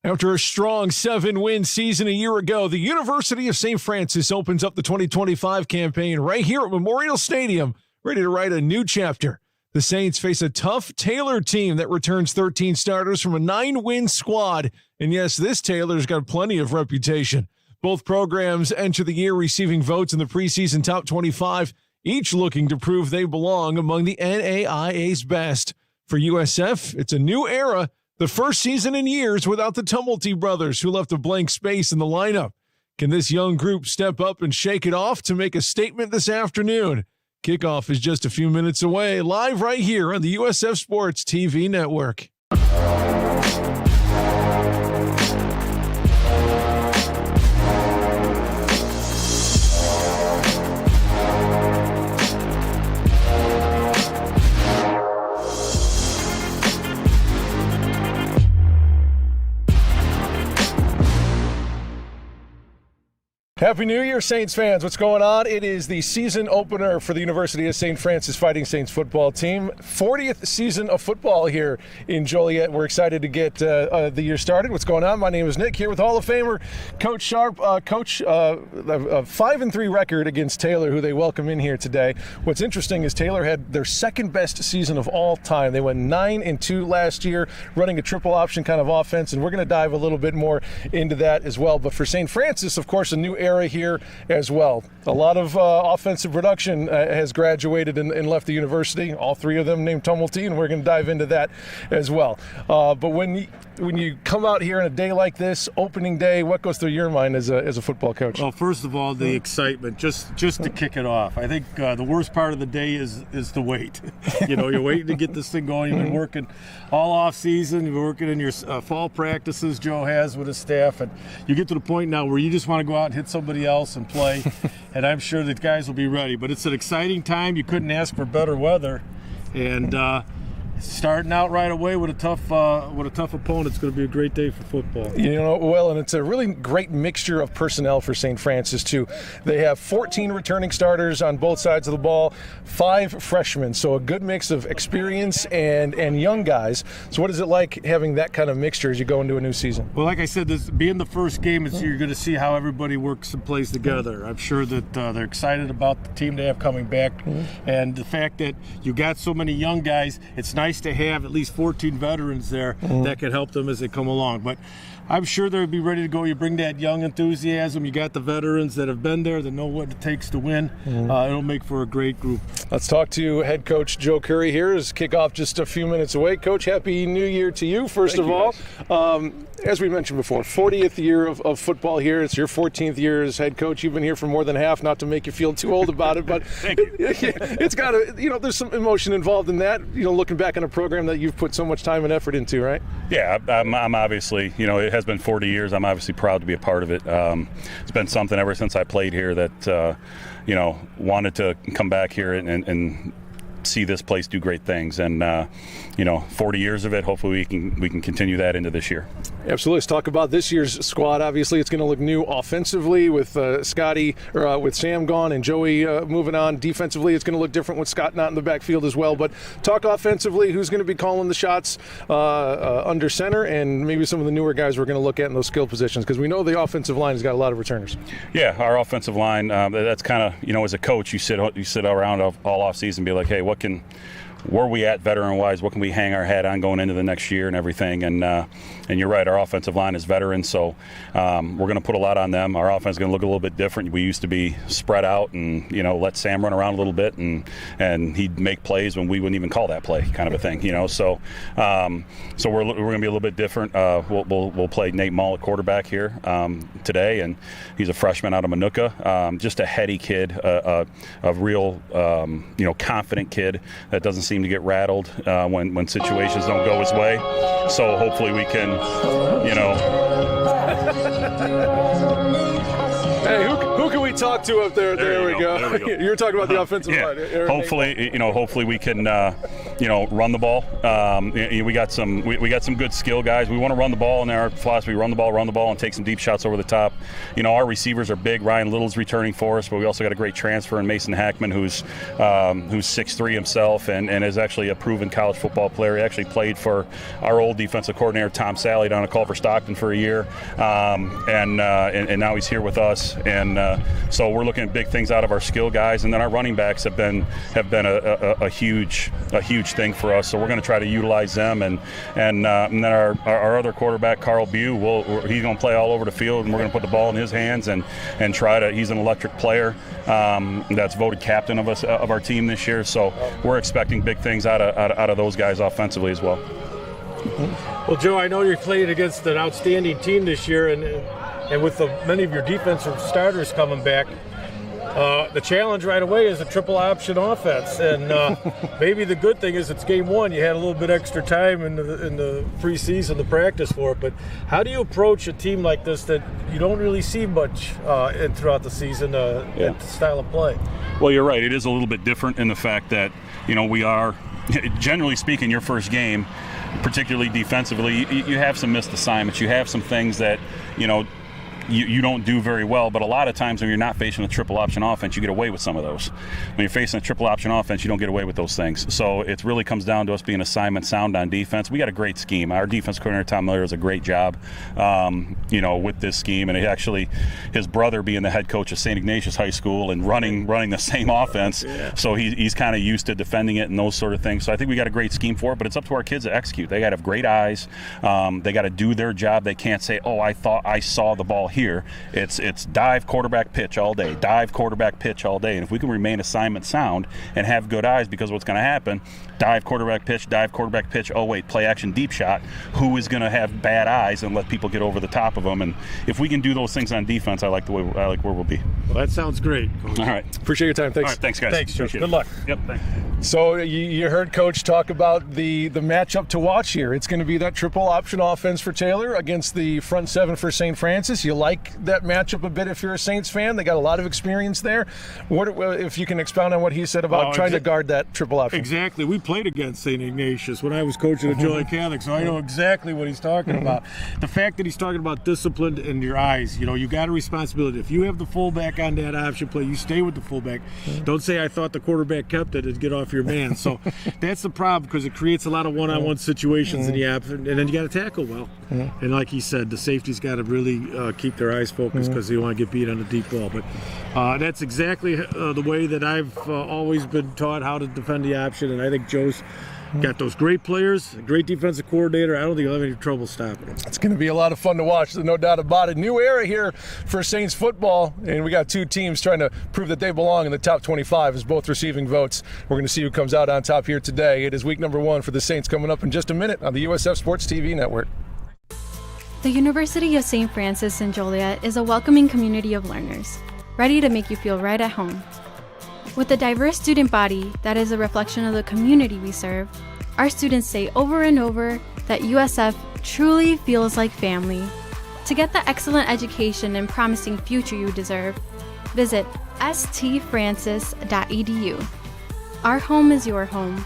After a strong 7-win season a year ago, the University of St. Francis opens up the 2025 campaign right here at Memorial Stadium, ready to write a new chapter. The Saints face a tough Taylor team that returns 13 starters from a 9-win squad. And yes, this Taylor's got plenty of reputation. Both programs enter the year receiving votes in the preseason top 25, each looking to prove they belong among the NAIA's best. For USF, it's a new era. The first season in years without the Tumulty brothers, who left a blank space in the lineup. Can this young group step up and shake it off to make a statement this afternoon? Kickoff is just a few minutes away, live right here on the USF Sports TV network. Happy New Year, Saints fans. What's going on? It is the season opener for the University of St. Francis Fighting Saints football team. 40th season of football here in Joliet. We're excited to get the year started. What's going on? My name is Nick, here with Hall of Famer Coach Sharp. Coach, a 5-3 record against Taylor, who they welcome in here today. What's interesting is Taylor had their second best season of all time. They went 9-2 last year, running a triple option kind of offense, and we're going to dive a little bit more into that as well. But for St. Francis, of course, a new era here as well. A lot of offensive production has graduated and left the university. All three of them named Tumulty, and we're going to dive into that as well. But when you come out here on a day like this, opening day, what goes through your mind as a football coach? Well, first of all, the excitement, just to kick it off. I think the worst part of the day is the wait. You're waiting to get this thing going. You've been working all off season. You've been working in your fall practices Joe has with his staff, and you get to the point now where you just want to go out and hit somebody else and play. And I'm sure the guys will be ready. But it's an exciting time. You couldn't ask for better weather, and starting out right away with a tough opponent. It's going to be a great day for football. And it's a really great mixture of personnel for St. Francis too. They have 14 returning starters on both sides of the ball, 5 freshmen, so a good mix of experience and young guys. So what is it like having that kind of mixture as you go into a new season? Well, like I said, this being the first game, you're going to see how everybody works and plays together. I'm sure that they're excited about the team they have coming back, and the fact that you got so many young guys. It's nice to have at least 14 veterans there that can help them as they come along. But I'm sure they'll be ready to go. You bring that young enthusiasm. You got the veterans that have been there, that know what it takes to win. It'll make for a great group. Let's talk to head coach Joe Curry here as kickoff just a few minutes away. Coach, Happy New Year to you, first of all. As we mentioned before, 40th year of football here. It's your 14th year as head coach. You've been here for more than half, not to make you feel too old about it, but Thank you. It's got to, there's some emotion involved in that, looking back on a program that you've put so much time and effort into, right? Yeah, I'm obviously, it has been 40 years. I'm obviously proud to be a part of it. It's been something ever since I played here that, wanted to come back here and see this place do great things, and 40 years of it. Hopefully we can continue that into this year. Absolutely. Let's talk about this year's squad. Obviously, it's going to look new offensively with with Sam gone and Joey moving on. Defensively, it's going to look different with Scott not in the backfield as well. But talk offensively. Who's going to be calling the shots under center, and maybe some of the newer guys we're going to look at in those skill positions, because we know the offensive line has got a lot of returners. Yeah, our offensive line. That's kind of as a coach, you sit around all off season and be like, hey, where are we at veteran-wise? What can we hang our hat on going into the next year and everything? And you're right, our offensive line is veterans, so we're going to put a lot on them. Our offense is going to look a little bit different. We used to be spread out and let Sam run around a little bit, and he'd make plays when we wouldn't even call that play, kind of a thing. So we're going to be a little bit different. We'll play Nate Mull at quarterback here today, and he's a freshman out of Manuka. Just a heady kid, a real confident kid that doesn't seem to get rattled when situations don't go his way. So hopefully we can, Hey, who can we talk to up there? There we go. You're talking about the offensive line. Hopefully we can, run the ball. We got some good skill guys. We want to run the ball, and our philosophy: run the ball, and take some deep shots over the top. Our receivers are big. Ryan Little's returning for us, but we also got a great transfer in Mason Hackman, who's 6'3" himself and is actually a proven college football player. He actually played for our old defensive coordinator Tom Sally down at Culver Stockton for a year, and now he's here with us. And so we're looking at big things out of our skill guys, and then our running backs have been a huge thing for us. So we're going to try to utilize them, and then our other quarterback Carl Bew, he's going to play all over the field, and we're going to put the ball in his hands and try to. He's an electric player that's voted captain of our team this year. So we're expecting big things out of those guys offensively as well. Well, Joe, I know you're playing against an outstanding team this year, and with many of your defensive starters coming back, the challenge right away is a triple option offense. And maybe the good thing is it's game one. You had a little bit extra time in the preseason to practice for it. But how do you approach a team like this that you don't really see much throughout the season at the style of play? Well, you're right. It is a little bit different in the fact that, we are, generally speaking, your first game, particularly defensively, you have some missed assignments. You have some things that, you don't do very well, but a lot of times when you're not facing a triple option offense, you get away with some of those. When you're facing a triple option offense, you don't get away with those things. So it really comes down to us being assignment sound on defense. We got a great scheme. Our defense coordinator, Tom Miller, does a great job, with this scheme. And his brother being the head coach of St. Ignatius High School and running the same offense, so he's kind of used to defending it and those sort of things. So I think we got a great scheme for it, but it's up to our kids to execute. They got to have great eyes. They got to do their job. They can't say, "Oh, I thought I saw the ball here." It's dive, quarterback, pitch all day. Dive, quarterback, pitch all day. And if we can remain assignment sound and have good eyes, because what's going to happen, dive, quarterback, pitch, oh wait, play action, deep shot, who is going to have bad eyes and let people get over the top of them? And if we can do those things on defense, I like where we'll be. Well, that sounds great, Coach. All right. Appreciate your time. Thanks. All right, thanks, guys. Thanks, Joe. Good luck. Yep, thanks. So you heard Coach talk about the matchup to watch here. It's going to be that triple option offense for Taylor against the front seven for St. Francis. You like that matchup a bit if you're a Saints fan. They got a lot of experience there. What if you can expound on what he said about trying to guard that triple option? Exactly. We played against St. Ignatius when I was coaching at Joliet Catholic, so I know exactly what he's talking about. The fact that he's talking about discipline in your eyes, you got a responsibility. If you have the fullback on that option play, you stay with the fullback. Don't say, "I thought the quarterback kept it," and get off your man. So that's the problem, because it creates a lot of one-on-one situations in the app, and then you got to tackle well. And like he said, the safety's got to really keep their eyes focused, because they want to get beat on the deep ball. But that's exactly the way that I've always been taught how to defend the option, and I think Joe's got those great players, a great defensive coordinator. I don't think he'll have any trouble stopping them. It's going to be a lot of fun to watch. There's no doubt about it. New era here for Saints football, and we got two teams trying to prove that they belong in the top 25 as both receiving votes. We're going to see who comes out on top here today. It is week number 1 for the Saints coming up in just a minute on the USF Sports TV Network. The University of St. Francis in Joliet is a welcoming community of learners, ready to make you feel right at home. With a diverse student body that is a reflection of the community we serve, our students say over and over that USF truly feels like family. To get the excellent education and promising future you deserve, visit stfrancis.edu. Our home is your home.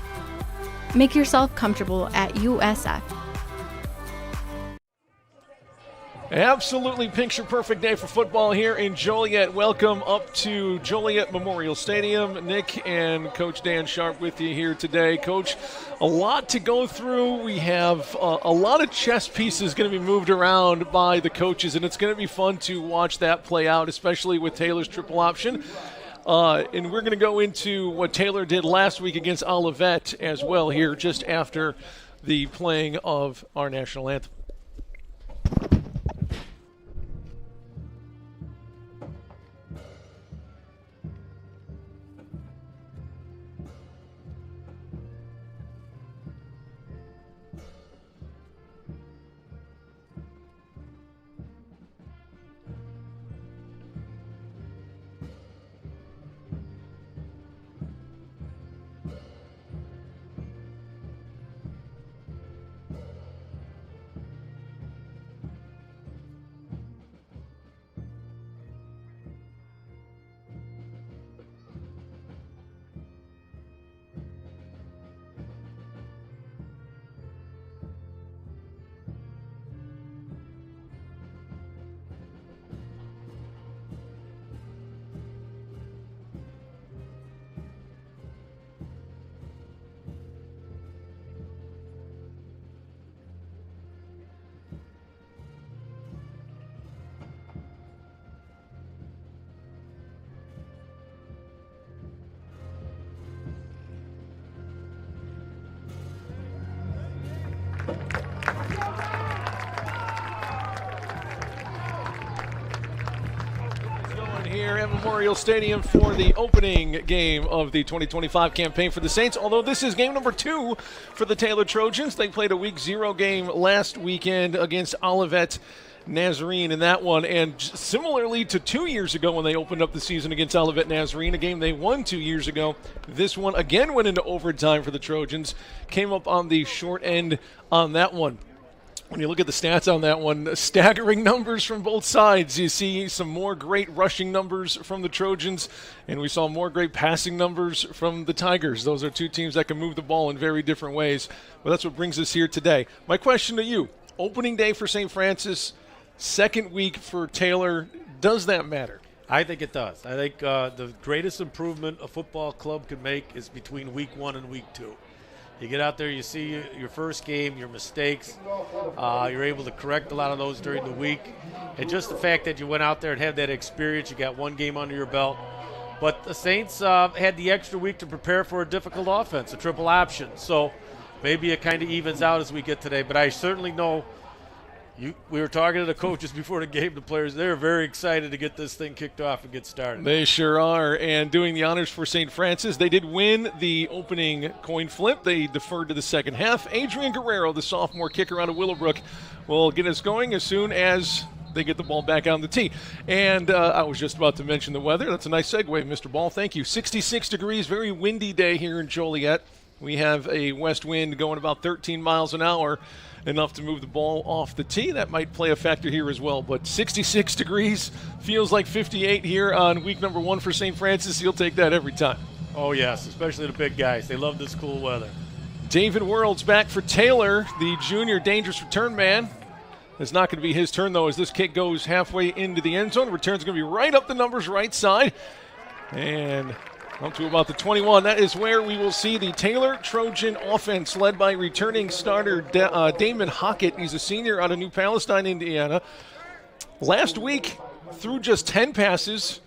Make yourself comfortable at USF. Absolutely picture-perfect day for football here in Joliet. Welcome up to Joliet Memorial Stadium. Nick and Coach Dan Sharp with you here today. Coach, a lot to go through. We have a lot of chess pieces going to be moved around by the coaches, and it's going to be fun to watch that play out, especially with Taylor's triple option. And we're going to go into what Taylor did last week against Olivet as well here just after the playing of our national anthem. here at Memorial Stadium for the opening game of the 2025 campaign for the Saints. Although this is game number 2 for the Taylor Trojans. They played a Week 0 game last weekend against Olivet Nazarene in that one. And similarly to 2 years ago when they opened up the season against Olivet Nazarene, a game they won 2 years ago, this one again went into overtime for the Trojans. Came up on the short end on that one. When you look at the stats on that one, staggering numbers from both sides. You see some more great rushing numbers from the Trojans, and we saw more great passing numbers from the Tigers. Those are two teams that can move the ball in very different ways. But that's what brings us here today. My question to you, opening day for St. Francis, second week for Taylor, does that matter? I think it does. I think the greatest improvement a football club can make is between week 1 and week 2. You get out there, you see your first game, your mistakes. You're able to correct a lot of those during the week. And just the fact that you went out there and had that experience, you got one game under your belt. But the Saints had the extra week to prepare for a difficult offense, a triple option. So maybe it kind of evens out as we get today. But I certainly know we were talking to the coaches before the game, the players, they're very excited to get this thing kicked off and get started. They sure are. And doing the honors for St. Francis, they did win the opening coin flip. They deferred to the second half. Adrian Guerrero, the sophomore kicker out of Willowbrook, will get us going as soon as they get the ball back on the tee. And I was just about to mention the weather. That's a nice segue, Mr. Ball. Thank you. 66 degrees, very windy day here in Joliet. We have a west wind going about 13 miles an hour, enough to move the ball off the tee. That might play a factor here as well. But 66 degrees feels like 58 here on week number 1 for St. Francis. You'll take that every time. Oh, yes, especially the big guys. They love this cool weather. David World's back for Taylor, the junior dangerous return man. It's not going to be his turn, though, as this kick goes halfway into the end zone. The return's going to be right up the numbers right side. And up to about the 21. That is where we will see the Taylor Trojan offense led by returning starter Damon Hockett. He's a senior out of New Palestine, Indiana. Last week, threw just 10 passes,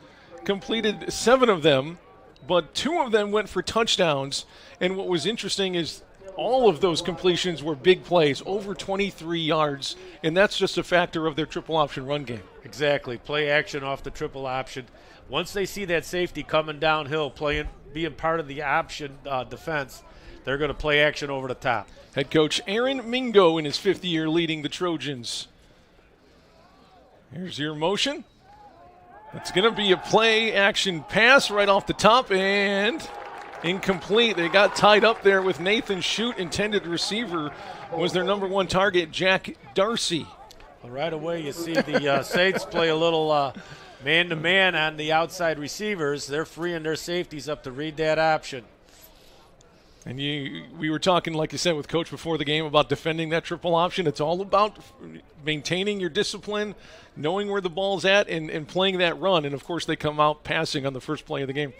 completed 7 of them, but 2 of them went for touchdowns. And what was interesting is all of those completions were big plays, over 23 yards, and that's just a factor of their triple option run game. Exactly. Play action off the triple option. Once they see that safety coming downhill, being part of the option defense, they're going to play action over the top. Head coach Aaron Mingo in his 5th year leading the Trojans. Here's your motion. It's going to be a play action pass right off the top and incomplete. They got tied up there with Nathan Shute. Intended receiver was their number 1 target, Jack Darcy. Well, right away you see the Saints play a little man-to-man on the outside receivers. They're freeing their safeties up to read that option. And we were talking, like you said, with Coach before the game about defending that triple option. It's all about maintaining your discipline, knowing where the ball's at, and playing that run. And, of course, they come out passing on the first play of the game.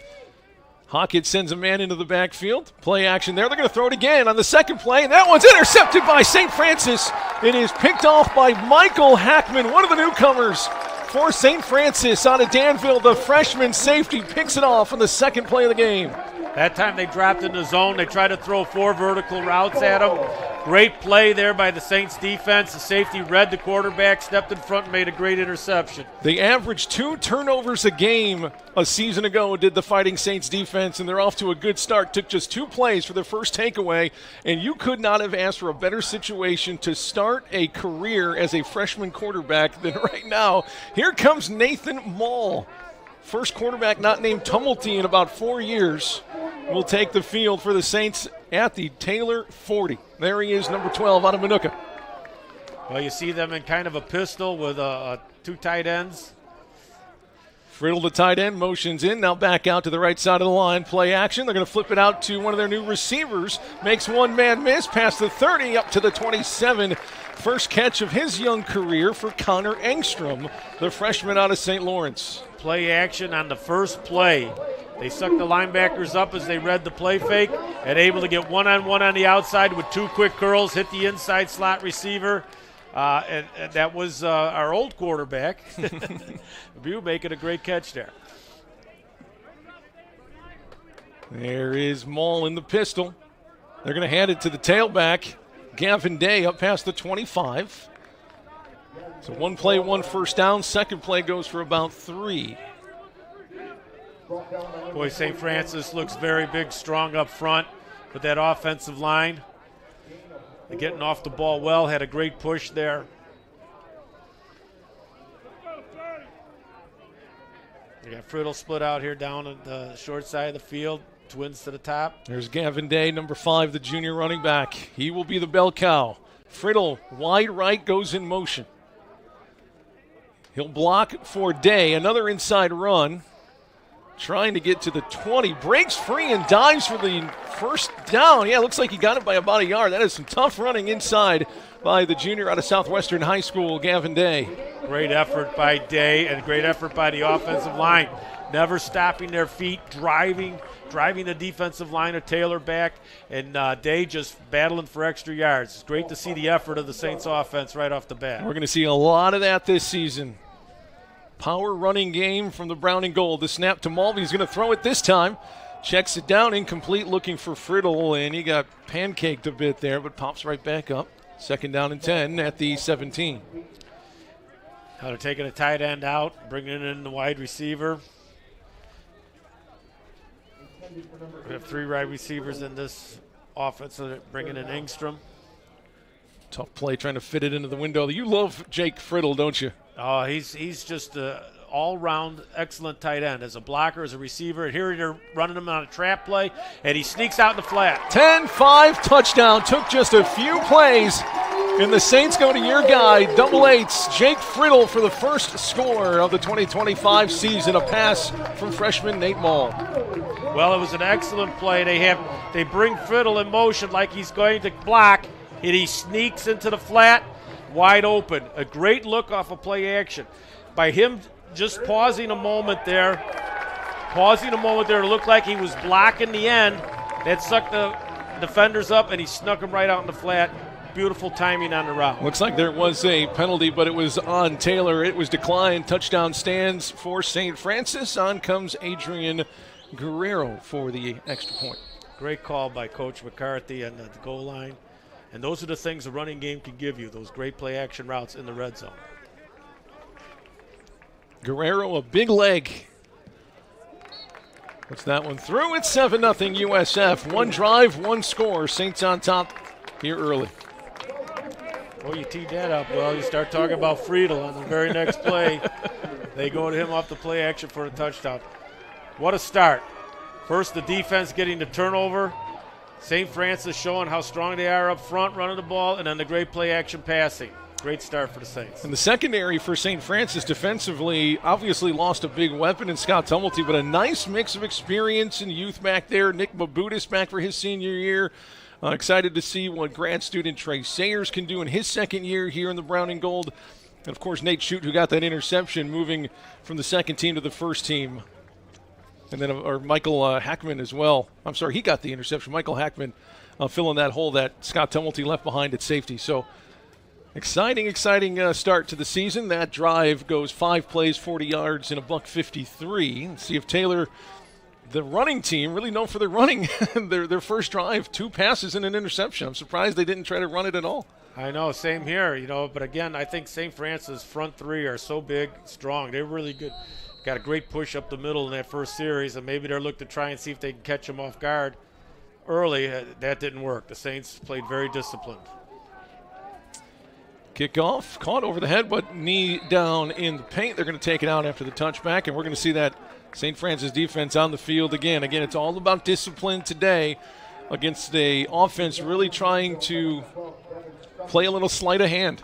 Hockett sends a man into the backfield. Play action there. They're going to throw it again on the second play, and that one's intercepted by St. Francis. It is picked off by Michael Hackman, one of the newcomers for St. Francis out of Danville. The freshman safety picks it off on the second play of the game. That time they dropped in the zone. They tried to throw 4 vertical routes at him. Great play there by the Saints defense. The safety read the quarterback, stepped in front, and made a great interception. They averaged 2 turnovers a game a season ago, did the Fighting Saints defense, and they're off to a good start. Took just 2 plays for their first takeaway, and you could not have asked for a better situation to start a career as a freshman quarterback than right now. Here comes Nathan Mall. First quarterback not named Tumulty in about 4 years will take the field for the Saints at the Taylor 40. There he is, number 12 out of Manuka. Well, you see them in kind of a pistol with 2 tight ends. Friddle, the tight end, motions in. Now back out to the right side of the line. Play action. They're going to flip it out to one of their new receivers. Makes one man miss past the 30 up to the 27. First catch of his young career for Connor Engstrom, the freshman out of St. Lawrence. Play action on the first play. They sucked the linebackers up as they read the play fake and able to get one-on-one on the outside with 2 quick curls, hit the inside slot receiver. And that was our old quarterback, View, making a great catch there. There is Maul in the pistol. They're going to hand it to the tailback, Gavin Day, up past the 25. So 1 play, 1 first down. Second play goes for about 3. Boy, St. Francis looks very big, strong up front with that offensive line. They're getting off the ball well, had a great push there. They got Friddle split out here down on the short side of the field. Twins to the top. There's Gavin Day, number 5, the junior running back. He will be the bell cow. Friddle, wide right, goes in motion. He'll block for Day. Another inside run. Trying to get to the 20. Breaks free and dives for the first down. Yeah, looks like he got it by about a yard. That is some tough running inside by the junior out of Southwestern High School, Gavin Day. Great effort by Day and great effort by the offensive line. Never stopping their feet, driving the defensive line of Taylor back, and Day just battling for extra yards. It's great to see the effort of the Saints offense right off the bat. We're going to see a lot of that this season. Power running game from the brown and gold. The snap to Mulvey. He's going to throw it this time. Checks it down, incomplete, looking for Friddle, and he got pancaked a bit there, but pops right back up. 2nd down and 10 at the 17. Now they're taking a tight end out, bringing in the wide receiver. We have 3 wide receivers in this offense, so they're bringing in Engstrom. Tough play trying to fit it into the window. You love Jake Friddle, don't you? Oh, he's just an all-round excellent tight end. As a blocker, as a receiver. Here they're running him on a trap play, and he sneaks out in the flat. 10-5 touchdown. Took just a few plays, and the Saints go to your guy, double eights. Jake Friddle for the first score of the 2025 season. A pass from freshman Nate Mall. Well, it was an excellent play. They bring Friddle in motion like he's going to block, and he sneaks into the flat, wide open. A great look off of play action. By him just pausing a moment there, it looked like he was blocking the end. That sucked the defenders up, and he snuck him right out in the flat. Beautiful timing on the route. Looks like there was a penalty, but it was on Taylor. It was declined. Touchdown stands for St. Francis. On comes Adrian Guerrero for the extra point. Great call by Coach McCarthy on the goal line. And those are the things the running game can give you, those great play action routes in the red zone. Guerrero, a big leg. What's that one through? It's 7-0 USF. 1 drive, 1 score. Saints on top here early. Oh, you teed that up well. You start talking about Friedel on the very next play. They go to him off the play action for a touchdown. What a start. First, the defense getting the turnover. St. Francis showing how strong they are up front, running the ball, and then the great play action passing. Great start for the Saints. And the secondary for St. Francis defensively obviously lost a big weapon in Scott Tumulty, but a nice mix of experience and youth back there. Nick Mabutis back for his senior year. Excited to see what grad student Trey Sayers can do in his second year here in the brown and gold. And, of course, Nate Shute, who got that interception, moving from the second team to the first team. And then Michael Hackman as well. I'm sorry, he got the interception. Michael Hackman filling that hole that Scott Tumulty left behind at safety. So exciting start to the season. That drive goes 5 plays, 40 yards, and a $153. Let's see if Taylor, the running team, really known for their running, their first drive, 2 passes and an interception. I'm surprised they didn't try to run it at all. I know, same here, but again, I think St. Francis' front 3 are so big, strong. They're really good. Got a great push up the middle in that first series, and maybe they're looking to try and see if they can catch them off guard early. That didn't work. The Saints played very disciplined. Kickoff, caught over the head, but knee down in the paint. They're going to take it out after the touchback, and we're going to see that St. Francis defense on the field again. Again, it's all about discipline today against the offense really trying to play a little sleight of hand.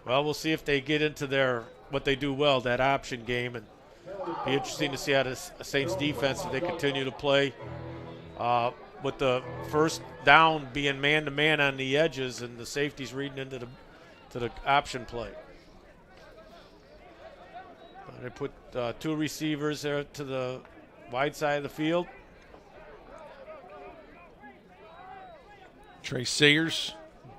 Well, we'll see if they get into what they do well, that option game, and be interesting to see how the Saints defense, if they continue to play with the first down being man-to-man on the edges and the safeties reading into the option play. They put 2 receivers there to the wide side of the field. Trey Sayers,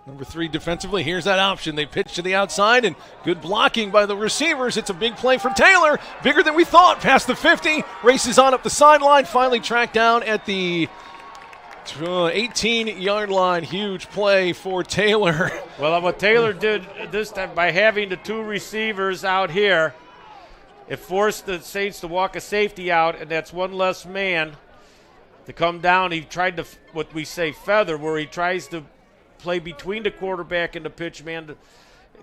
number 3 defensively. Here's that option. They pitch to the outside, and good blocking by the receivers. It's a big play from Taylor. Bigger than we thought. Past the 50. Races on up the sideline. Finally tracked down at the 18-yard line. Huge play for Taylor. Well, what Taylor did this time by having the 2 receivers out here, It forced the Saints to walk a safety out, and that's one less man to come down. He tried to, what we say, feather, where he tries to play between the quarterback and the pitch man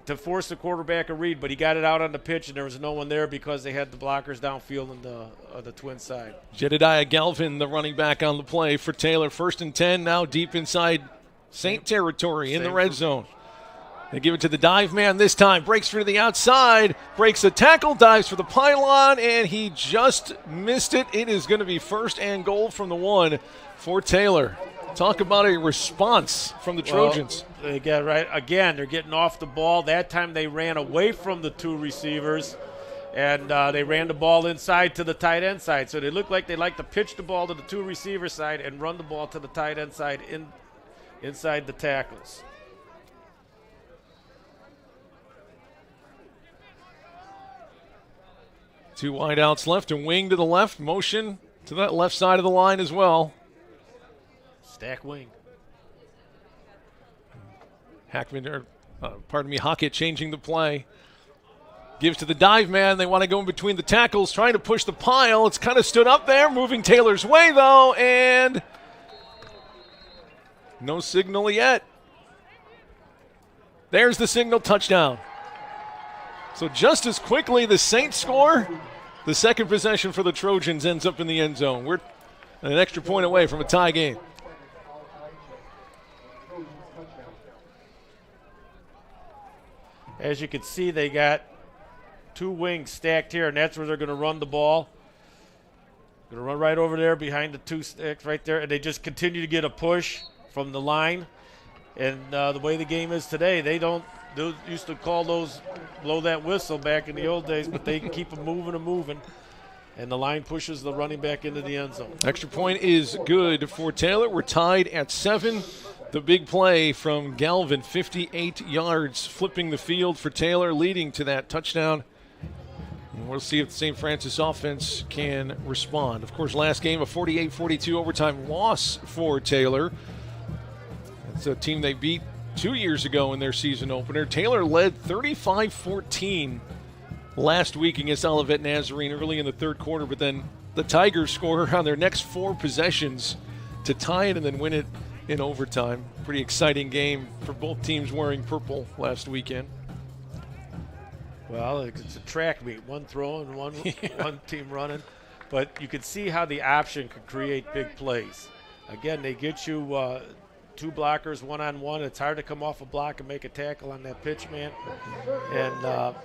to force the quarterback a read, but he got it out on the pitch, and there was no one there because they had the blockers downfield on the twin side. Jedediah Galvin, the running back on the play for Taylor. 1st and 10, now deep inside Saint territory in the red zone. They give it to the dive man this time. Breaks through to the outside, breaks the tackle, dives for the pylon, and he just missed it. It is going to be 1st and goal from the 1 for Taylor. Talk about a response from the Trojans. They got right again. They're getting off the ball. That time they ran away from the 2 receivers, and they ran the ball inside to the tight end side. So they look like they like to pitch the ball to the 2 receiver side and run the ball to the tight end side inside the tackles. Two wideouts left, and wing to the left, motion to that left side of the line as well. Stack wing. Hockett changing the play. Gives to the dive man. They want to go in between the tackles, trying to push the pile. It's kind of stood up there, moving Taylor's way though, and no signal yet. There's the signal, touchdown. So just as quickly the Saints score, the second possession for the Trojans ends up in the end zone. We're an extra point away from a tie game. As you can see, they got 2 wings stacked here, and that's where they're going to run the ball. Going to run right over there behind the 2 sticks right there, and they just continue to get a push from the line. And the way the game is today, they used to call those blow that whistle back in the old days, but they keep them moving, and the line pushes the running back into the end zone. Extra point is good for Taylor. We're tied at 7. The big play from Galvin, 58 yards, flipping the field for Taylor, leading to that touchdown. And we'll see if the St. Francis offense can respond. Of course, last game, a 48-42 overtime loss for Taylor. It's a team they beat 2 years ago in their season opener. Taylor led 35-14 last week against Olivet Nazarene early in the 3rd quarter, but then the Tigers score on their next 4 possessions to tie it and then win it in overtime. Pretty exciting game for both teams wearing purple last weekend. Well, it's a track meet, one throwing, one team running, but you can see how the option could create big plays. Again, they get you 2 blockers one-on-one. It's hard to come off a block and make a tackle on that pitch man, and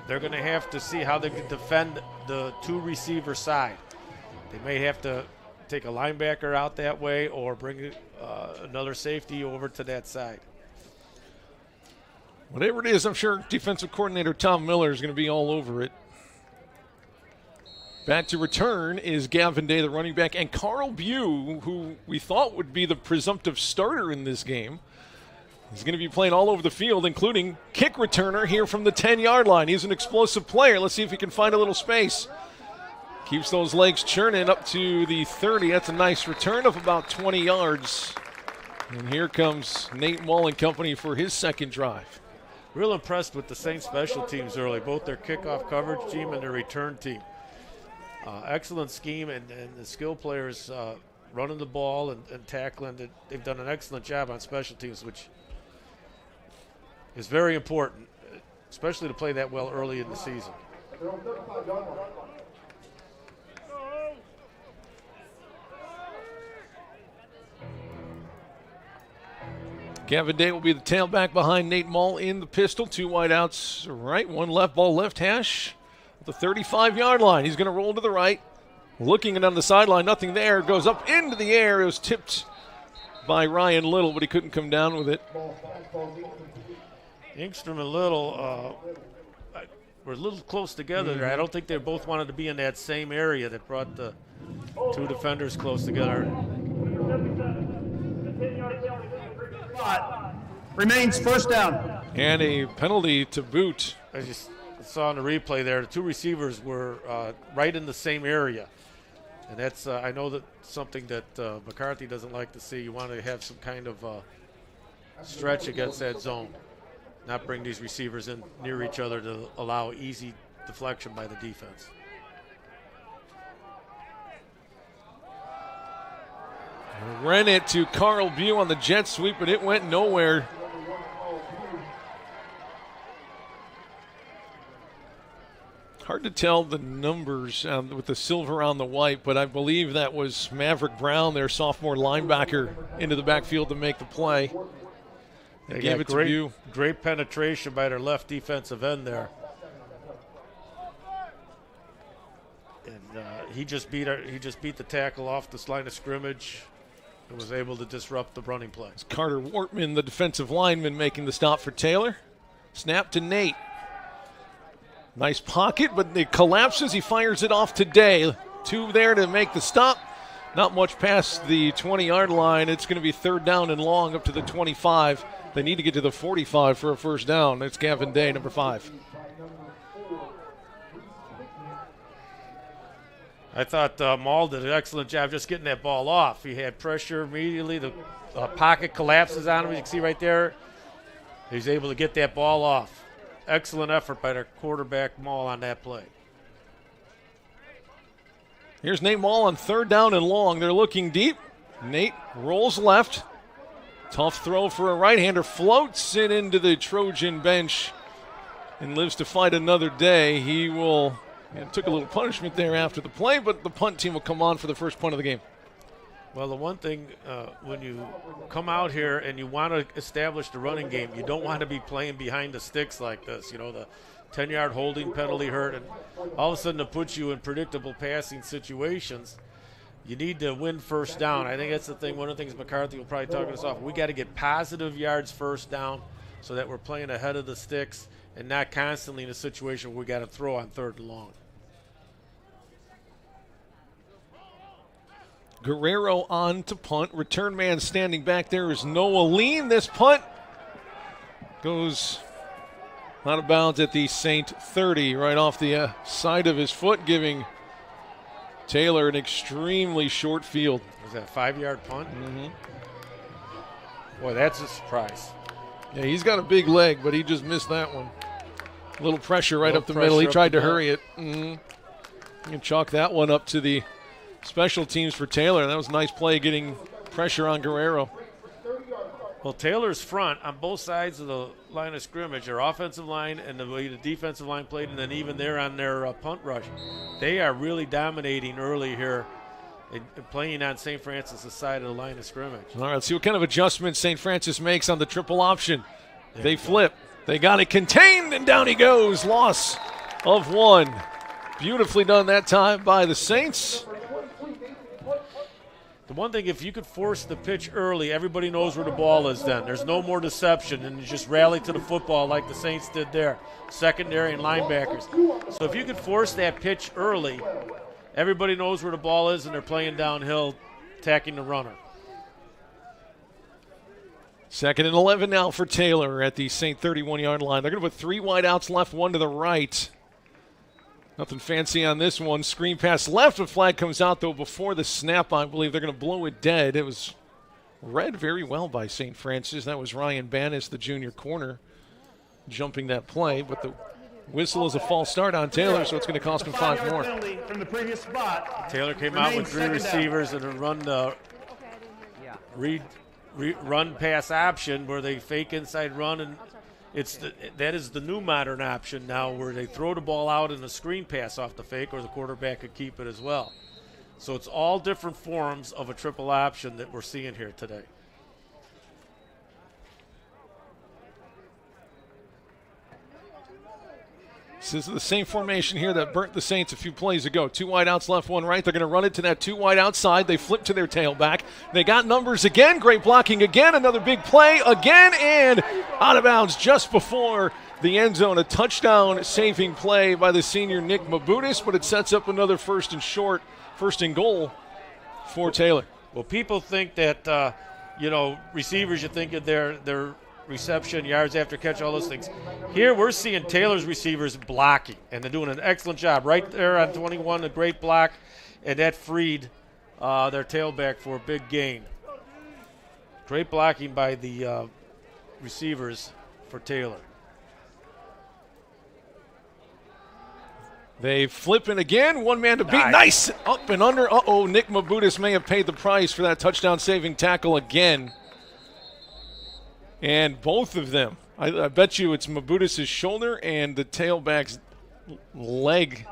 they're going to have to see how they can defend the 2 receiver side. They may have to take a linebacker out that way or bring another safety over to that side. Whatever it is, I'm sure defensive coordinator Tom Miller is going to be all over it. Back to return is Gavin Day, the running back, and Carl Bew, who we thought would be the presumptive starter in this game. He's going to be playing all over the field, including kick returner here from the 10-yard line. He's an explosive player. Let's see if he can find a little space. Keeps those legs churning up to the 30. That's a nice return of about 20 yards. And here comes Nate Mull and company for his second drive. Real impressed with the Saints special teams early, both their kickoff coverage team and their return team. Excellent scheme, and the skill players running the ball and tackling. They've done an excellent job on special teams, which is very important, especially to play that well early in the season. Gavin Day will be the tailback behind Nate Mull in the pistol. 2 wideouts right, 1 left, ball left hash. The 35-yard line. He's going to roll to the right. Looking it on the sideline, nothing there. Goes up into the air. It was tipped by Ryan Little, but he couldn't come down with it. Engstrom and Little were a little close together there. I don't think they both wanted to be in that same area that brought the 2 defenders close together. Remains 1st down. And a penalty to boot. I just saw in the replay there, the 2 receivers were right in the same area. And that's, I know that something that McCarthy doesn't like to see. You want to have some kind of stretch against that zone. Not bring these receivers in near each other to allow easy deflection by the defense. Ran it to Carl Bew on the jet sweep, but it went nowhere. Hard to tell the numbers with the silver on the white, but I believe that was Maverick Brown, their sophomore linebacker, into the backfield to make the play. They gave it to Bew. Great penetration by their left defensive end there. And he just beat the tackle off this line of scrimmage and was able to disrupt the running play. It's Carter Wortman, the defensive lineman, making the stop for Taylor. Snap to Nate. Nice pocket, but it collapses. He fires it off to Day. 2 there to make the stop. Not much past the 20-yard line. It's going to be 3rd down and long up to the 25. They need to get to the 45 for a first down. It's Gavin Day, number 5. I thought Maul did an excellent job just getting that ball off. He had pressure immediately. The pocket collapses on him. You can see right there. He's able to get that ball off. Excellent effort by their quarterback, Maul, on that play. Here's Nate Maul on 3rd down and long. They're looking deep. Nate rolls left. Tough throw for a right-hander. Floats it into the Trojan bench and lives to fight another day. He will took a little punishment there after the play, but the punt team will come on for the first punt of the game. Well, the one thing, when you come out here and you want to establish the running game, you don't want to be playing behind the sticks like this. You know, the 10-yard holding penalty hurt, and all of a sudden it puts you in predictable passing situations. You need to win first down. I think that's the thing. One of the things McCarthy will probably talk us off. We got to get positive yards first down so that we're playing ahead of the sticks and not constantly in a situation where we got to throw on 3rd and long. Guerrero on to punt. Return man standing back there is Noah Lean. This punt goes out of bounds at the Saint 30, right off the side of his foot, giving Taylor an extremely short field. Was that a 5-yard punt? Mm-hmm. Boy, that's a surprise. Yeah, he's got a big leg, but he just missed that one. A little pressure right up the middle. He tried to hurry it. Mm-hmm. You can chalk that one up to the special teams for Taylor. That was a nice play getting pressure on Guerrero. Well, Taylor's front on both sides of the line of scrimmage, their offensive line and the way the defensive line played, and then even there on their punt rush, they are really dominating early here and playing on St. Francis' side of the line of scrimmage. All right, let's see what kind of adjustments St. Francis makes on the triple option. They flip. They got it contained, and down he goes. Loss of 1. Beautifully done that time by the Saints. The one thing, if you could force the pitch early, everybody knows where the ball is then. There's no more deception, and you just rally to the football like the Saints did there, secondary and linebackers. So if you could force that pitch early, everybody knows where the ball is, and they're playing downhill, attacking the runner. 2nd and 11 now for Taylor at the Saint 31-yard line. They're going to put 3 wideouts left, 1 to the right. Nothing fancy on this one. Screen pass left. A flag comes out, though, before the snap. I believe they're going to blow it dead. It was read very well by St. Francis. That was Ryan Bannis, the junior corner, jumping that play. But the whistle is a false start on Taylor, so it's going to cost him 5 more. From the previous spot. Taylor came out with 3 receivers and a run pass option where they fake inside run, and that is the new modern option now, where they throw the ball out in a screen pass off the fake, or the quarterback could keep it as well. So it's all different forms of a triple option that we're seeing here today. This is the same formation here that burnt the Saints a few plays ago. 2 wideouts left, 1 right. They're going to run it to that 2 wide outside. They flip to their tailback. They got numbers again. Great blocking again. Another big play again, and out of bounds just before the end zone. A touchdown saving play by the senior Nick Mabutis, but it sets up another first and goal for Taylor. Well, people think that, receivers, you think of their reception, yards after catch, all those things. Here we're seeing Taylor's receivers blocking, and they're doing an excellent job. Right there on 21, a great block, and that freed their tailback for a big gain. Great blocking by the receivers for Taylor. They flip it again. One man to beat. Nice. Up and under. Uh-oh, Nick Mabutis may have paid the price for that touchdown-saving tackle again. And both of them. I bet you it's Mabutis' shoulder and the tailback's leg.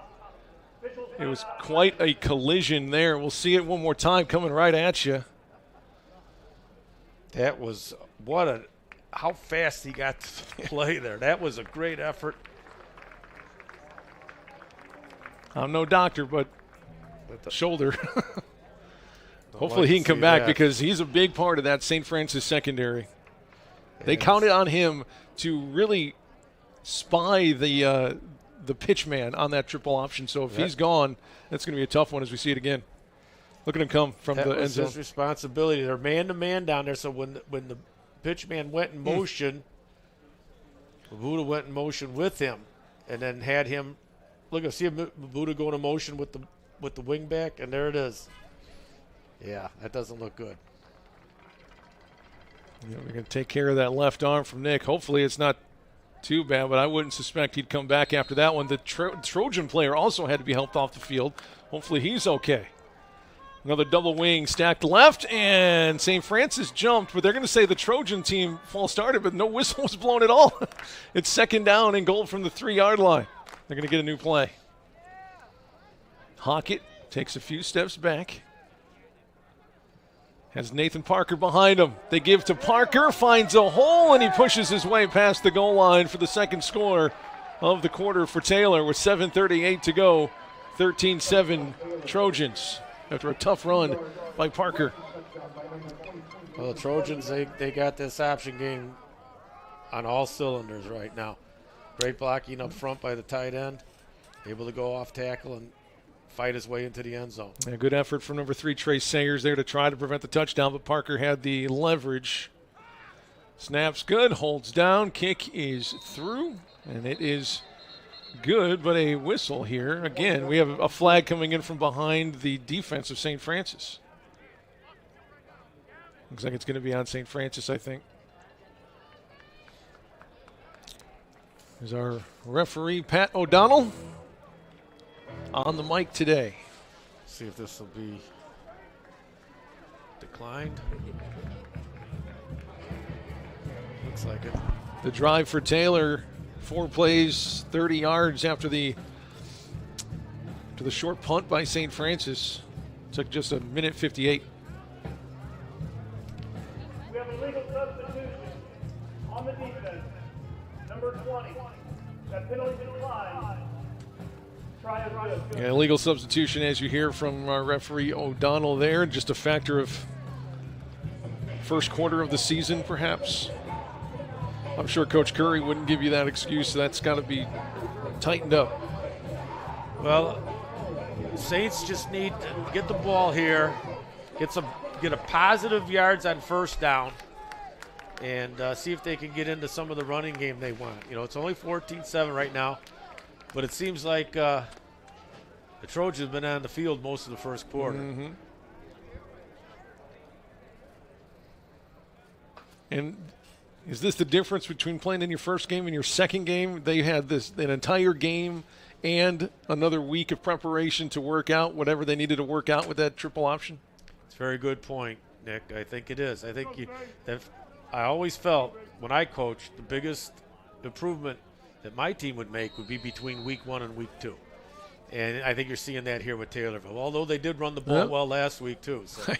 It was quite a collision there. We'll see it one more time coming right at you. That was how fast he got to play there. That was a great effort. I'm no doctor, but the shoulder. Hopefully he can come back because he's a big part of that St. Francis secondary. They counted on him to really spy the pitch man on that triple option. So if he's gone, that's going to be a tough one as we see it again. Look at him come from the end zone. That was his responsibility. They're man-to-man down there, so when the pitch man went in motion, Mabuda went in motion with him and then had him. Look, see Mabuda going in motion with the wing back, and there it is. Yeah, that doesn't look good. Yeah, we're going to take care of that left arm from Nick. Hopefully it's not too bad, but I wouldn't suspect he'd come back after that one. The Trojan player also had to be helped off the field. Hopefully he's okay. Another double wing stacked left, and St. Francis jumped, but they're going to say the Trojan team false started, but no whistle was blown at all. It's second down and goal from the 3-yard line. They're going to get a new play. Hockett takes a few steps back. Has Nathan Parker behind him. They give to Parker, finds a hole, and he pushes his way past the goal line for the second score of the quarter for Taylor with 7:38 to go. 13-7 Trojans after a tough run by Parker. Well, the Trojans, they got this option game on all cylinders right now. Great blocking up front by the tight end. Able to go off tackle and fight his way into the end zone. A good effort from number 3, Trey Sayers, there to try to prevent the touchdown, but Parker had the leverage. Snap's good, holds down, kick is through, and it is good, but a whistle here. Again, we have a flag coming in from behind the defense of St. Francis. Looks like it's going to be on St. Francis, I think. There's our referee, Pat O'Donnell, on the mic today. See if this will be declined. Looks like it. The drive for Taylor, 4 plays, 30 yards after the short punt by St. Francis. Took just a minute 58. We have a legal substitution on the defense. Number 20. That penalty declined. Try it good. Yeah, illegal substitution, as you hear from our referee O'Donnell there. Just a factor of first quarter of the season, perhaps. I'm sure Coach Curry wouldn't give you that excuse, so that's got to be tightened up. Well, Saints just need to get the ball here, get a positive yards on first down, and see if they can get into some of the running game they want. You know, it's only 14-7 right now, but it seems like the Trojans have been on the field most of the first quarter. Mm-hmm. And is this the difference between playing in your first game and your second game? They had an entire game and another week of preparation to work out whatever they needed to work out with that triple option? It's a very good point, Nick. I think it is. I think I always felt when I coached the biggest improvement that my team would make would be between week 1 and week 2. And I think you're seeing that here with Taylorville, although they did run the ball well last week too. So.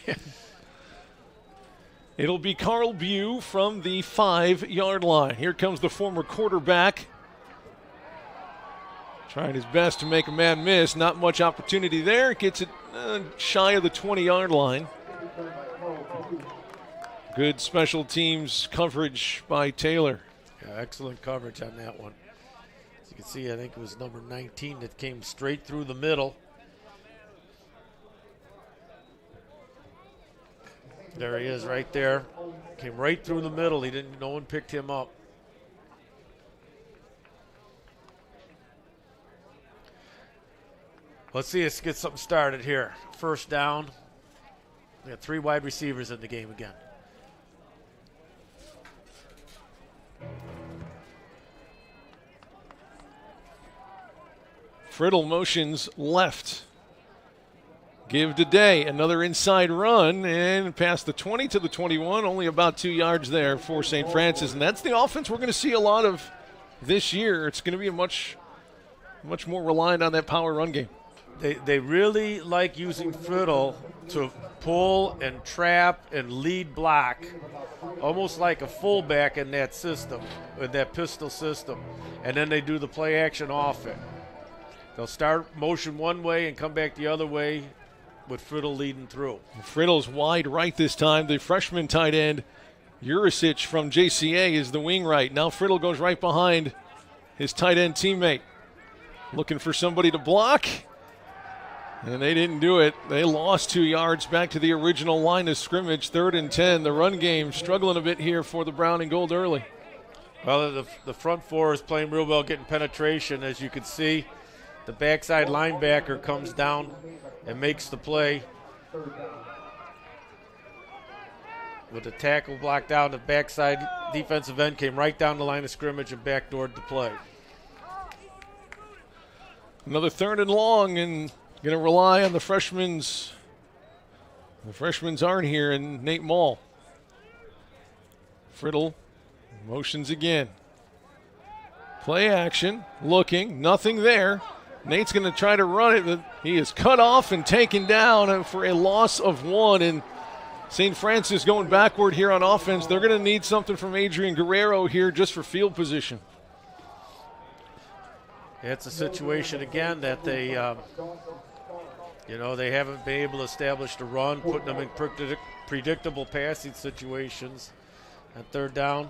It'll be Carl Bew from the 5-yard line. Here comes the former quarterback. Trying his best to make a man miss. Not much opportunity there. Gets it shy of the 20-yard line. Good special teams coverage by Taylor. Yeah, excellent coverage on that one. As you can see, I think it was number 19 that came straight through the middle. There he is right there. Came right through the middle. No one picked him up. Let's see us get something started here. First down. We got 3 wide receivers in the game again. Friddle motions left. Give to Day, another inside run, and past the 20 to the 21, only about 2 yards there for St. Francis. And that's the offense we're going to see a lot of this year. It's going to be a much more reliant on that power run game. They really like using Friddle to pull and trap and lead block, almost like a fullback in that system, in that pistol system. And then they do the play action off it. They'll start motion one way and come back the other way with Friddle leading through. Friddle's wide right this time. The freshman tight end, Urisic from JCA, is the wing right. Now Friddle goes right behind his tight end teammate. Looking for somebody to block, and they didn't do it. They lost 2 yards back to the original line of scrimmage, 3rd and 10. The run game struggling a bit here for the brown and gold early. Well, the front four is playing real well, getting penetration, as you can see. The backside linebacker comes down and makes the play. With the tackle blocked down, the backside defensive end came right down the line of scrimmage and backdoored the play. Another 3rd and long, and going to rely on the freshmen's. The freshmen's aren't here, and Nate Mall. Friddle motions again. Play action, looking, nothing there. Nate's going to try to run it, but he is cut off and taken down for a loss of 1. And St. Francis going backward here on offense. They're going to need something from Adrian Guerrero here just for field position. It's a situation, again, that they, they haven't been able to establish the run, putting them in predictable passing situations. And 3rd down.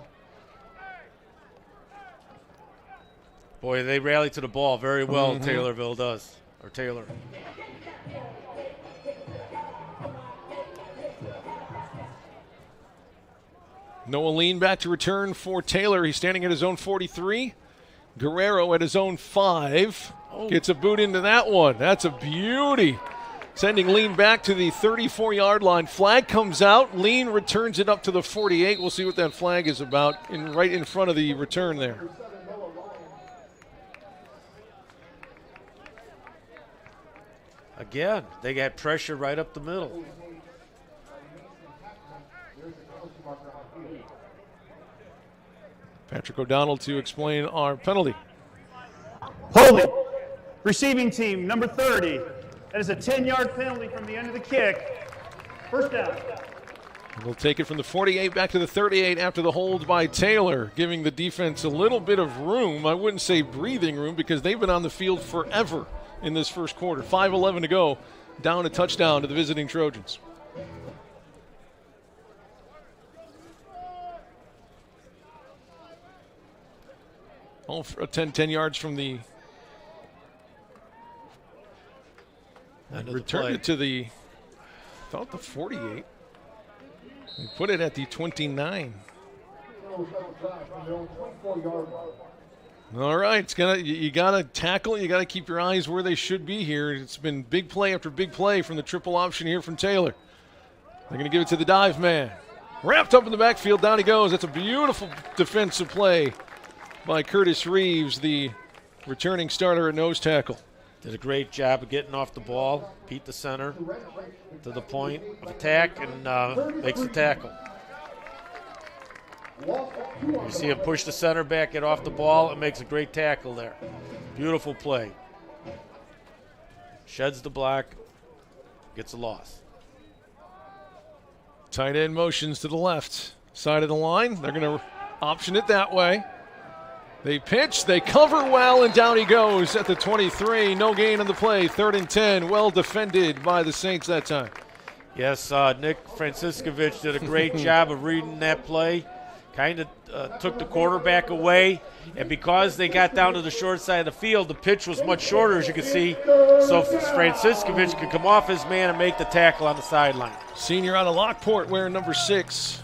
Boy, they rally to the ball very well, Taylor. Noah Lean back to return for Taylor. He's standing at his own 43. Guerrero at his own 5. Gets a boot into that one. That's a beauty. Sending Lean back to the 34-yard line. Flag comes out. Lean returns it up to the 48. We'll see what that flag is about right in front of the return there. Again, they got pressure right up the middle. Patrick O'Donnell to explain our penalty. Holding. Receiving team, number 30. That is a 10-yard penalty from the end of the kick. 1st down. We'll take it from the 48 back to the 38 after the hold by Taylor, giving the defense a little bit of room. I wouldn't say breathing room because they've been on the field forever in this first quarter. 5:11 to go. Down a touchdown to the visiting Trojans. All 10 yards from the returned it to the 48. They put it at the 29. All right, you gotta tackle. You gotta keep your eyes where they should be here. It's been big play after big play from the triple option here from Taylor. They're gonna give it to the dive man. Wrapped up in the backfield, down he goes. That's a beautiful defensive play by Curtis Reeves, the returning starter at nose tackle. Did a great job of getting off the ball, beat the center to the point of attack, and makes the tackle. You see him push the center back, get off the ball, and makes a great tackle there. Beautiful play. Sheds the block, gets a loss. Tight end motions to the left side of the line. They're going to option it that way. They pitch, they cover well, and down he goes at the 23. No gain on the play, 3rd and 10. Well defended by the Saints that time. Yes, Nick Franciscovich did a great job of reading that play. Kind of took the quarterback away, and because they got down to the short side of the field, the pitch was much shorter, as you can see, so Franciscovich could come off his man and make the tackle on the sideline. Senior out of Lockport wearing number 6.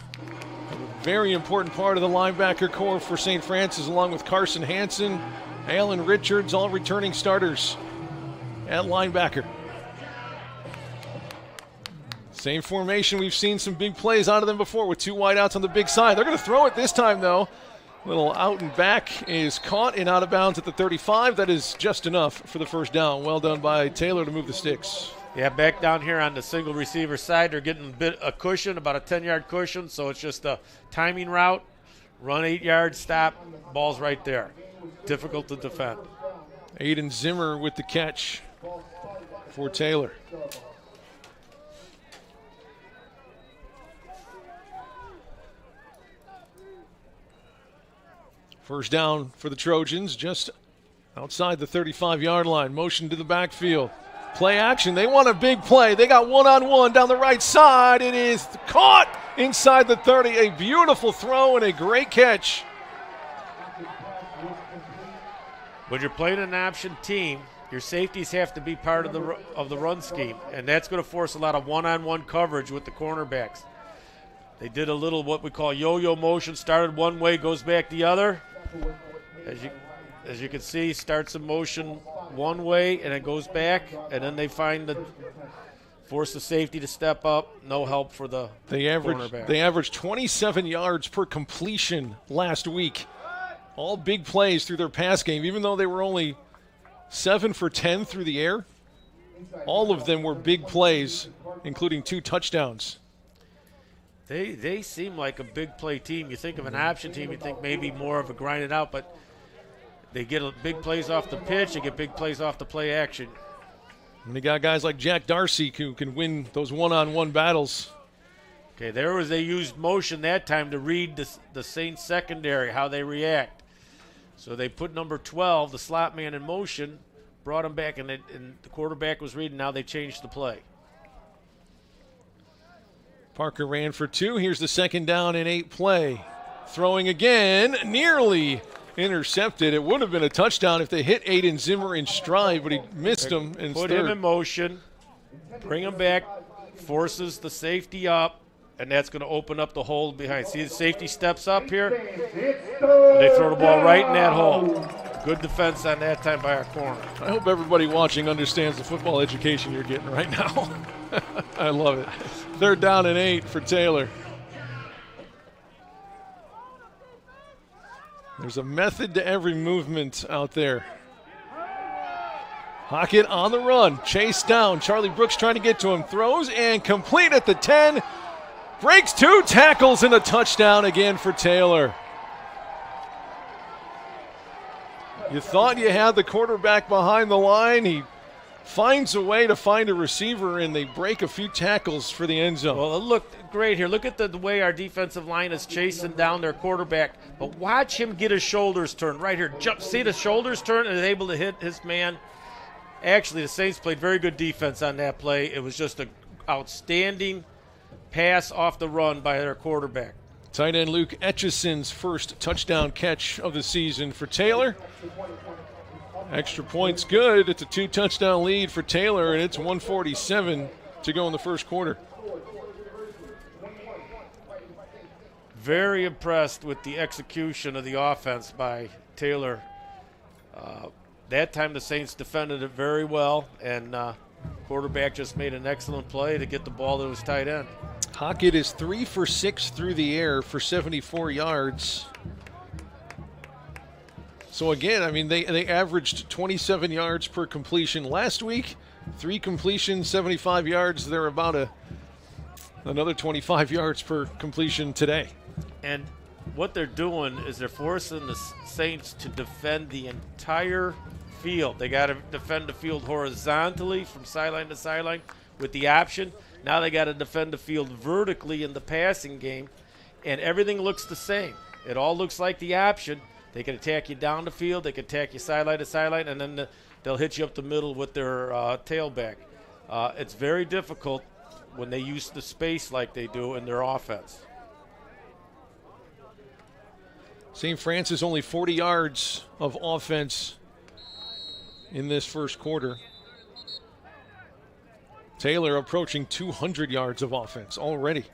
Very important part of the linebacker core for St. Francis, along with Carson Hansen, Alan Richards, all returning starters at linebacker. Same formation. We've seen some big plays out of them before with 2 wideouts on the big side. They're going to throw it this time, though. Little out and back is caught and out of bounds at the 35. That is just enough for the first down. Well done by Taylor to move the sticks. Yeah, back down here on the single receiver side, they're getting a cushion, about a 10-yard cushion, so it's just a timing route, run 8 yards, stop, ball's right there. Difficult to defend. Aiden Zimmer with the catch for Taylor. First down for the Trojans, just outside the 35-yard line. Motion to the backfield. Play action. They want a big play. They got one-on-one down the right side. It is caught inside the 30. A beautiful throw and a great catch. When you're playing an option team, your safeties have to be part of the run scheme, and that's going to force a lot of one-on-one coverage with the cornerbacks. They did a little what we call yo-yo motion. Started one way, goes back the other. As you can see, starts in motion one way and it goes back, and then they force the safety to step up. No help for the cornerback. They averaged 27 yards per completion last week. All big plays through their pass game, even though they were only 7 for 10 through the air. All of them were big plays, including 2 touchdowns. They seem like a big play team. You think of an option team, you think maybe more of a grind it out, but they get big plays off the pitch, they get big plays off the play action. And they got guys like Jack Darcy who can win those one-on-one battles. Okay, they used motion that time to read the Saints secondary, how they react. So they put number 12, the slot man, in motion, brought him back, and the quarterback was reading. Now they changed the play. Parker ran for 2. Here's the second down and 8 play. Throwing again, nearly intercepted. It would have been a touchdown if they hit Aiden Zimmer in stride, but he missed him. Put him in motion, bring him back, forces the safety up, and that's going to open up the hole behind. See the safety steps up here? They throw the ball right in that hole. Good defense on that time by our corner. I hope everybody watching understands the football education you're getting right now. I love it. Third down and 8 for Taylor. There's a method to every movement out there. Hockett on the run, chased down. Charlie Brooks trying to get to him. Throws and complete at the 10. Breaks 2 tackles and a touchdown again for Taylor. You thought you had the quarterback behind the line. He finds a way to find a receiver, and they break a few tackles for the end zone. Well, it looked great here. Look at the way our defensive line is chasing down their quarterback. But watch him get his shoulders turned right here. See the shoulders turn and is able to hit his man. Actually, the Saints played very good defense on that play. It was just an outstanding pass off the run by their quarterback. Tight end Luke Etchison's first touchdown catch of the season for Taylor. Extra points good. It's a 2-touchdown lead for Taylor, and it's 1:47 to go in the first quarter. Very impressed with the execution of the offense by Taylor. That time the Saints defended it very well, and quarterback just made an excellent play to get the ball to his tight end. Hockett is 3 for 6 through the air for 74 yards. So again, I mean, they averaged 27 yards per completion last week. 3 completions, 75 yards. They're about another 25 yards per completion today. And what they're doing is they're forcing the Saints to defend the entire field. They got to defend the field horizontally from sideline to sideline with the option. Now they got to defend the field vertically in the passing game, and everything looks the same. It all looks like the option. They can attack you down the field, they can attack you sideline to sideline, and then they'll hit you up the middle with their tailback. It's very difficult when they use the space like they do in their offense. St. Francis only 40 yards of offense in this first quarter. Taylor approaching 200 yards of offense already.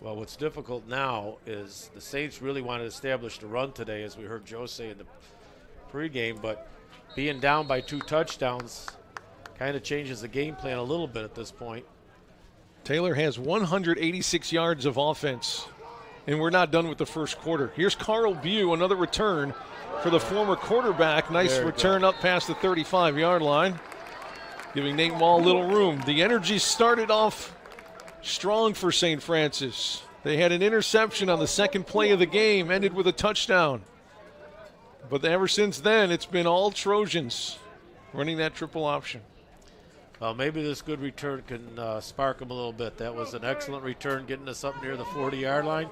Well, what's difficult now is the Saints really want to establish the run today, as we heard Joe say in the pregame, but being down by 2 touchdowns kind of changes the game plan a little bit at this point. Taylor has 186 yards of offense and we're not done with the first quarter. Here's Carl Bew, another return for the former quarterback. Nice return up past the 35-yard line, giving Nate Mall a little room. The energy started off strong for St. Francis. They had an interception on the second play of the game, ended with a touchdown. But ever since then, it's been all Trojans running that triple option. Well, maybe this good return can spark them a little bit. That was an excellent return, getting us up near the 40-yard line.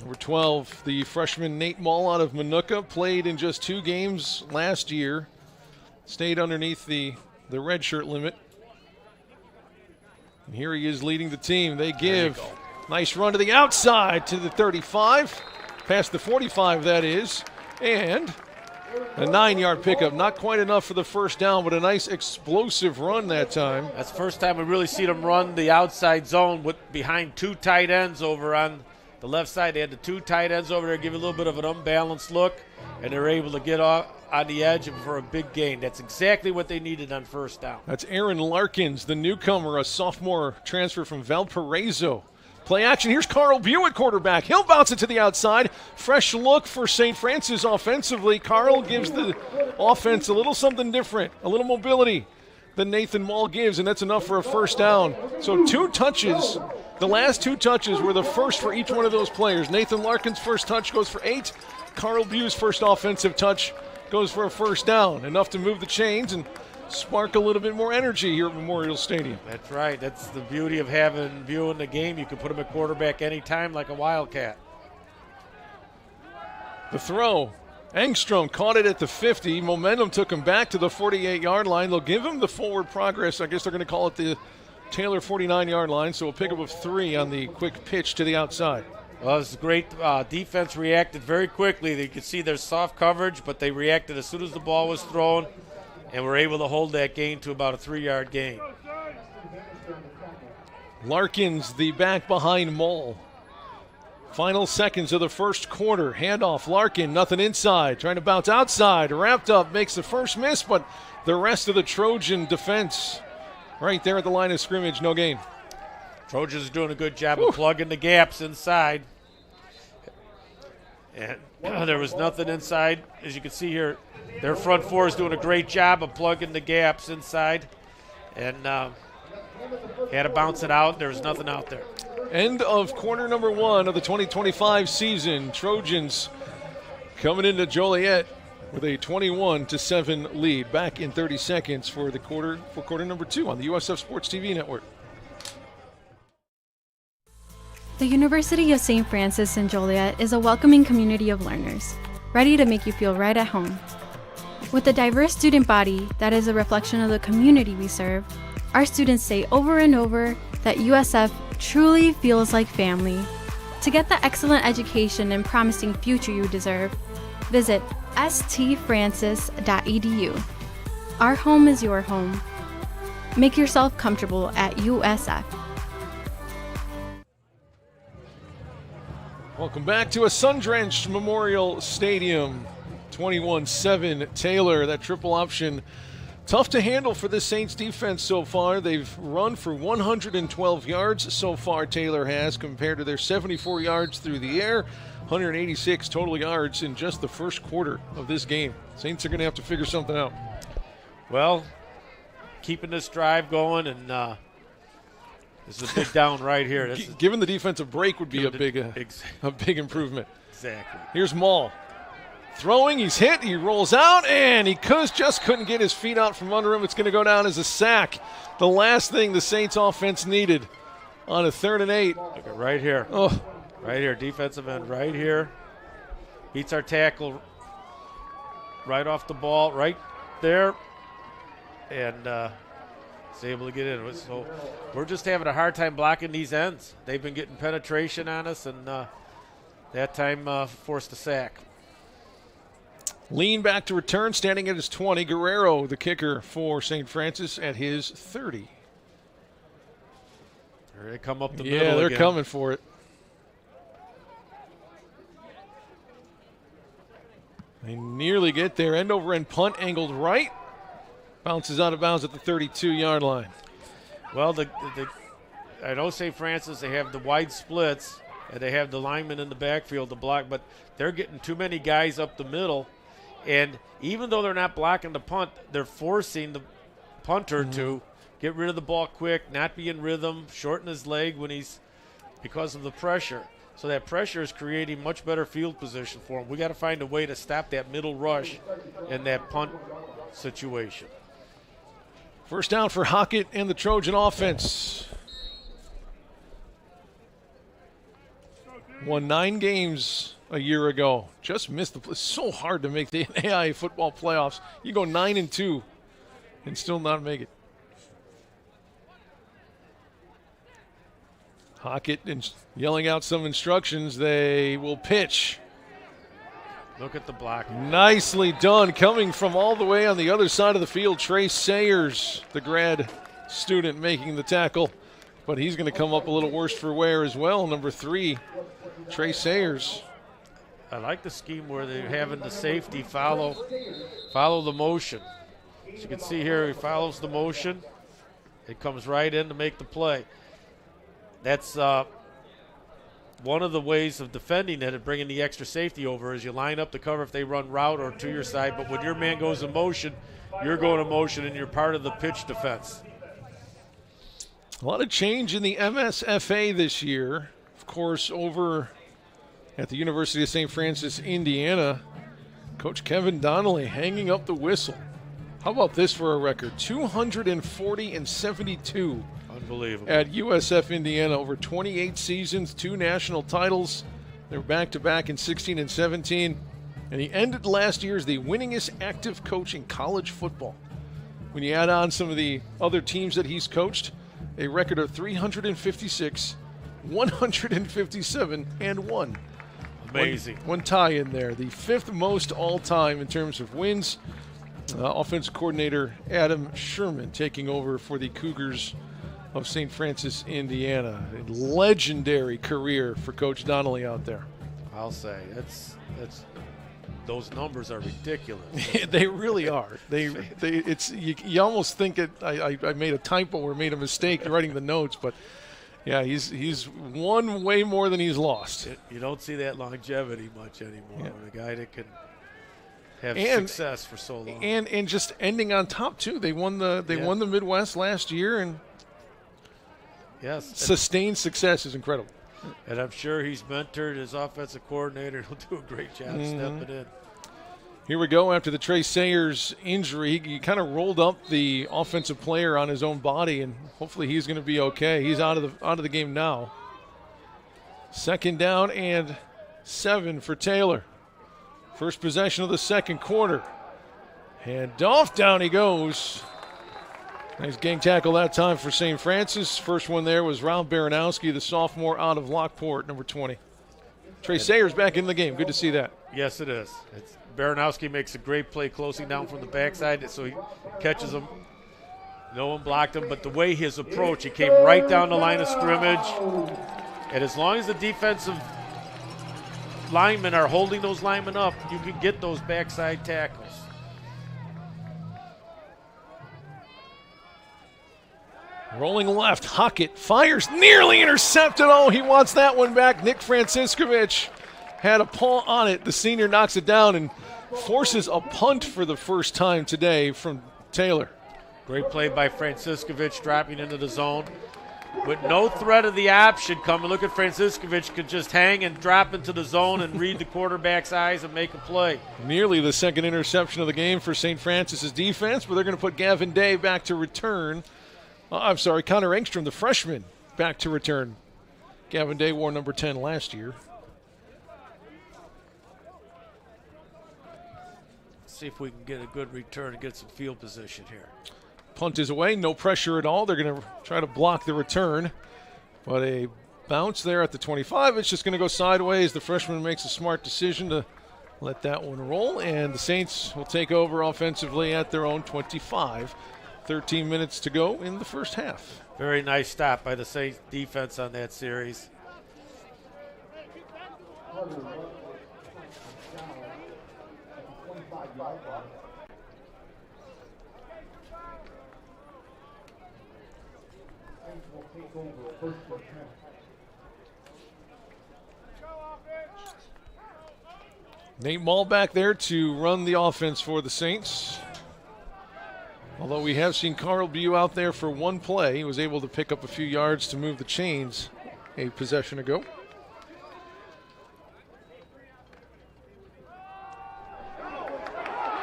Number 12, the freshman Nate Mall out of Minooka, played in just 2 games last year. Stayed underneath the red shirt limit. And here he is leading the team. They give nice run to the outside to the 35, past the 45 that is, and a 9-yard pickup. Not quite enough for the first down, but a nice explosive run that time. That's the first time we really see them run the outside zone with behind 2 tight ends over on the left side. They had the 2 tight ends over there, give a little bit of an unbalanced look, and they're able to get off on the edge for a big gain. That's exactly what they needed on first down. That's Aaron Larkins, the newcomer, a sophomore transfer from Valparaiso. Play action. Here's Carl Bew at quarterback. He'll bounce it to the outside. Fresh look for St. Francis offensively. Carl gives the offense a little something different, a little mobility than Nathan Mall gives, and that's enough for a first down. So 2 touches. The last 2 touches were the first for each one of those players. Nathan Larkin's first touch goes for 8. Carl Bew's first offensive touch goes for a first down. Enough to move the chains and spark a little bit more energy here at Memorial Stadium. That's right. That's the beauty of having Bew in the game. You can put him at quarterback anytime like a Wildcat. The throw. Engstrom caught it at the 50. Momentum took him back to the 48-yard line. They'll give him the forward progress. I guess they're going to call it the Taylor 49-yard line, so a pickup of 3 on the quick pitch to the outside. Well, it was great. Defense reacted very quickly. You could see there's soft coverage, but they reacted as soon as the ball was thrown and were able to hold that gain to about a 3-yard gain. Larkins, the back behind Mall. Final seconds of the first quarter. Handoff, Larkin, nothing inside. Trying to bounce outside. Wrapped up, makes the first miss, but the rest of the Trojan defense right there at the line of scrimmage, no gain. Trojans are doing a good job of plugging the gaps inside. And there was nothing inside. As you can see here, their front 4 is doing a great job of plugging the gaps inside. And had to bounce it out. There was nothing out there. End of quarter number 1 of the 2025 season. Trojans coming into Joliet with a 21-7 lead. Back in 30 seconds for quarter number 2 on the USF Sports TV network. The University of St. Francis in Joliet is a welcoming community of learners, ready to make you feel right at home. With a diverse student body that is a reflection of the community we serve, our students say over and over that USF truly feels like family. To get the excellent education and promising future you deserve, visit stfrancis.edu. Our home is your home. Make yourself comfortable at USF. Welcome back to a sun-drenched Memorial Stadium. 21-7 Taylor, that triple option. Tough to handle for the Saints defense so far. They've run for 112 yards so far, Taylor has, compared to their 74 yards through the air, 186 total yards in just the first quarter of this game. Saints are going to have to figure something out. Well, keeping this drive going, and this is a big down right here. Giving the defense a break would be a big improvement. Exactly. Here's Mall. Throwing, he's hit, he rolls out, and he just couldn't get his feet out from under him. It's going to go down as a sack. The last thing the Saints offense needed on a 3rd and 8. Look at right here. Oh. Right here, defensive end right here. Beats our tackle right off the ball, right there. And is able to get in. So we're just having a hard time blocking these ends. They've been getting penetration on us, and that time forced a sack. Lean back to return, standing at his 20. Guerrero, the kicker for St. Francis, at his 30. Here they come up the middle. Yeah, they're again. coming for it. They nearly get there. End over end punt, angled right. Bounces out of bounds at the 32-yard line. Well, I know St. Francis, they have the wide splits, and they have the linemen in the backfield to block, but they're getting too many guys up the middle. And even though they're not blocking the punt, they're forcing the punter to get rid of the ball quick, not be in rhythm, shorten his leg because of the pressure. So that pressure is creating much better field position for him. We got to find a way to stop that middle rush in that punt situation. First down for Hockett and the Trojan offense. Won 9 games a year ago. Just missed it's so hard to make the AIA football playoffs. You go 9-2 and still not make it. Hockett yelling out some instructions. They will pitch. Look at the block. Nicely done. Coming from all the way on the other side of the field, Trey Sayers, the grad student, making the tackle. But he's going to come up a little worse for wear as well. Number 3, Trey Sayers. I like the scheme where they're having the safety follow the motion. As you can see here, he follows the motion. It comes right in to make the play. That's one of the ways of defending it and bringing the extra safety over is you line up the cover if they run route or to your side, but when your man goes in motion, you're going in motion and you're part of the pitch defense. A lot of change in the MSFA this year. Of course, over at the University of St. Francis, Indiana, Coach Kevin Donnelly hanging up the whistle. How about this for a record? 240-72. Unbelievable. At USF Indiana, over 28 seasons, 2 national titles. They were back-to-back in 16 and 17. And he ended last year as the winningest active coach in college football. When you add on some of the other teams that he's coached, a record of 356, 157, and 1. Amazing. One tie in there. The 5th most all-time in terms of wins. Offensive coordinator Adam Sherman taking over for the Cougars of St. Francis, Indiana. A legendary career for Coach Donnelly out there. I'll say that's those numbers are ridiculous. They really are. You almost think I made a typo or made a mistake writing the notes, but yeah, he's won way more than he's lost. You don't see that longevity much anymore. Yeah. A guy that can have success for so long. And just ending on top too. They won the Midwest last year, and sustained success is incredible. And I'm sure he's mentored his offensive coordinator. He'll do a great job stepping in. Here we go after the Trey Sayers injury. He kind of rolled up the offensive player on his own body, and hopefully he's going to be okay. He's out of the game now. 2nd down and 7 for Taylor. First possession of the second quarter. And off down he goes. Nice gang tackle that time for St. Francis. First one there was Ralph Baranowski, the sophomore out of Lockport, number 20. Trey Sayers back in the game. Good to see that. Yes, it is. Baranowski makes a great play closing down from the backside, so he catches him. No one blocked him, but the way his approach, he came right down the line of scrimmage. And as long as the defensive linemen are holding those linemen up, you can get those backside tackles. Rolling left, Hockett fires, nearly intercepted. Oh, he wants that one back. Nick Franciscovich had a paw on it. The senior knocks it down and forces a punt for the first time today from Taylor. Great play by Franciscovich, dropping into the zone. With no threat of the option coming, look at Franciscovich could just hang and drop into the zone and read the quarterback's eyes and make a play. Nearly the second interception of the game for St. Francis's defense, but they're going to put Gavin Day back to return. Connor Engstrom, the freshman, back to return. Gavin Day wore number 10 last year. See if we can get a good return and get some field position here. Punt is away, no pressure at all. They're going to try to block the return. But a bounce there at the 25. It's just going to go sideways. The freshman makes a smart decision to let that one roll. And the Saints will take over offensively at their own 25. 13 minutes to go in the first half. Very nice stop by the Saints defense on that series. Nate Mall back there to run the offense for the Saints. Although we have seen Carl Bew out there for one play. He was able to pick up a few yards to move the chains a possession ago.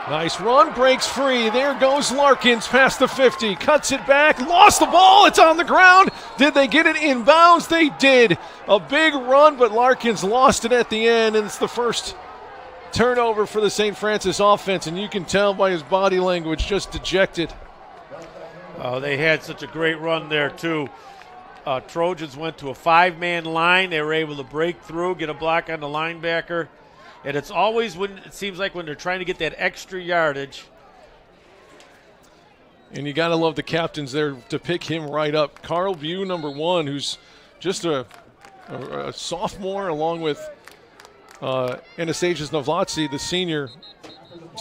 Nice run, breaks free. There goes Larkins past the 50, cuts it back, lost the ball. It's on the ground. Did they get it inbounds? They did. A big run, but Larkins lost it at the end, and it's the first turnover for the St. Francis offense, and you can tell by his body language, just dejected. Oh, they had such a great run there, too. Trojans went to a 5-man line. They were able to break through, get a block on the linebacker. And it's always when it seems like when they're trying to get that extra yardage. And you got to love the captains there to pick him right up. Carl Bew, number 1, who's just a sophomore, along with Anastasius Novlatsi, the senior.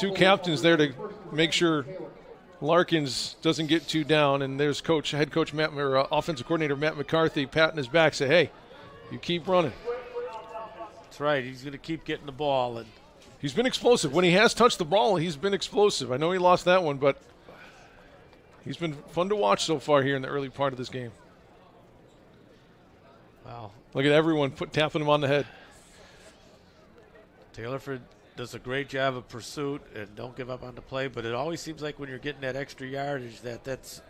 2 captains there to make sure Larkins doesn't get too down. And there's head coach Matt, or offensive coordinator Matt McCarthy patting his back, say, hey, you keep running. That's right. He's going to keep getting the ball. And he's been explosive. When he has touched the ball, he's been explosive. I know he lost that one, but he's been fun to watch so far here in the early part of this game. Wow. Look at everyone tapping him on the head. Taylorford does a great job of pursuit and don't give up on the play, but it always seems like when you're getting that extra yardage that's,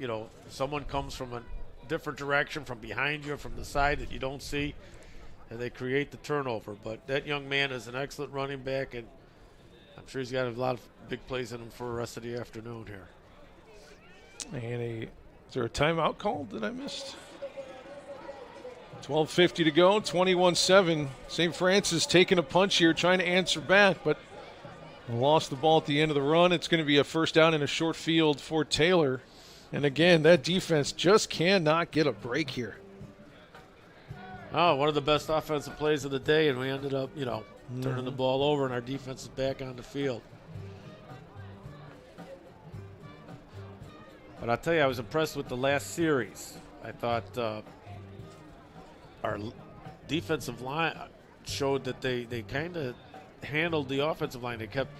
someone comes from a different direction, from behind you, from the side that you don't see, and they create the turnover. But that young man is an excellent running back, and I'm sure he's got a lot of big plays in him for the rest of the afternoon here. And is there a timeout called that I missed? 12:50 to go, 21-7. St. Francis taking a punch here, trying to answer back, but lost the ball at the end of the run. It's going to be a first down in a short field for Taylor. And again, that defense just cannot get a break here. Oh, one of the best offensive plays of the day, and we ended up, turning the ball over, and our defense is back on the field. But I'll tell you, I was impressed with the last series. I thought our defensive line showed that they kind of handled the offensive line. They kept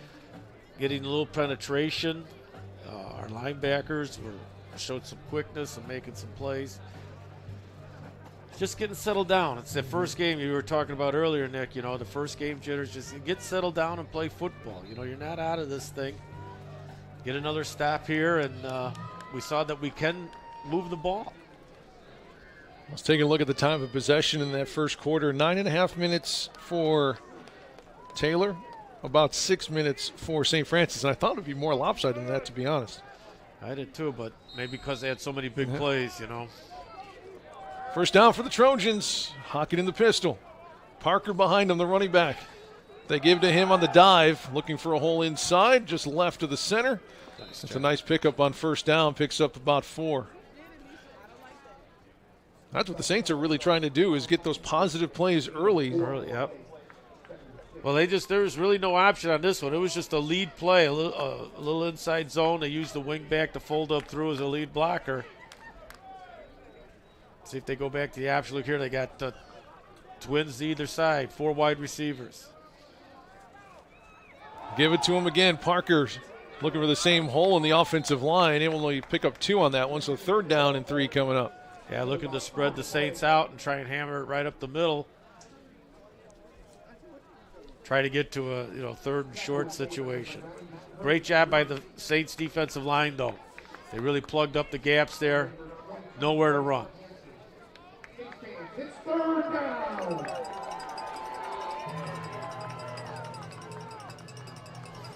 getting a little penetration. Our linebackers showed some quickness and making some plays. Just getting settled down. It's the first game you were talking about earlier, Nick. The first game jitters. Just get settled down and play football. You're not out of this thing. Get another stop here, and we saw that we can move the ball. Let's take a look at the time of possession in that first quarter. 9.5 minutes for Taylor, about 6 minutes for St. Francis. And I thought it would be more lopsided than that, to be honest. I did too, but maybe because they had so many big plays, First down for the Trojans. Hockett in the pistol. Parker behind him, the running back. They give to him on the dive, looking for a hole inside, just left of the center. It's a nice pickup on first down, picks up about 4. That's what the Saints are really trying to do, is get those positive plays early. Yep. Well, there was really no option on this one. It was just a lead play, a little inside zone. They used the wing back to fold up through as a lead blocker. See if they go back to the option. Look here, they got twins to either side, 4 wide receivers. Give it to him again. Parker looking for the same hole in the offensive line. Able to pick up 2 on that one, so third down and 3 coming up. Yeah, looking to spread the Saints out and try and hammer it right up the middle. Try to get to a third and short situation. Great job by the Saints defensive line, though. They really plugged up the gaps there. Nowhere to run. It's third down.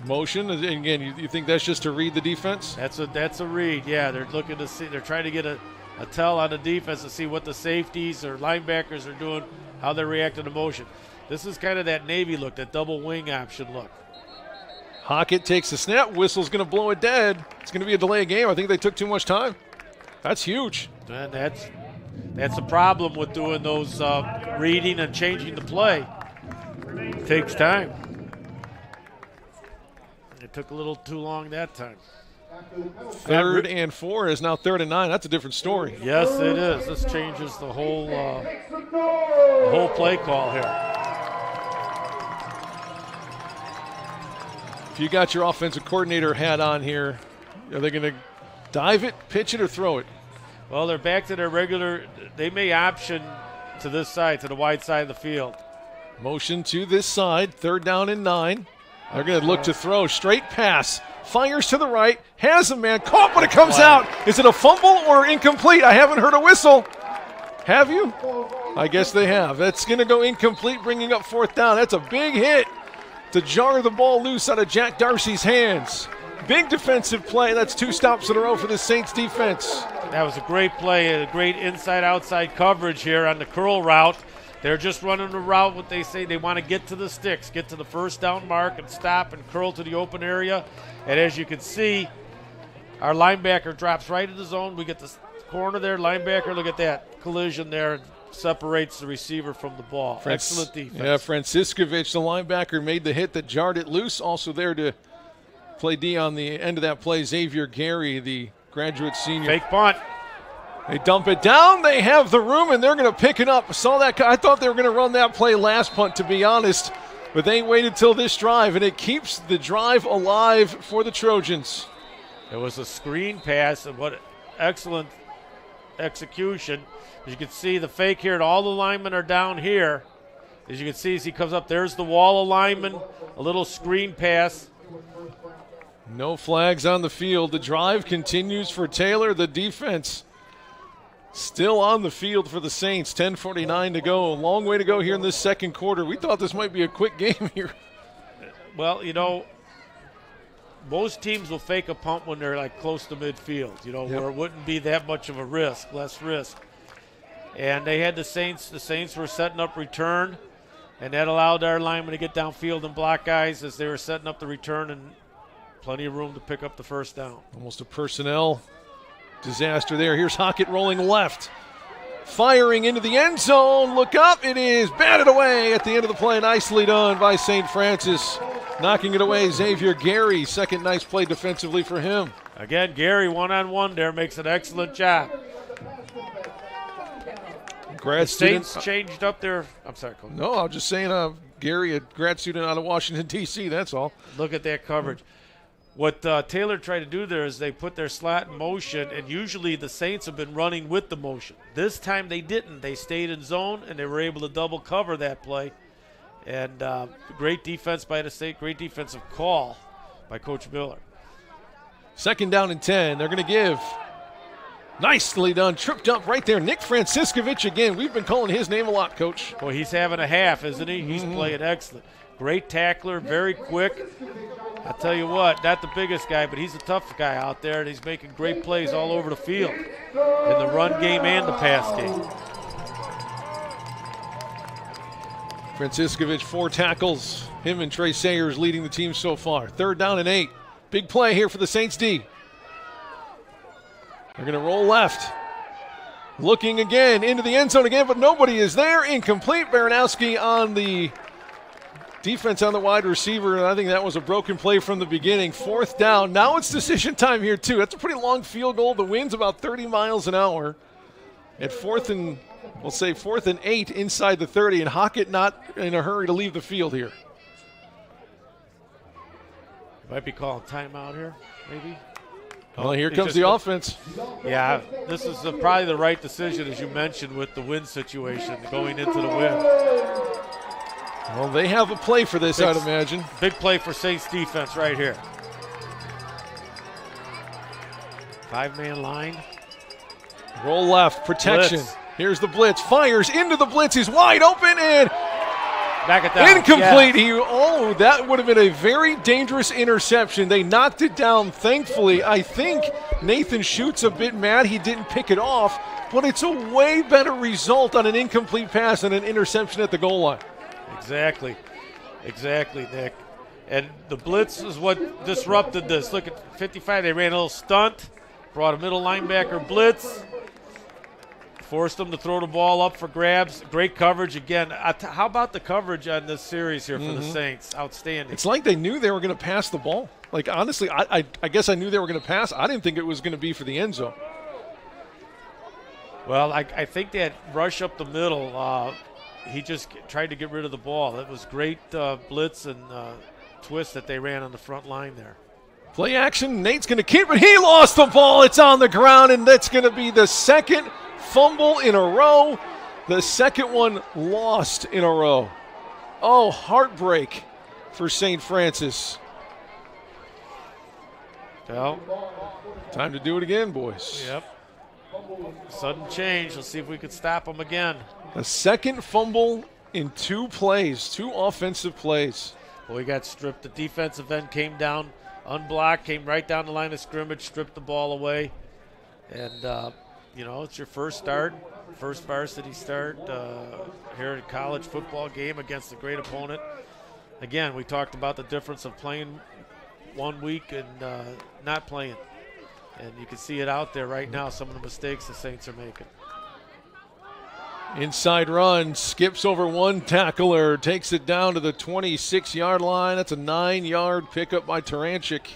Motion, and again, you think that's just to read the defense? That's a read, yeah. They're looking to see, they're trying to get a tell on the defense to see what the safeties or linebackers are doing, how they're reacting to motion. This is kind of that Navy look, that double wing option look. Hockett takes the snap, whistle's going to blow it dead. It's going to be a delay of game. I think they took too much time. That's huge. And that's a problem with doing those reading and changing the play. It takes time. It took a little too long that time. Third and 4 is now 3rd and 9. That's a different story. Yes, it is. This changes the whole play call here. If you got your offensive coordinator hat on here, are they going to dive it, pitch it, or throw it? Well, they're back to their regular. They may option to this side, to the wide side of the field. Motion to this side, 3rd down and 9. They're going to look to throw. Straight pass. Fires to the right. Has a man. Caught, but it comes out. Is it a fumble or incomplete? I haven't heard a whistle. Have you? I guess they have. That's going to go incomplete, bringing up 4th down. That's a big hit to jar the ball loose out of Jack Darcy's hands. Big defensive play. That's 2 stops in a row for the Saints defense. That was a great play, a great inside-outside coverage here on the curl route. They're just running the route, what they say. They want to get to the sticks, get to the 1st down mark and stop and curl to the open area. And as you can see, our linebacker drops right in the zone. We get the corner there, linebacker, look at that collision there, and separates the receiver from the ball. Excellent defense. Yeah, Franciscovich, the linebacker, made the hit that jarred it loose. Also there to play D on the end of that play, Xavier Gary, the graduate senior. Fake punt. They dump it down. They have the room, and they're going to pick it up. Saw that. I thought they were going to run that play last punt, to be honest, but they waited till this drive, and it keeps the drive alive for the Trojans. It was a screen pass, and what excellent execution. As you can see, the fake here, and all the linemen are down here. As you can see, as he comes up, there's the wall of linemen, a little screen pass. No flags on the field. The drive continues for Taylor. The defense still on the field for the Saints. 10:49 to go. A long way to go here in this 2nd quarter. We thought this might be a quick game here. Well, you know, most teams will fake a punt when they're like close to midfield, you know, where it wouldn't be that much of a risk, less risk. And they had the Saints. The Saints were setting up return, and that allowed our linemen to get downfield and block guys as they were setting up the return, and plenty of room to pick up the 1st down. Almost a personnel disaster there. Here's Hockett rolling left. Firing into the end zone. Look up. It is batted away at the end of the play. Nicely done by St. Francis. Knocking it away, Xavier Gary. 2nd nice play defensively for him. Again, Gary one-on-one there makes an excellent job. Grad Saints student. changed up their – I'm sorry, Coach. No, I'm just saying Gary, a grad student out of Washington, D.C., that's all. Look at that coverage. What Taylor tried to do there is they put their slot in motion, and usually the Saints have been running with the motion. This time they didn't. They stayed in zone, and they were able to double cover that play. And great defense by the State, great defensive call by Coach Miller. 2nd down and 10. They're going to give. Nicely done. Tripped up right there. Nick Franciscovich again. We've been calling his name a lot, Coach. Boy, he's having a half, isn't he? He's playing excellent. Great tackler, very quick. I'll tell you what, not the biggest guy, but he's a tough guy out there, and he's making great plays all over the field in the run game and the pass game. Franciscovich, 4 tackles. Him and Trey Sayers leading the team so far. 3rd down and 8. Big play here for the Saints D. They're going to roll left. Looking again into the end zone again, but nobody is there. Incomplete. Baranowski on the defense on the wide receiver, and I think that was a broken play from the beginning. 4th down. Now it's decision time here, too. That's a pretty long field goal. The wind's about 30 miles an hour. At 4th and, we'll say 4th and 8 inside the 30, and Hockett not in a hurry to leave the field here. Might be calling timeout here, maybe. Well, here comes the offense. Yeah, this is probably the right decision, as you mentioned, with the wind situation going into the wind. Well, they have a play for this, I'd imagine. Big play for Saints defense right here. 5-man line. Roll left, protection. Blitz. Here's the blitz. Fires into the blitz. He's wide open and back it down. Incomplete. Yes. That would have been a very dangerous interception. They knocked it down, thankfully. I think Nathan Schutt's a bit mad he didn't pick it off, but it's a way better result on an incomplete pass than an interception at the goal line. Exactly, Nick. And the blitz is what disrupted this. Look at 55. They ran a little stunt, brought a middle linebacker blitz, forced them to throw the ball up for grabs. Great coverage again. How about the coverage on this series here for the Saints? Outstanding. It's like they knew they were going to pass the ball. Like, honestly, I guess I knew they were going to pass. I didn't think it was going to be for the end zone. Well, I think that rush up the middle, he just tried to get rid of the ball. It was great blitz and twist that they ran on the front line there. Play action. Nate's going to keep it. He lost the ball. It's on the ground, and that's going to be the second fumble in a row. The second one lost in a row. Oh, heartbreak for St. Francis. Well, time to do it again, boys. Yep. Sudden change. Let's see if we can stop them again. A second fumble in 2 plays, 2 offensive plays. Well, we got stripped. The defensive end came down, unblocked, came right down the line of scrimmage, stripped the ball away. And, it's your first start, first varsity start here at a college football game against a great opponent. Again, we talked about the difference of playing 1 week and not playing. And you can see it out there right now, some of the mistakes the Saints are making. Inside run, skips over one tackler, takes it down to the 26-yard line. That's a 9-yard pickup by Taranchik.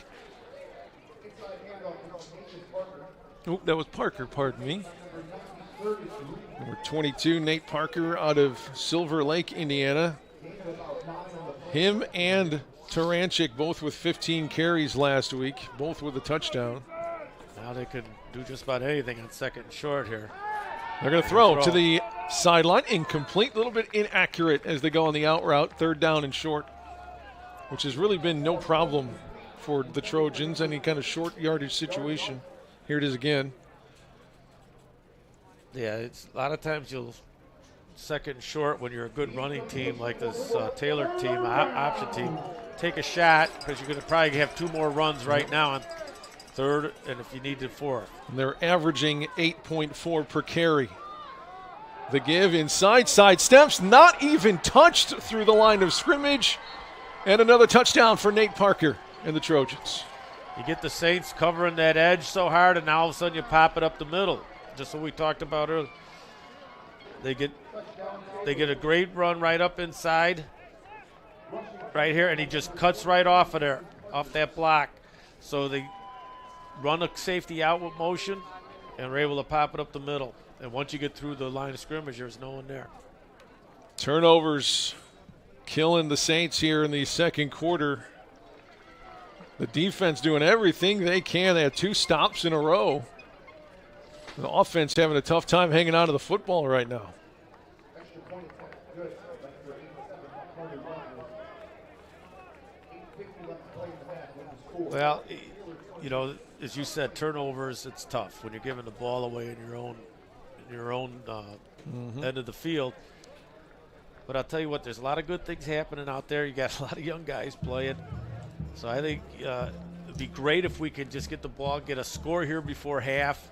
Oh, that was Parker, pardon me. Number 22, Nate Parker out of Silver Lake, Indiana. Him and Taranchik both with 15 carries last week, both with a touchdown. Now they can do just about anything on second and short here. They're going to throw to the sideline. Incomplete, a little bit inaccurate as they go on the out route, 3rd down and short, which has really been no problem for the Trojans, any kind of short yardage situation. Here it is again. Yeah, it's a lot of times you'll second and short when you're a good running team like this Taylor team, option team. Take a shot because you're going to probably have 2 more runs right now on 3rd, and if you need to 4th. And they're averaging 8.4 per carry. The give inside, side steps, not even touched through the line of scrimmage. And another touchdown for Nate Parker and the Trojans. You get the Saints covering that edge so hard, and now all of a sudden you pop it up the middle. Just what we talked about earlier. They get a great run right up inside, right here, and he just cuts right off of there, off that block. So they run a safety out with motion, and we're able to pop it up the middle. And once you get through the line of scrimmage, there's no one there. Turnovers killing the Saints here in the second quarter. The defense doing everything they can. They had 2 stops in a row. The offense having a tough time hanging on to the football right now. Well, as you said, turnovers, it's tough when you're giving the ball away in your own end of the field. But I'll tell you what, there's a lot of good things happening out there. You got a lot of young guys playing. So I think it'd be great if we could just get the ball, get a score here before half,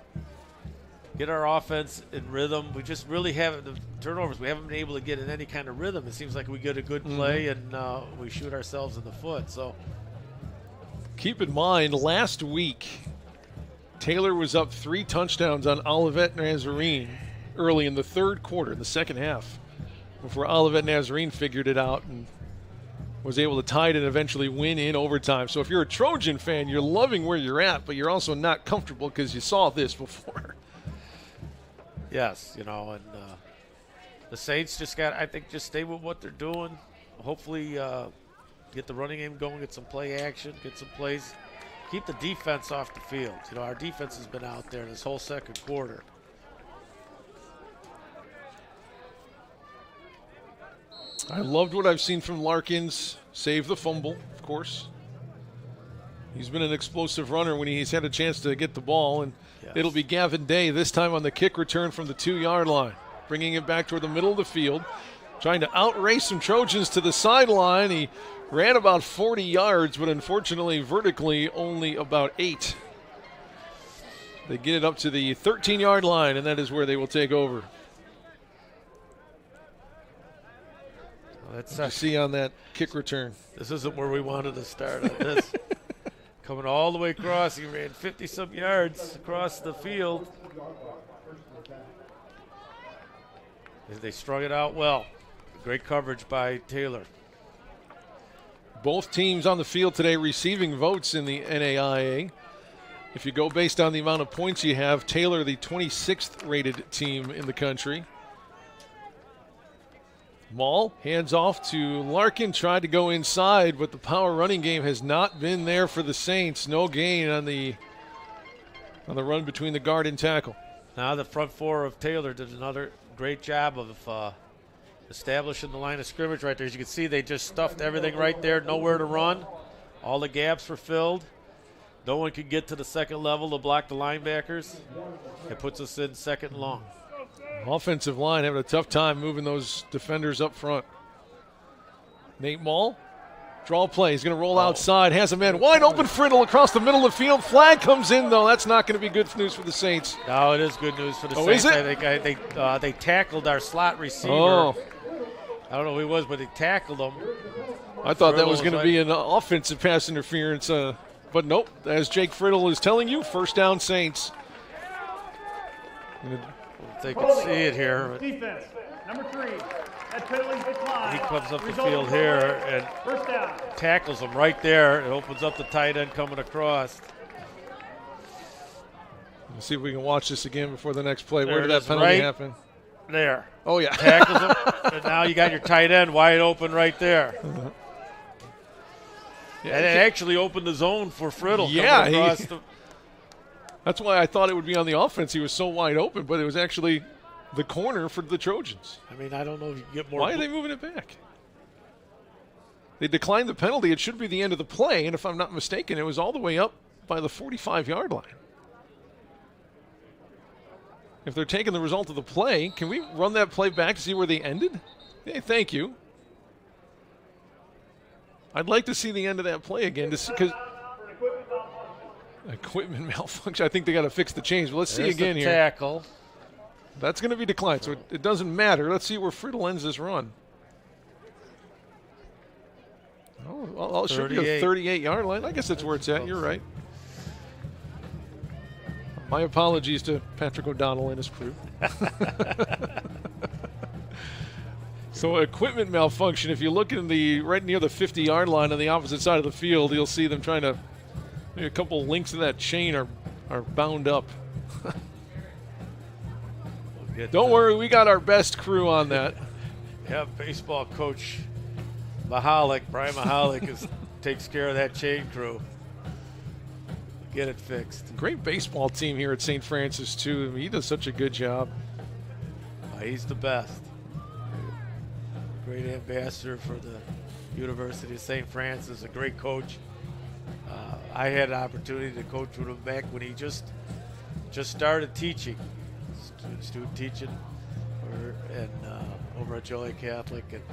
get our offense in rhythm. We just really haven't, the turnovers, we haven't been able to get in any kind of rhythm. It seems like we get a good play and we shoot ourselves in the foot. So keep in mind, last week, Taylor was up 3 touchdowns on Olivet Nazarene early in the 3rd quarter, in the second half, before Olivet Nazarene figured it out and was able to tie it and eventually win in overtime. So if you're a Trojan fan, you're loving where you're at, but you're also not comfortable because you saw this before. Yes, and the Saints just stay with what they're doing. Hopefully get the running game going, get some play action, get some plays. Keep the defense off the field. Our defense has been out there this whole second quarter. I loved what I've seen from Larkins. Save the fumble, of course. He's been an explosive runner when he's had a chance to get the ball, and it'll be Gavin Day this time on the kick return from the 2-yard line, bringing it back toward the middle of the field, trying to outrace some Trojans to the sideline. He ran about 40 yards, but unfortunately vertically only about 8. They get it up to the 13-yard line, and that is where they will take over. Let's see on that kick return. This isn't where we wanted to start on this. Coming all the way across, he ran 50-some yards across the field. They strung it out well. Great coverage by Taylor. Both teams on the field today receiving votes in the NAIA. If you go based on the amount of points you have, Taylor the 26th rated team in the country. Maul hands off to Larkin, tried to go inside, but the power running game has not been there for the Saints. No gain on the run between the guard and tackle. Now the front four of Taylor did another great job of establishing the line of scrimmage right there. As you can see, they just stuffed everything right there, nowhere to run. All the gaps were filled. No one could get to the second level to block the linebackers. It puts us in second and long. Offensive line having a tough time moving those defenders up front. Nate Maul, draw play. He's going to roll outside. Has a man wide open. Friddle across the middle of the field. Flag comes in, though. That's not going to be good news for the Saints. No, it is good news for the Is Saints. it? They tackled our slot receiver. Oh. I don't know who he was, but they tackled him. I thought that was going to be an offensive pass interference, but nope. As Jake Friddle is telling you, first down Saints. They can see it here. Defense, number 3. That penalty decline. He comes up the Result field of here and first down. tackles him right there. It opens up the tight end coming across. Let's see if we can watch this again before the next play. There Where did it that is, penalty right happen? There. Oh, yeah. Tackles him. And now you got your tight end wide open right there. Yeah, And it actually opened the zone for Friddle. Yeah, coming across the, That's why I thought it would be on the offense. He was so wide open, but it was actually the corner for the Trojans. I mean, I don't know if you can get more. Why are they moving it back? They declined the penalty. It should be the end of the play, and if I'm not mistaken, it was all the way up by the 45-yard line. If they're taking the result of the play, can we run that play back to see where they ended? Hey, thank you. I'd like to see the end of that play again because equipment malfunction. I think they got to fix the change. But let's see There's again the here. tackle. That's going to be declined, so it doesn't matter. Let's see where Friddle ends this run. Oh, well, it should be a 38-yard line. I guess that's where it's at. You're right. My apologies to Patrick O'Donnell and his crew. So equipment malfunction. If you look in right near the 50-yard line on the opposite side of the field, you'll see them trying to. Maybe a couple links of that chain are bound up. Don't worry, we got our best crew on that. Yeah, baseball coach Mahalik, Brian Mahalik, takes care of that chain crew. Get it fixed. Great baseball team here at St. Francis, too. I mean, he does such a good job. He's the best. Great ambassador for the University of St. Francis, a great coach. I had an opportunity to coach with him back when he just started teaching, student teaching, over at Joliet Catholic, and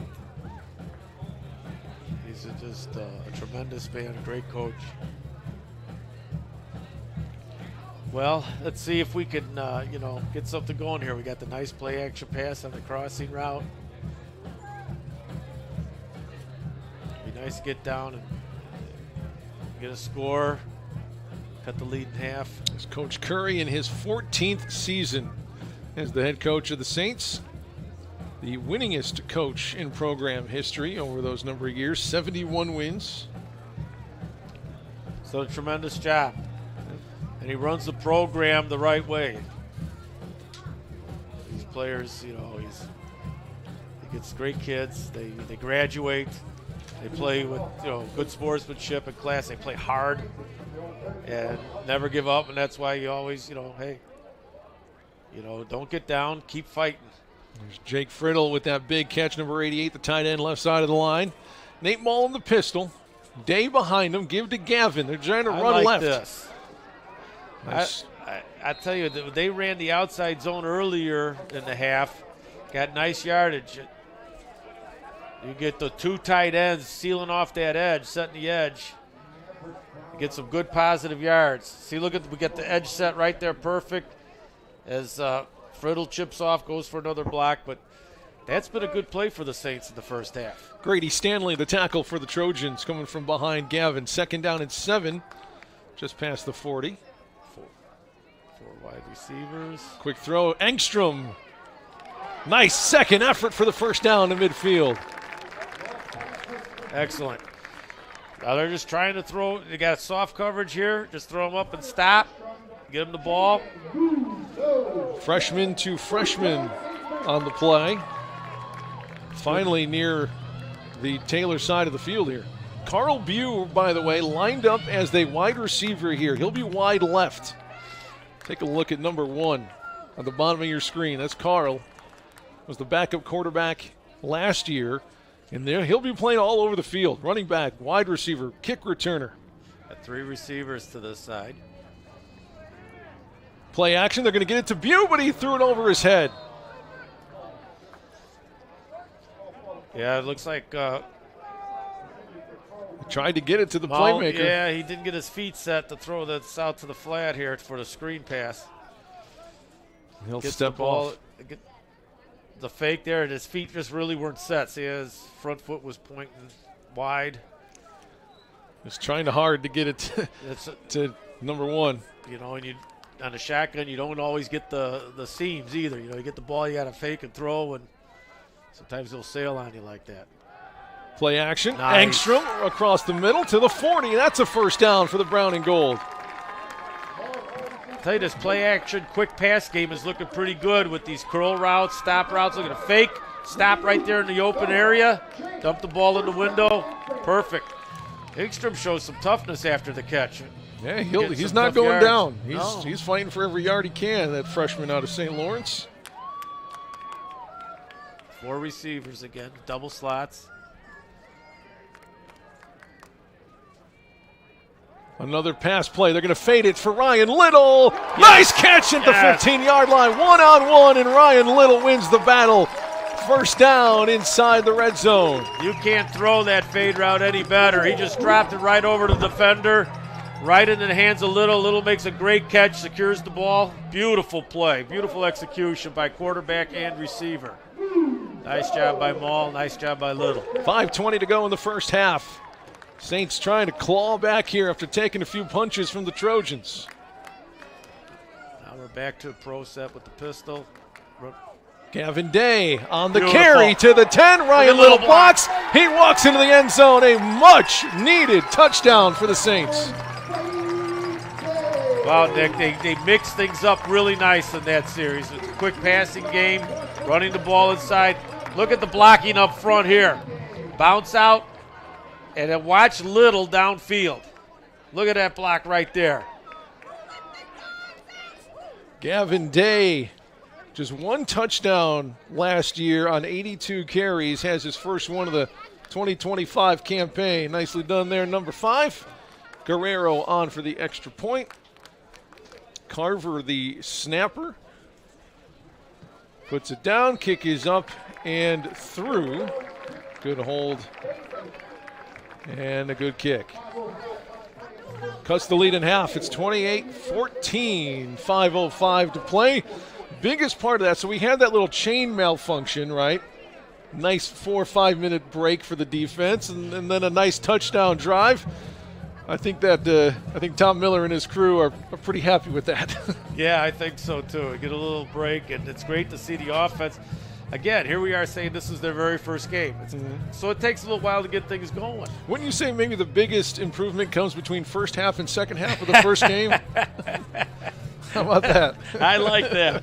he's just a tremendous man, a great coach. Well, let's see if we can, get something going here. We got the nice play action pass on the crossing route. It'd be nice to get down and get a score, cut the lead in half. It's Coach Curry in his 14th season as the head coach of the Saints. The winningest coach in program history over those number of years, 71 wins. So a tremendous job. And he runs the program the right way. These players, he gets great kids. They graduate. They play with good sportsmanship and class. They play hard and never give up. And that's why you always, don't get down. Keep fighting. There's Jake Friddle with that big catch, number 88, the tight end, left side of the line. Nate Maul in the pistol. Day behind him. Give to Gavin. They're trying to run left. This. Nice. I tell you, they ran the outside zone earlier in the half. Got nice yardage. You get the two tight ends sealing off that edge, setting the edge. You get some good positive yards. See, we get the edge set right there, perfect. As Friddle chips off, goes for another block, but that's been a good play for the Saints in the first half. Grady Stanley, the tackle for the Trojans, coming from behind Gavin. 2nd down and 7, just past the 40. Four wide receivers. Quick throw, Engstrom. Nice second effort for the first down in midfield. Excellent. Now they're just trying to throw. They got soft coverage here. Just throw them up and stop. Get them the ball. Freshman to freshman on the play. Finally near the Taylor side of the field here. Carl Bew, by the way, lined up as the wide receiver here. He'll be wide left. Take a look at number 1 on the bottom of your screen. That's Carl. Was the backup quarterback last year. And there he'll be playing all over the field. Running back, wide receiver, kick returner. Got 3 receivers to this side. Play action. They're going to get it to Bew, but he threw it over his head. Yeah, it looks like Tried to get it to the playmaker. Yeah, he didn't get his feet set to throw this out to the flat here for the screen pass. He'll Gets step the ball, off. get the fake there, and his feet just really weren't set. See, his front foot was pointing wide. Just trying hard to get it to number 1. You know, and you on a shotgun, you don't always get the seams either. You know, you get the ball, you got to fake and throw, and sometimes they'll sail on you like that. Play action. Nice. Engstrom across the middle to the 40. That's a first down for the Brown and Gold. I'll tell you, this play action quick pass game is looking pretty good with these curl routes, stop routes. Look at a fake, stop right there in the open area, dump the ball in the window. Perfect. Engstrom shows some toughness after the catch. Yeah, Getting he's some not tough going yards. down. No. He's fighting for every yard he can, that freshman out of St. Lawrence. 4 receivers again, double slots. Another pass play. They're going to fade it for Ryan Little. Yes. Nice catch at the 15-yard line. 1-on-1, and Ryan Little wins the battle. First down inside the red zone. You can't throw that fade route any better. He just dropped it right over to the defender, right into the hands of Little. Little makes a great catch, secures the ball. Beautiful play, beautiful execution by quarterback and receiver. Nice job by Maul, nice job by Little. 5:20 to go in the first half. Saints trying to claw back here after taking a few punches from the Trojans. Now we're back to a pro set with the pistol. Gavin Day on the Beautiful. carry to the 10. Ryan Little Little blocks. He walks into the end zone. A much-needed touchdown for the Saints. Wow, Nick, they mix things up really nice in that series. It's a quick passing game, running the ball inside. Look at the blocking up front here. Bounce out, and then watch Little downfield. Look at that block right there. Gavin Day, just 1 touchdown last year on 82 carries, has his first one of the 2025 campaign. Nicely done there, number 5. Guerrero on for the extra point. Carver, the snapper, puts it down. Kick is up and through. Good hold and a good kick. Cuts the lead in half. It's 28-14, 5:05 to play. Biggest part of that, so we had that little chain malfunction, right? Nice 4 or 5 minute break for the defense, and then a nice touchdown drive. I think Tom Miller and his crew are pretty happy with that. Yeah, I think so too. Get a little break, and it's great to see the offense. Again, here we are saying this is their very first game. So it takes a little while to get things going. Wouldn't you say maybe the biggest improvement comes between first half and second half of the first game? How about that? I like that.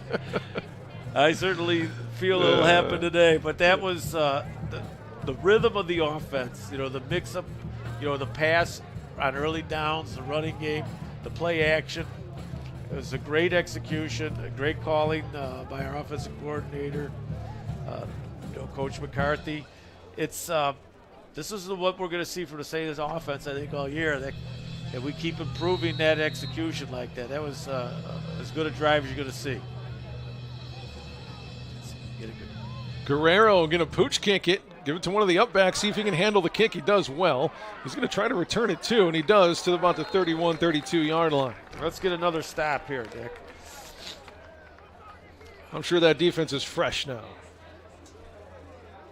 I certainly feel it'll happen today. But that was the rhythm of the offense. You know, the mix-up, you know, the pass on early downs, the running game, the play action. It was a great execution, a great calling by our offensive coordinator, Coach McCarthy. It's this is what we're going to see from the Saints offense, I think, all year. That we keep improving that execution like that. That was as good a drive as you're going to see. Guerrero going to pooch kick it, give it to one of the upbacks, see if he can handle the kick. He does well. He's going to try to return it too, and he does to about the 31, 32-yard line. Let's get another stop here, Dick. I'm sure that defense is fresh now.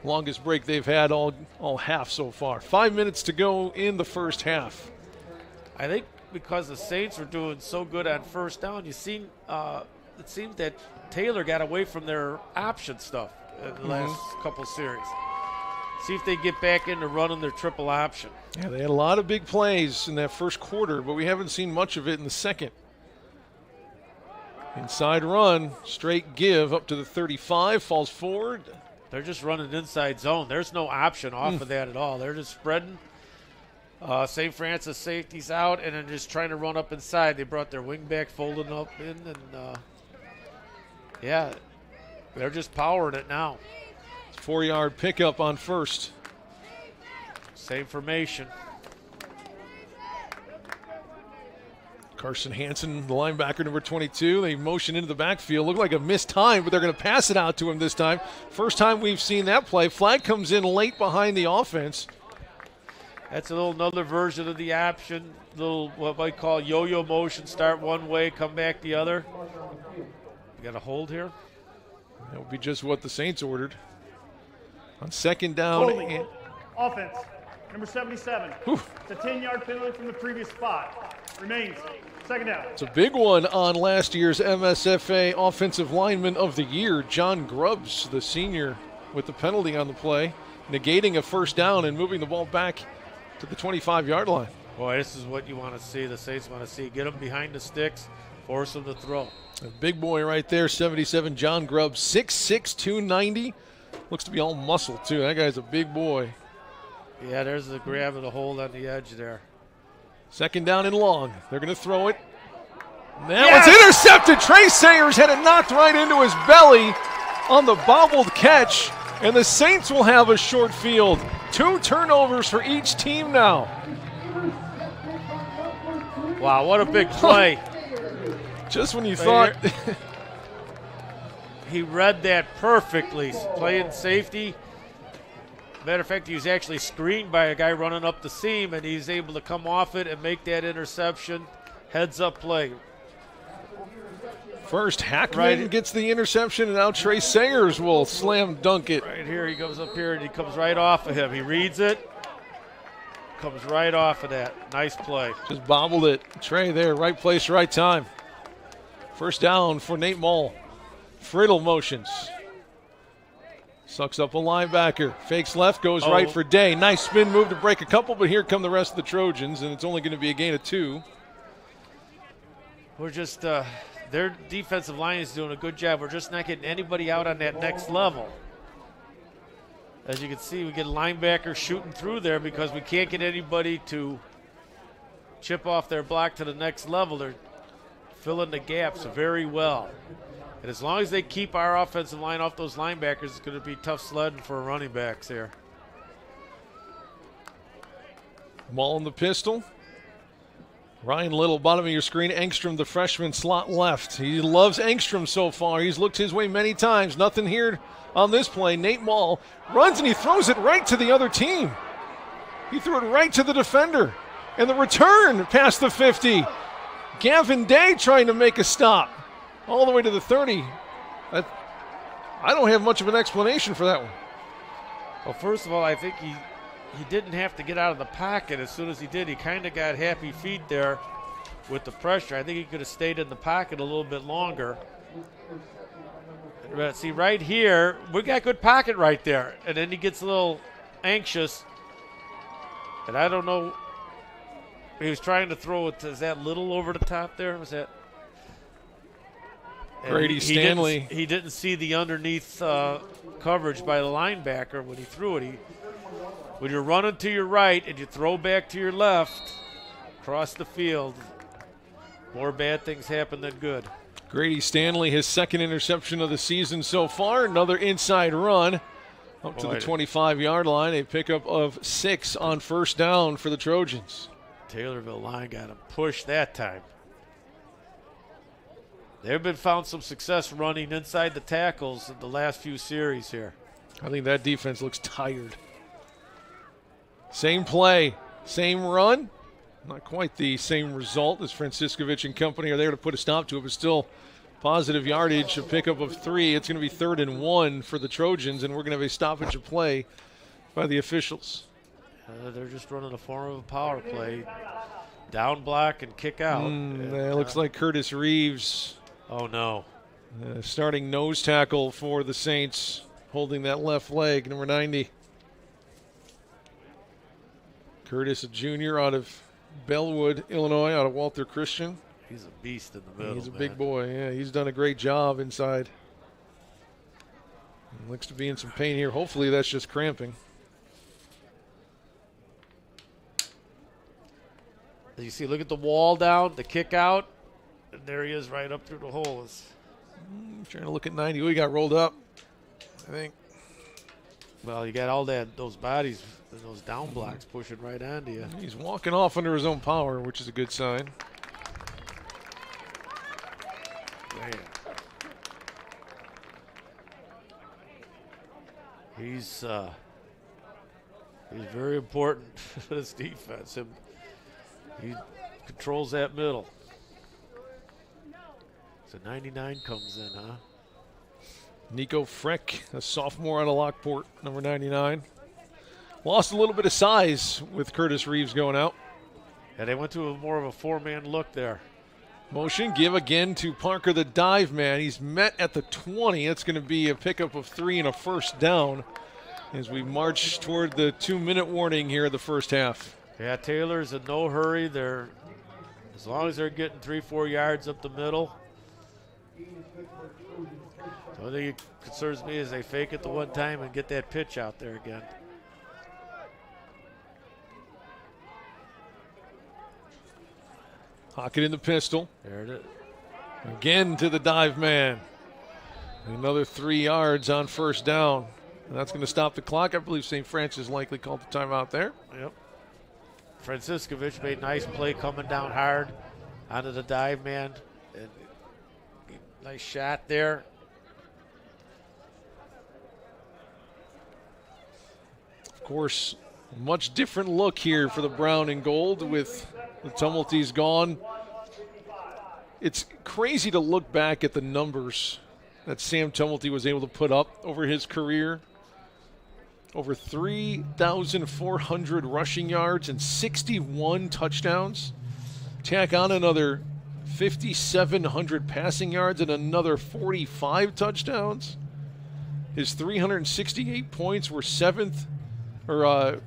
Longest break they've had all half so far. 5 minutes to go in the first half. I think because the Saints are doing so good on first down, it seems that Taylor got away from their option stuff in the last couple series. see if they get back into running their triple option. Yeah, they had a lot of big plays in that first quarter, but we haven't seen much of it in the second. Inside run, straight give up to the 35, falls forward. They're just running inside zone. There's no option off of that at all. They're just spreading. St. Francis safety's out and then just trying to run up inside. They brought their wing back, folding up in, and yeah, they're just powering it now. 4-yard pickup on first. Same formation. Carson Hansen, the linebacker, number 22. They motion into the backfield. Looked like a missed time, but they're going to pass it out to him this time. First time we've seen that play. Flag comes in late behind the offense. That's another version of the option. Little what I call yo-yo motion. Start one way, come back the other. You got a hold here. That would be just what the Saints ordered. On second down. Holding. Offense, number 77. It's a 10-yard penalty from the previous spot. Remains second down. It's a big one on last year's MSFA Offensive Lineman of the Year, John Grubbs, the senior, with the penalty on the play, negating a first down and moving the ball back to the 25-yard line. Boy, this is what you want to see. The Saints want to see. Get them behind the sticks, force them to throw. A big boy right there, 77, John Grubbs, 6'6", 290. Looks to be all muscle, too. That guy's a big boy. Yeah, there's the grab of the hold on the edge there. Second down and long. They're going to throw it. That was intercepted. Trey Sayers had it knocked right into his belly on the bobbled catch, and the Saints will have a short field. 2 turnovers for each team now. Wow, what a big play. Just when you thought. He read that perfectly. Playing safety. Matter of fact, he was actually screened by a guy running up the seam, and he's able to come off it and make that interception. Heads-up play. First, Hackman gets the interception, and now Trey Sayers will slam dunk it. Right here, he goes up here, and he comes right off of him. He reads it, comes right off of that. Nice play. Just bobbled it. Trey there, right place, right time. First down for Nate Mall. Friddle motions. Sucks up a linebacker. Fakes left, goes right for Day. Nice spin move to break a couple, but here come the rest of the Trojans, and it's only going to be a gain of 2. We're just, their defensive line is doing a good job. We're just not getting anybody out on that next level. As you can see, we get a linebacker shooting through there because we can't get anybody to chip off their block to the next level. They're filling the gaps very well. And as long as they keep our offensive line off those linebackers, it's going to be tough sledding for running backs here. Mall in the pistol. Ryan Little, bottom of your screen. Engstrom, the freshman, slot left. He loves Engstrom so far. He's looked his way many times. Nothing here on this play. Nate Mall runs and he throws it right to the other team. He threw it right to the defender. And the return past the 50. Gavin Day trying to make a stop. All the way to the 30. I don't have much of an explanation for that one. Well, first of all, I think he didn't have to get out of the pocket as soon as he did. He kind of got happy feet there with the pressure. I think he could have stayed in the pocket a little bit longer. But see, right here, we got good pocket right there. And then he gets a little anxious. And I don't know. He was trying to throw it. Is that Little over the top there? Was that? Grady Stanley. He didn't see the underneath coverage by the linebacker when he threw it. When you're running to your right and you throw back to your left, across the field, more bad things happen than good. Grady Stanley, his second interception of the season so far. Another inside run up to the 25-yard line. A pickup of 6 on first down for the Trojans. Taylorville line got him pushed that time. They've been found some success running inside the tackles in the last few series here. I think that defense looks tired. Same play, same run. Not quite the same result as Franciscovich and company are there to put a stop to it, but still positive yardage, a pickup of 3. It's going to be 3rd and 1 for the Trojans, and we're going to have a stoppage of play by the officials. They're just running a form of a power play. Down block and kick out. It looks like Curtis Reeves. Oh, no. Starting nose tackle for the Saints, holding that left leg, number 90. Curtis, a junior out of Bellwood, Illinois, out of Walter Christian. He's a beast in the middle. He's a big boy. Yeah, he's done a great job inside. He looks to be in some pain here. Hopefully that's just cramping. As you see, look at the wall down, the kick out, and there he is right up through the holes. Trying to look at 90. Oh, he got rolled up, I think. Well, you got all those bodies and those down blocks pushing right onto you. He's walking off under his own power, which is a good sign. Man. He's very important for this defense. He controls that middle. So 99 comes in, huh? Nico Freck, a sophomore out of Lockport, number 99. Lost a little bit of size with Curtis Reeves going out. Yeah, they went to more of a four-man look there. Motion, give again to Parker, the dive man. He's met at the 20. It's going to be a pickup of 3 and a first down as we march toward the 2-minute warning here in the first half. Yeah, Taylor's in no hurry. They're, as long as they're getting 3-4 yards up the middle. The only thing that concerns me is they fake it the one time and get that pitch out there again. Hockett in the pistol. There it is. Again to the dive man. Another 3 yards on first down. And that's going to stop the clock. I believe St. Francis likely called the timeout there. Yep. Franciscovich made a nice play coming down hard onto the dive man. And nice shot there. Of course, much different look here for the brown and gold with the Tumulties gone. It's crazy to look back at the numbers that Sam Tumulty was able to put up over his career. Over 3,400 rushing yards and 61 touchdowns. Tack on another 5,700 passing yards and another 45 touchdowns. His 368 points were seventh, or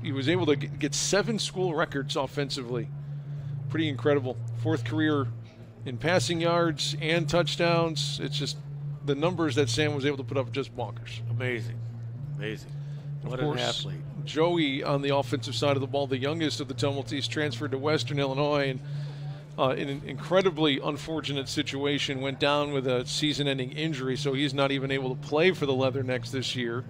he was able to get 7 school records offensively. Pretty incredible. 4th career in passing yards and touchdowns. It's just the numbers that Sam was able to put up just bonkers. Amazing. Amazing. What Of course, an athlete. Joey on the offensive side of the ball, the youngest of the Tumulties, transferred to Western Illinois and in an incredibly unfortunate situation, went down with a season-ending injury, so he's not even able to play for the Leathernecks this year.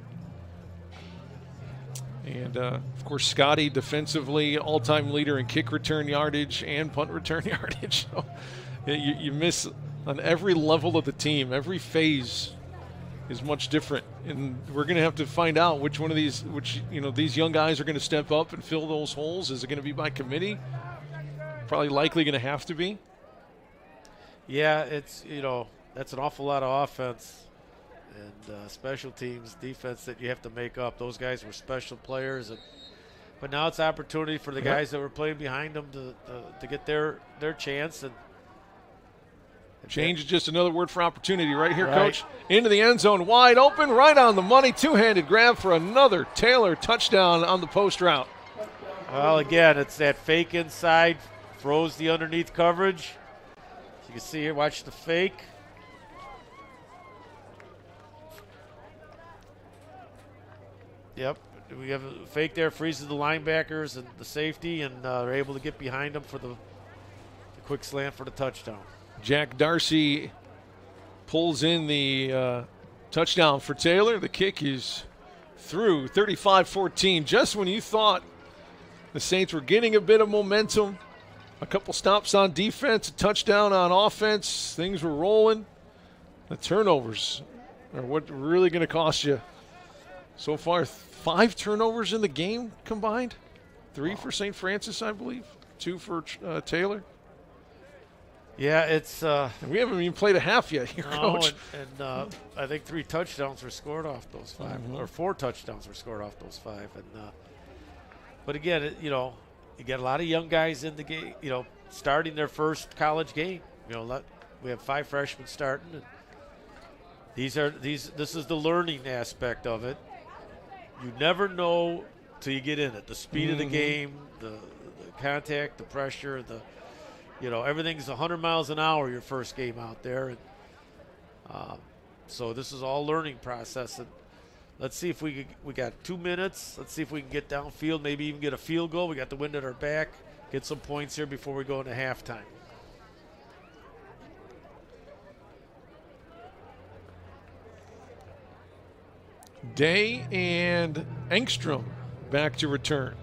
And, of course, Scotty defensively, all-time leader in kick return yardage and punt return yardage. So you miss on every level of the team. Every phase is much different. And we're going to have to find out which one of these, these young guys are going to step up and fill those holes. Is it going to be by committee? Probably likely going to have to be. Yeah, it's, that's an awful lot of offense and special teams, defense that you have to make up. Those guys were special players, but now it's opportunity for the guys that were playing behind them to get their chance. And change is just another word for opportunity right here, right. Coach. Into the end zone, wide open, right on the money, two-handed grab for another Taylor touchdown on the post route. Well, again, it's that fake inside, froze the underneath coverage. You can see here, watch the fake. Yep, we have a fake there, freezes the linebackers and the safety, and they're able to get behind them for the quick slant for the touchdown. Jack Darcy pulls in the touchdown for Taylor. The kick is through, 35-14. Just when you thought the Saints were getting a bit of momentum, a couple stops on defense, a touchdown on offense, things were rolling. The turnovers are what really going to cost you. So far, 5 turnovers in the game combined. 3 for St. Francis, I believe. 2 for Taylor. Yeah, it's we haven't even played a half yet here, Coach. And I think 3 touchdowns were scored off those 5, or 4 touchdowns were scored off those 5. And but again, you get a lot of young guys in the game, starting their first college game. We have 5 freshmen starting. And this is the learning aspect of it. You never know till you get in it. The speed of the game, the contact, the pressure, everything's 100 miles an hour your first game out there. And, so this is all learning process. And let's see if we got 2 minutes. Let's see if we can get downfield, maybe even get a field goal. We got the wind at our back. Get some points here before we go into halftime. Day and Engstrom back to return.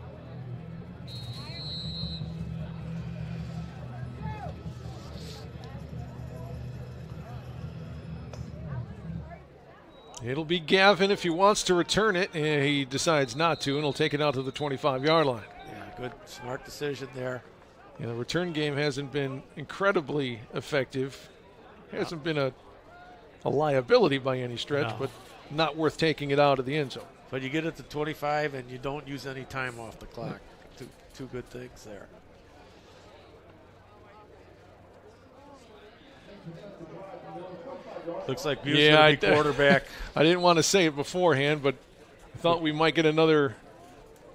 It'll be Gavin if he wants to return it, and he decides not to, and he'll take it out to the 25-yard line. Yeah, good, smart decision there. Yeah, the return game hasn't been incredibly effective. Hasn't been a liability by any stretch, but not worth taking it out of the end zone. But you get it to 25 and you don't use any time off the clock. Two good things there. Looks like Bute's going to be quarterback. I didn't want to say it beforehand, but I thought we might get another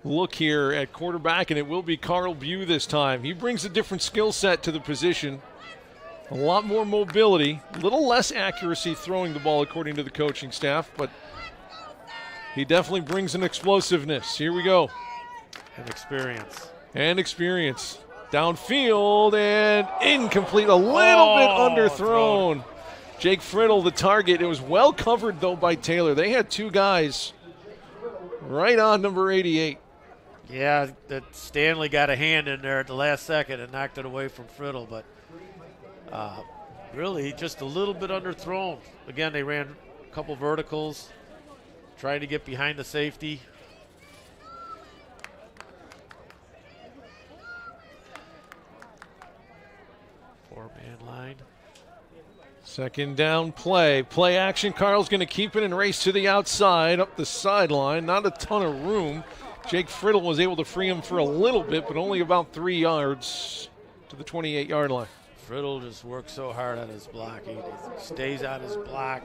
look here at quarterback, and it will be Carl Bute this time. He brings a different skill set to the position. A lot more mobility, a little less accuracy throwing the ball according to the coaching staff, but he definitely brings an explosiveness. Here we go. And experience. Downfield and incomplete, a little bit underthrown. Jake Friddle, the target. It was well covered, though, by Taylor. They had two guys right on number 88. Yeah, that Stanley got a hand in there at the last second and knocked it away from Friddle, but really just a little bit underthrown. Again, they ran a couple verticals, trying to get behind the safety. Four-man line. Second down play. Play action. Carl's going to keep it and race to the outside, up the sideline. Not a ton of room. Jake Friddle was able to free him for a little bit, but only about 3 yards to the 28-yard line. Friddle just works so hard on his blocking. He stays on his block.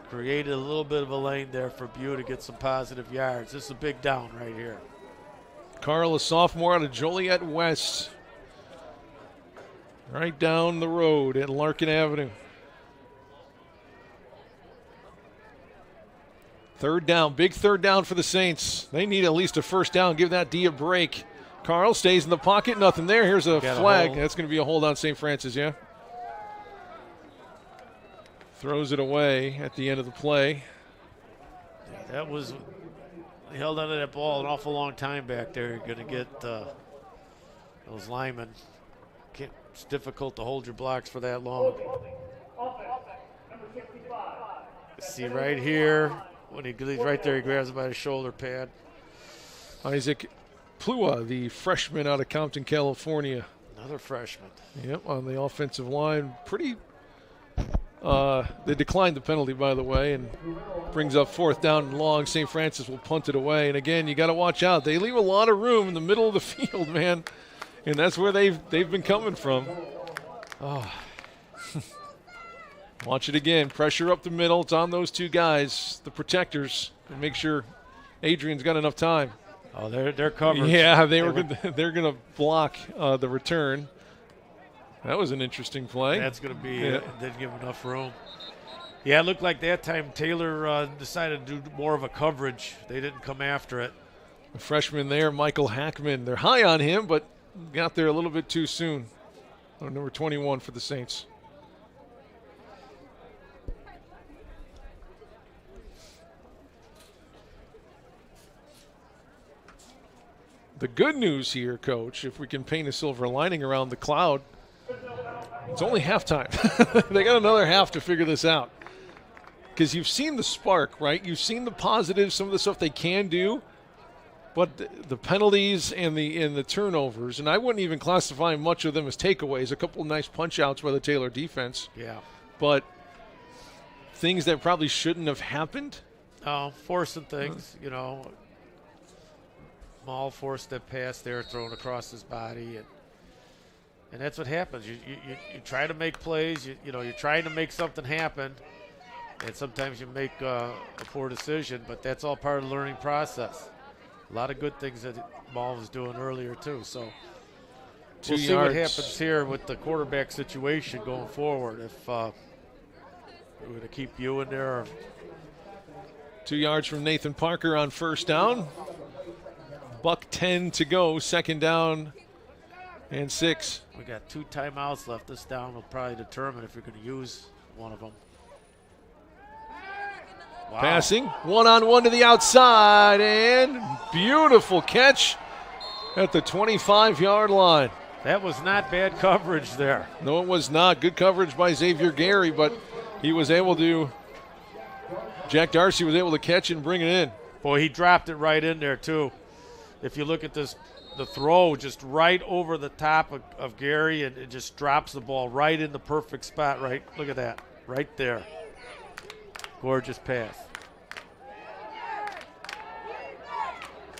Created a little bit of a lane there for Bute to get some positive yards. This is a big down right here. Carl, a sophomore out of Joliet West. Right down the road at Larkin Avenue. Third down, big third down for the Saints. They need at least a first down. Give that D a break. Carl stays in the pocket, nothing there. Here's a flag. That's going to be a hold on St. Francis, yeah? Throws it away at the end of the play. Yeah, that was, he held onto that ball an awful long time back there. You're going to get those linemen. It's difficult to hold your blocks for that long. See right here, when he's right there, he grabs him by the shoulder pad. Isaac Plua, the freshman out of Compton, California. Another freshman. Yep, on the offensive line. Pretty, they declined the penalty, by the way, and brings up fourth down and long. St. Francis will punt it away. And again, you got to watch out. They leave a lot of room in the middle of the field, man. And that's where they've been coming from. Oh. Watch it again. Pressure up the middle. It's on those two guys, the protectors, and make sure Adrian's got enough time. Oh, they're covered. Yeah, they're going to block the return. That was an interesting play. That's going to be didn't give enough room. Yeah, it looked like that time Taylor decided to do more of a coverage. They didn't come after it. The freshman there, Michael Hackman. They're high on him, but got there a little bit too soon. Number 21 for the Saints. The good news here, Coach, if we can paint a silver lining around the cloud, it's only halftime. They got another half to figure this out. Because you've seen the spark, right? You've seen the positives, some of the stuff they can do. But the penalties and the turnovers, and I wouldn't even classify much of them as takeaways. A couple of nice punch-outs by the Taylor defense. Yeah. But things that probably shouldn't have happened. Oh, forcing things, Maul forced that pass there, thrown across his body, and that's what happens. You try to make plays. You're trying to make something happen, and sometimes you make a poor decision. But that's all part of the learning process. A lot of good things that Ball was doing earlier too. So Two we'll see what yards. happens here with the quarterback situation going forward. If we're going to keep you in there. Or 2 yards from Nathan Parker on first down. $1:10 to go, 2nd down and 6. we got 2 timeouts left. This down will probably determine if you're going to use one of them. Wow. Passing, one-on-one to the outside, and beautiful catch at the 25-yard line. That was not bad coverage there. No, it was not. Good coverage by Xavier Gary, but he was able to, Jack Darcy was able to catch it and bring it in. Boy, he dropped it right in there too. If you look at this, the throw just right over the top of Gary, and it just drops the ball right in the perfect spot. Right, look at that, right there. Gorgeous pass.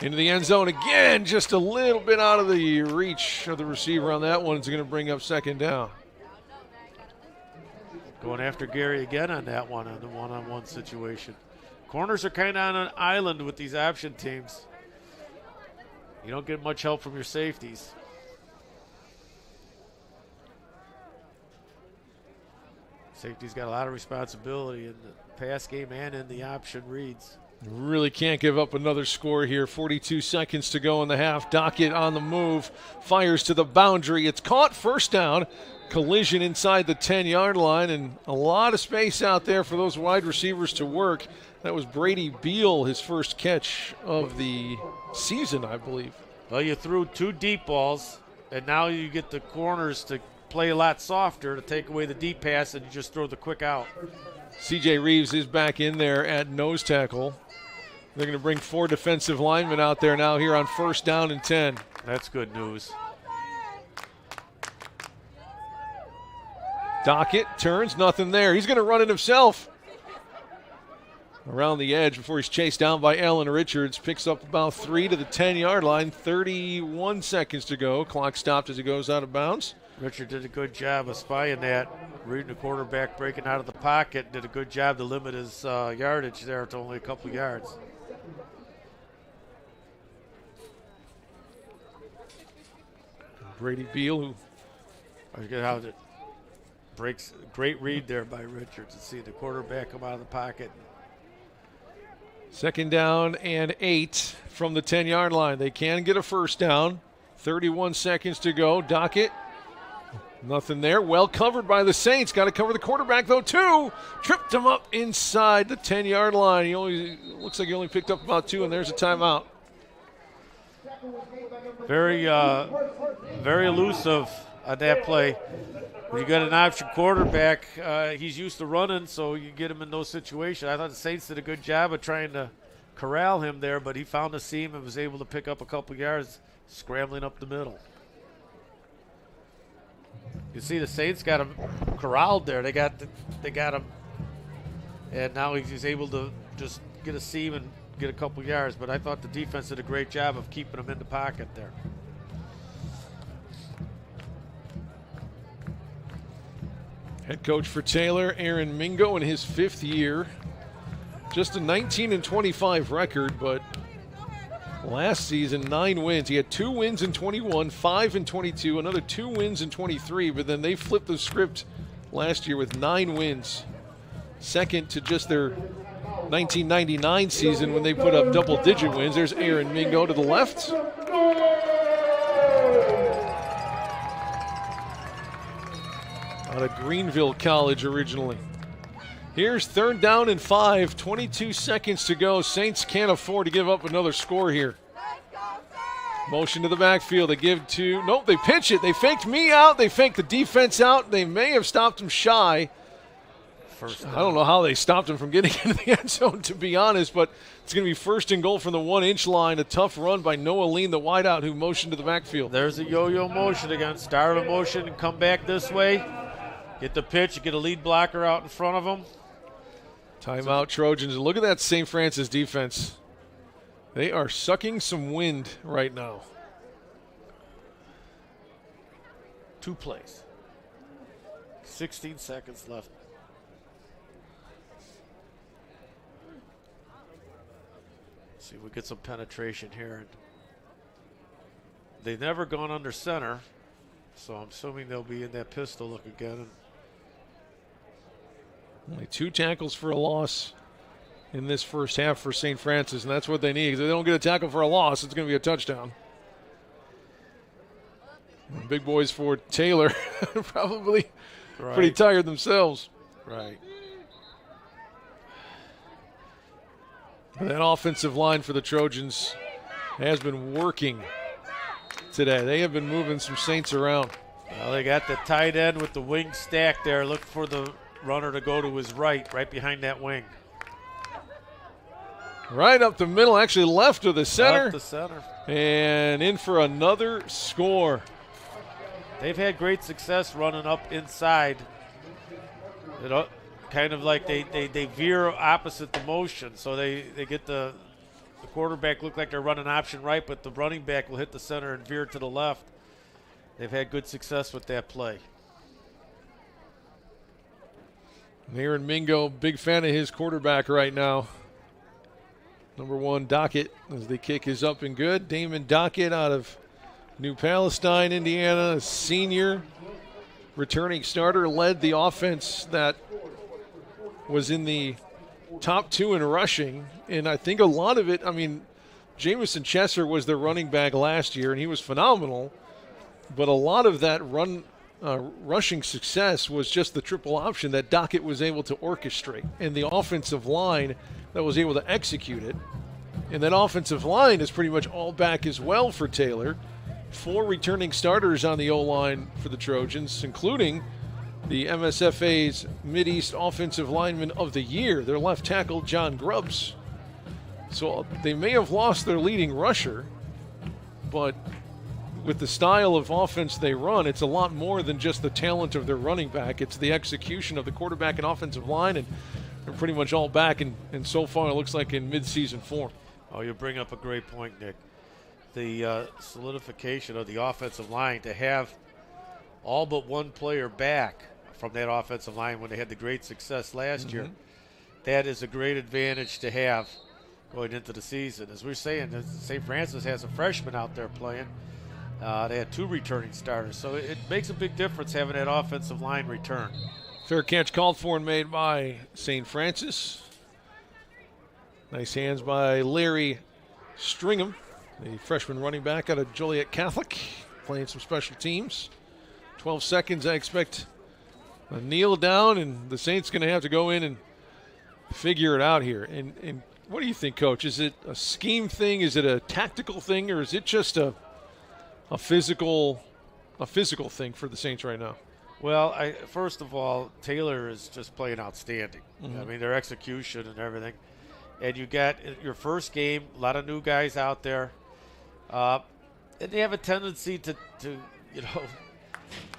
Into the end zone again, just a little bit out of the reach of the receiver on that one. It's going to bring up 2nd down. Going after Gary again on that one, on the one-on-one situation. Corners are kind of on an island with these option teams. You don't get much help from your safeties. Safety's got a lot of responsibility in the pass game and in the option reads. Really can't give up another score here. 42 seconds to go in the half. Dockett on the move, fires to the boundary. It's caught, 1st down. Collision inside the 10-yard line, and a lot of space out there for those wide receivers to work. That was Brady Beal, his first catch of the season, I believe. Well, you threw 2 deep balls, and now you get the corners to play a lot softer to take away the deep pass, and you just throw the quick out. C.J. Reeves is back in there at nose tackle. They're going to bring 4 defensive linemen out there now here on 1st down and 10. That's good news. Dockett turns, nothing there. He's going to run it himself. Around the edge before he's chased down by Allen Richards. Picks up about 3 to the 10-yard line. 31 seconds to go. Clock stopped as he goes out of bounds. Richard did a good job of spying that, reading the quarterback, breaking out of the pocket. Did a good job to limit his yardage there to only a couple yards. Brady Beal, who Look at how it breaks. Great read there by Richards to see the quarterback come out of the pocket. 2nd down and 8 from the 10-yard line. They can get a 1st down. 31 seconds to go. Dockett, nothing there. Well covered by the Saints. Got to cover the quarterback, though, too. Tripped him up inside the 10-yard line. Looks like he only picked up about 2, and there's a timeout. Very elusive on that play. When you got an option quarterback, he's used to running, so you get him in those situations. I thought the Saints did a good job of trying to corral him there, but he found a seam and was able to pick up a couple yards scrambling up the middle. You see the Saints got him corralled there. They got him, and now he's able to just get a seam and get a couple yards. But I thought the defense did a great job of keeping him in the pocket there. Head coach for Taylor, Aaron Mingo, in his 5th year. Just a 19-25 record, but last season, 9 wins. He had 2 wins in 21, 5 in 22, another 2 wins in 23, but then they flipped the script last year with 9 wins. Second to just their 1999 season when they put up double-digit wins. There's Aaron Mingo to the left. Out of Greenville College originally. Here's 3rd down and 5, 22 seconds to go. Saints can't afford to give up another score here. Motion to the backfield. They give to, nope, they pitch it. They faked me out. They faked the defense out. They may have stopped him shy. I don't know how they stopped him from getting into the end zone, to be honest, but it's going to be 1st and goal from the 1-inch line. A tough run by Noah Lean, the wideout, who motioned to the backfield. There's a yo-yo motion again. Start a motion and come back this way. Get the pitch, get a lead blocker out in front of him. Timeout, Trojans. Look at that St. Francis defense. They are sucking some wind right now. 2 plays. 16 seconds left. See See if we get some penetration here. They've never gone under center, so I'm assuming they'll be in that pistol look again. Only 2 tackles for a loss in this first half for St. Francis, and that's what they need. If they don't get a tackle for a loss, it's going to be a touchdown. And big boys for Taylor, probably pretty tired themselves. Right. That offensive line for the Trojans has been working today. They have been moving some Saints around. Well, they got the tight end with the wing stack there. Look for the runner to go to his right behind that wing. Right up the middle, actually left of the center. Left the center. And in for another score. They've had great success running up inside. You know, kind of like they veer opposite the motion. So they get the quarterback look like they're running option right, but the running back will hit the center and veer to the left. They've had good success with that play. Aaron Mingo, big fan of his quarterback right now. Number 1, Dockett, as the kick is up and good. Damon Dockett out of New Palestine, Indiana, a senior, returning starter, led the offense that was in the top 2 in rushing. And I think a lot of it, I mean, Jamison Chesser was their running back last year, and he was phenomenal. But a lot of that rushing success was just the triple option that Dockett was able to orchestrate, and the offensive line that was able to execute it. And that offensive line is pretty much all back as well for Taylor. 4 returning starters on the O-line for the Trojans, including the MSFA's Mideast Offensive Lineman of the Year, their left tackle, John Grubbs. So they may have lost their leading rusher, but with the style of offense they run, it's a lot more than just the talent of their running back. It's the execution of the quarterback and offensive line, and they're pretty much all back, and so far it looks like in mid-season form. Oh, you bring up a great point, Nick. The solidification of the offensive line to have all but one player back from that offensive line when they had the great success last year, that is a great advantage to have going into the season. As we're saying, St. Francis has a freshman out there playing. They had 2 returning starters, so it makes a big difference having that offensive line return. Fair catch called for and made by St. Francis. Nice hands by Larry Stringham, the freshman running back out of Joliet Catholic, playing some special teams. 12 seconds, I expect a kneel down, and the Saints going to have to go in and figure it out here. And what do you think, Coach? Is it a scheme thing? Is it a tactical thing? Or is it just a physical thing for the Saints right now? Well, first of all, Taylor is just playing outstanding. I mean, their execution and everything. And you got your first game, a lot of new guys out there. And they have a tendency to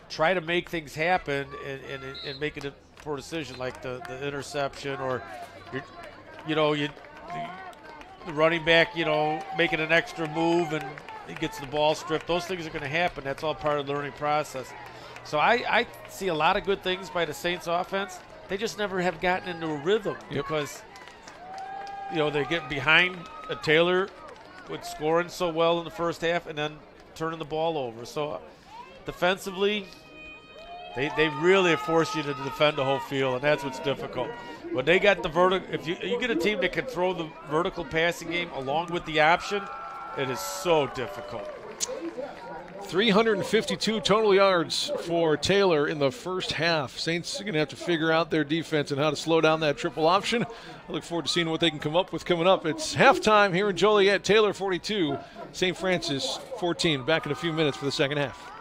try to make things happen and make it a poor decision, like the interception, or the running back, making an extra move and he gets the ball stripped. Those things are going to happen. That's all part of the learning process. So I see a lot of good things by the Saints offense. They just never have gotten into a rhythm because they get behind a Taylor with scoring so well in the first half and then turning the ball over. So defensively, they really force you to defend the whole field, and that's what's difficult. When they got the vertical, if you get a team that can throw the vertical passing game along with the option, it is so difficult. 352 total yards for Taylor in the first half. Saints are going to have to figure out their defense and how to slow down that triple option. I look forward to seeing what they can come up with coming up. It's halftime here in Joliet. Taylor 42, St. Francis 14. Back in a few minutes for the second half.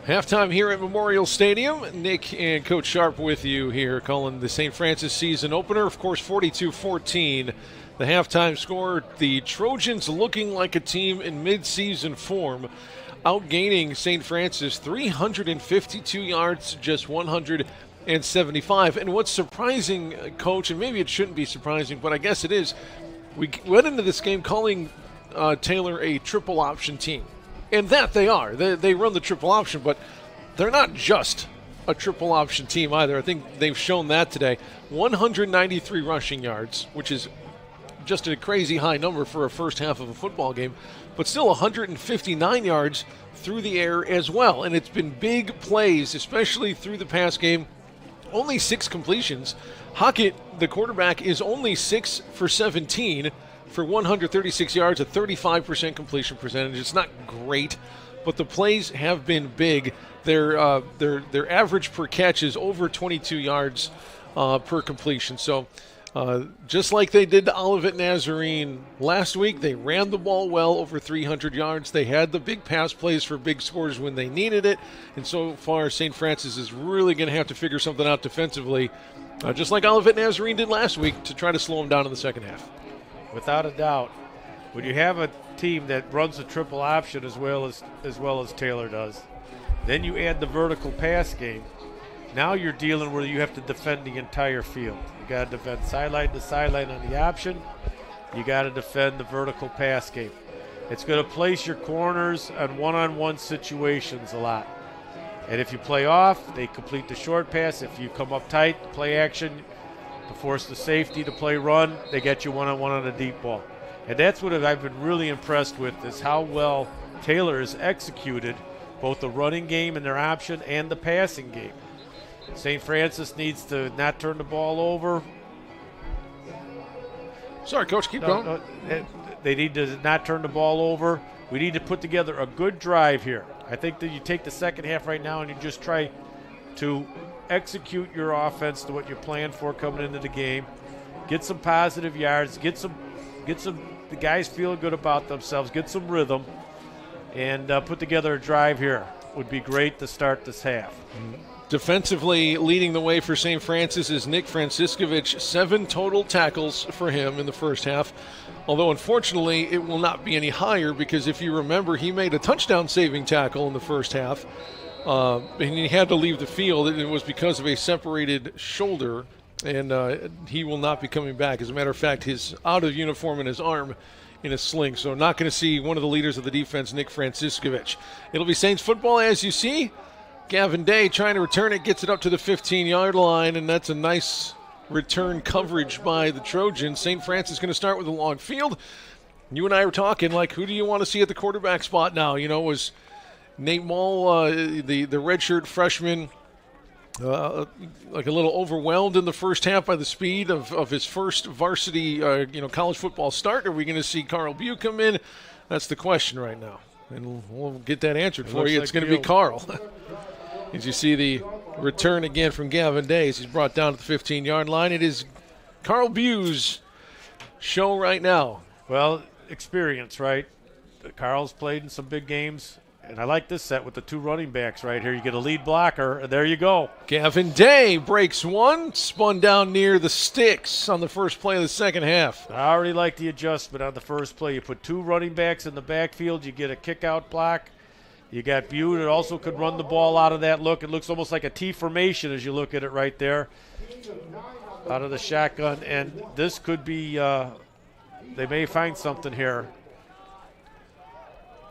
Halftime here at Memorial Stadium. Nick and Coach Sharp with you here, calling the St. Francis season opener. Of course, 42-14. The halftime score, the Trojans looking like a team in mid-season form, outgaining St. Francis 352 yards, just 175. And what's surprising, Coach, and maybe it shouldn't be surprising, but I guess it is, we went into this game calling Taylor a triple option team. And that they are. They run the triple option, but they're not just a triple option team either. I think they've shown that today. 193 rushing yards, which is just a crazy high number for a first half of a football game, but still 159 yards through the air as well. And it's been big plays, especially through the pass game. Only 6 completions. Hockett, the quarterback, is only 6 for 17 for 136 yards, a 35% completion percentage. It's not great, but the plays have been big. Their average per catch is over 22 yards per completion. So just like they did to Olivet Nazarene last week, they ran the ball well, over 300 yards. They had the big pass plays for big scores when they needed it. And so far, St. Francis is really going to have to figure something out defensively, just like Olivet Nazarene did last week, to try to slow them down in the second half. Without a doubt, when you have a team that runs a triple option as well as Taylor does, then you add the vertical pass game. Now you're dealing where you have to defend the entire field. You got to defend sideline to sideline on the option. You got to defend the vertical pass game. It's going to place your corners on one-on-one situations a lot. And if you play off, they complete the short pass. If you come up tight, play action, to force the safety to play run, they get you one-on-one on a deep ball. And that's what I've been really impressed with, is how well Taylor has executed both the running game and their option and the passing game. St. Francis needs to not turn the ball over. Sorry, Coach, keep going. They need to not turn the ball over. We need to put together a good drive here. I think that you take the second half right now and you just try to execute your offense to what you planned for coming into the game. Get some positive yards. Get some. The guys feel good about themselves. Get some rhythm, and put together a drive here. Would be great to start this half. Defensively, leading the way for St. Francis is Nick Franciscovich. 7 total tackles for him in the first half. Although, unfortunately, it will not be any higher, because if you remember, he made a touchdown-saving tackle in the first half. And he had to leave the field, and it was because of a separated shoulder, and he will not be coming back. As a matter of fact, his out of uniform and his arm in a sling. So not going to see one of the leaders of the defense, Nick Franciscovich. It'll be Saints football, as you see. Gavin Day trying to return it, gets it up to the 15-yard line, and that's a nice return coverage by the Trojans. St. Francis going to start with a long field. You and I were talking, like, who do you want to see at the quarterback spot now? You know, was Nate Mull, the redshirt freshman, like a little overwhelmed in the first half by the speed of his first varsity, college football start? Are we going to see Carl Bew come in? That's the question right now, and we'll get that answered for you. It's going to be Carl. As you see the return again from Gavin Day, he's brought down to the 15-yard line. It is Carl Bew's show right now. Well, experience, right? Carl's played in some big games. And I like this set with the 2 running backs right here. You get a lead blocker, and there you go. Gavin Day breaks one, spun down near the sticks on the first play of the second half. I already like the adjustment on the first play. You put 2 running backs in the backfield. You get a kick-out block. You got Bew that also could run the ball out of that look. It looks almost like a T formation as you look at it right there out of the shotgun. And this could be they may find something here.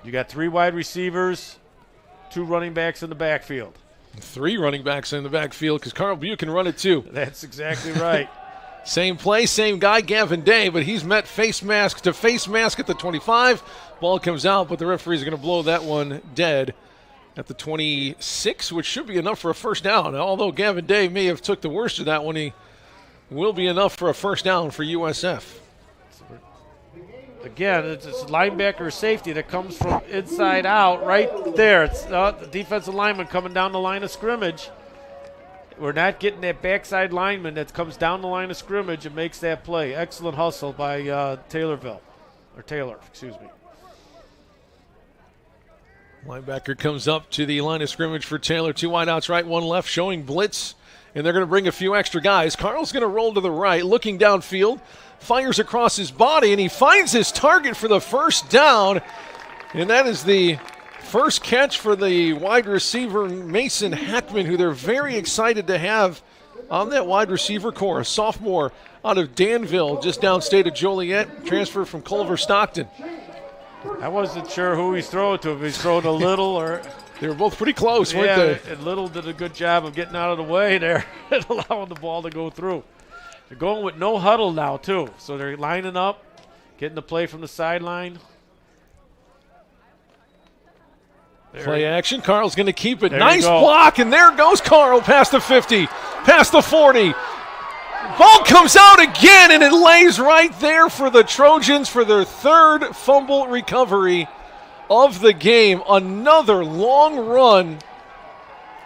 You got 3 wide receivers, 2 running backs in the backfield. 3 running backs in the backfield, because Carl Bew can run it too. That's exactly right. Same play, same guy, Gavin Day, but he's met face mask to face mask at the 25. Ball comes out, but the referees are going to blow that one dead at the 26, which should be enough for a first down. Although Gavin Day may have took the worst of that one, he will be enough for a first down for USF. Again, it's linebacker safety that comes from inside out right there. It's the defensive lineman coming down the line of scrimmage. We're not getting that backside lineman that comes down the line of scrimmage and makes that play. Excellent hustle by Taylor, excuse me. Linebacker comes up to the line of scrimmage for Taylor. 2 wideouts right, 1 left, showing blitz. And they're going to bring a few extra guys. Carl's going to roll to the right, looking downfield. Fires across his body, and he finds his target for the first down. And that is the first catch for the wide receiver, Mason Hackman, who they're very excited to have on that wide receiver core. A sophomore out of Danville, just downstate of Joliet, transferred from Culver Stockton. I wasn't sure who he's throwing to, if he's throwing a Little or... They were both pretty close, weren't they? And Little did a good job of getting out of the way there and allowing the ball to go through. They're going with no huddle now, too. So they're lining up, getting the play from the sideline. Play action. Carl's going to keep it. There Nice block, and there goes Carl past the 50, past the 40. Ball comes out again, and it lays right there for the Trojans for their 3rd fumble recovery of the game. Another long run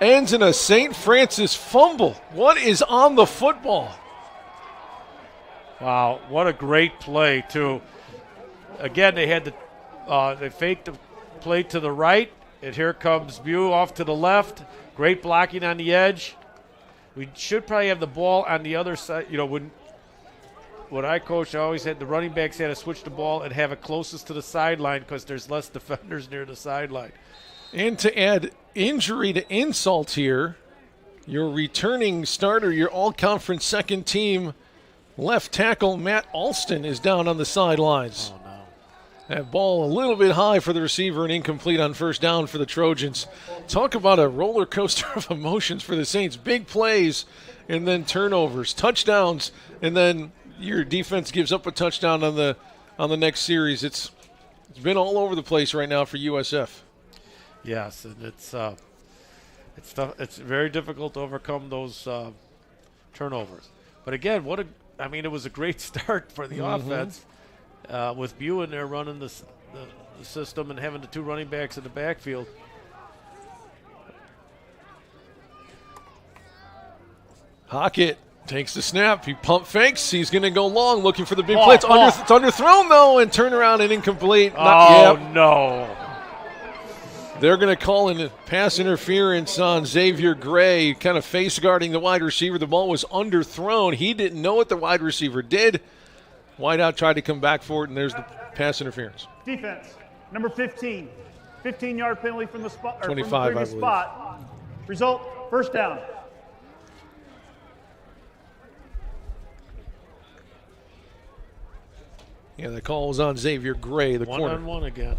ends in a St. Francis fumble. What is on the football? Wow, what a great play, too. Again, they had they faked the play to the right, and here comes Bew off to the left. Great blocking on the edge. We should probably have the ball on the other side. You know, when I coached, I always had the running backs had to switch the ball and have it closest to the sideline because there's less defenders near the sideline. And to add injury to insult here, your returning starter, your all-conference second team left tackle Matt Alston is down on the sidelines. Oh, no. That ball a little bit high for the receiver and incomplete on first down for the Trojans. Talk about a roller coaster of emotions for the Saints. Big plays and then turnovers, touchdowns, and then your defense gives up a touchdown on the next series. It's been all over the place right now for USF. Yes, and it's tough. It's very difficult to overcome those turnovers. But again, it was a great start for the offense with Bew in there running the system and having the 2 running backs in the backfield. Hockett takes the snap. He pump fakes. He's going to go long, looking for the big blitz. It's underthrown, though, and turn around and incomplete. No. They're going to call in pass interference on Xavier Gray, kind of face guarding the wide receiver. The ball was underthrown. He didn't know what the wide receiver did. Wideout tried to come back for it, and there's the pass interference. Defense, number 15. 15-yard penalty from the spot. 25, from the previous I believe. spot. Result, first down. Yeah, the call was on Xavier Gray, the corner. 1-on-1 again.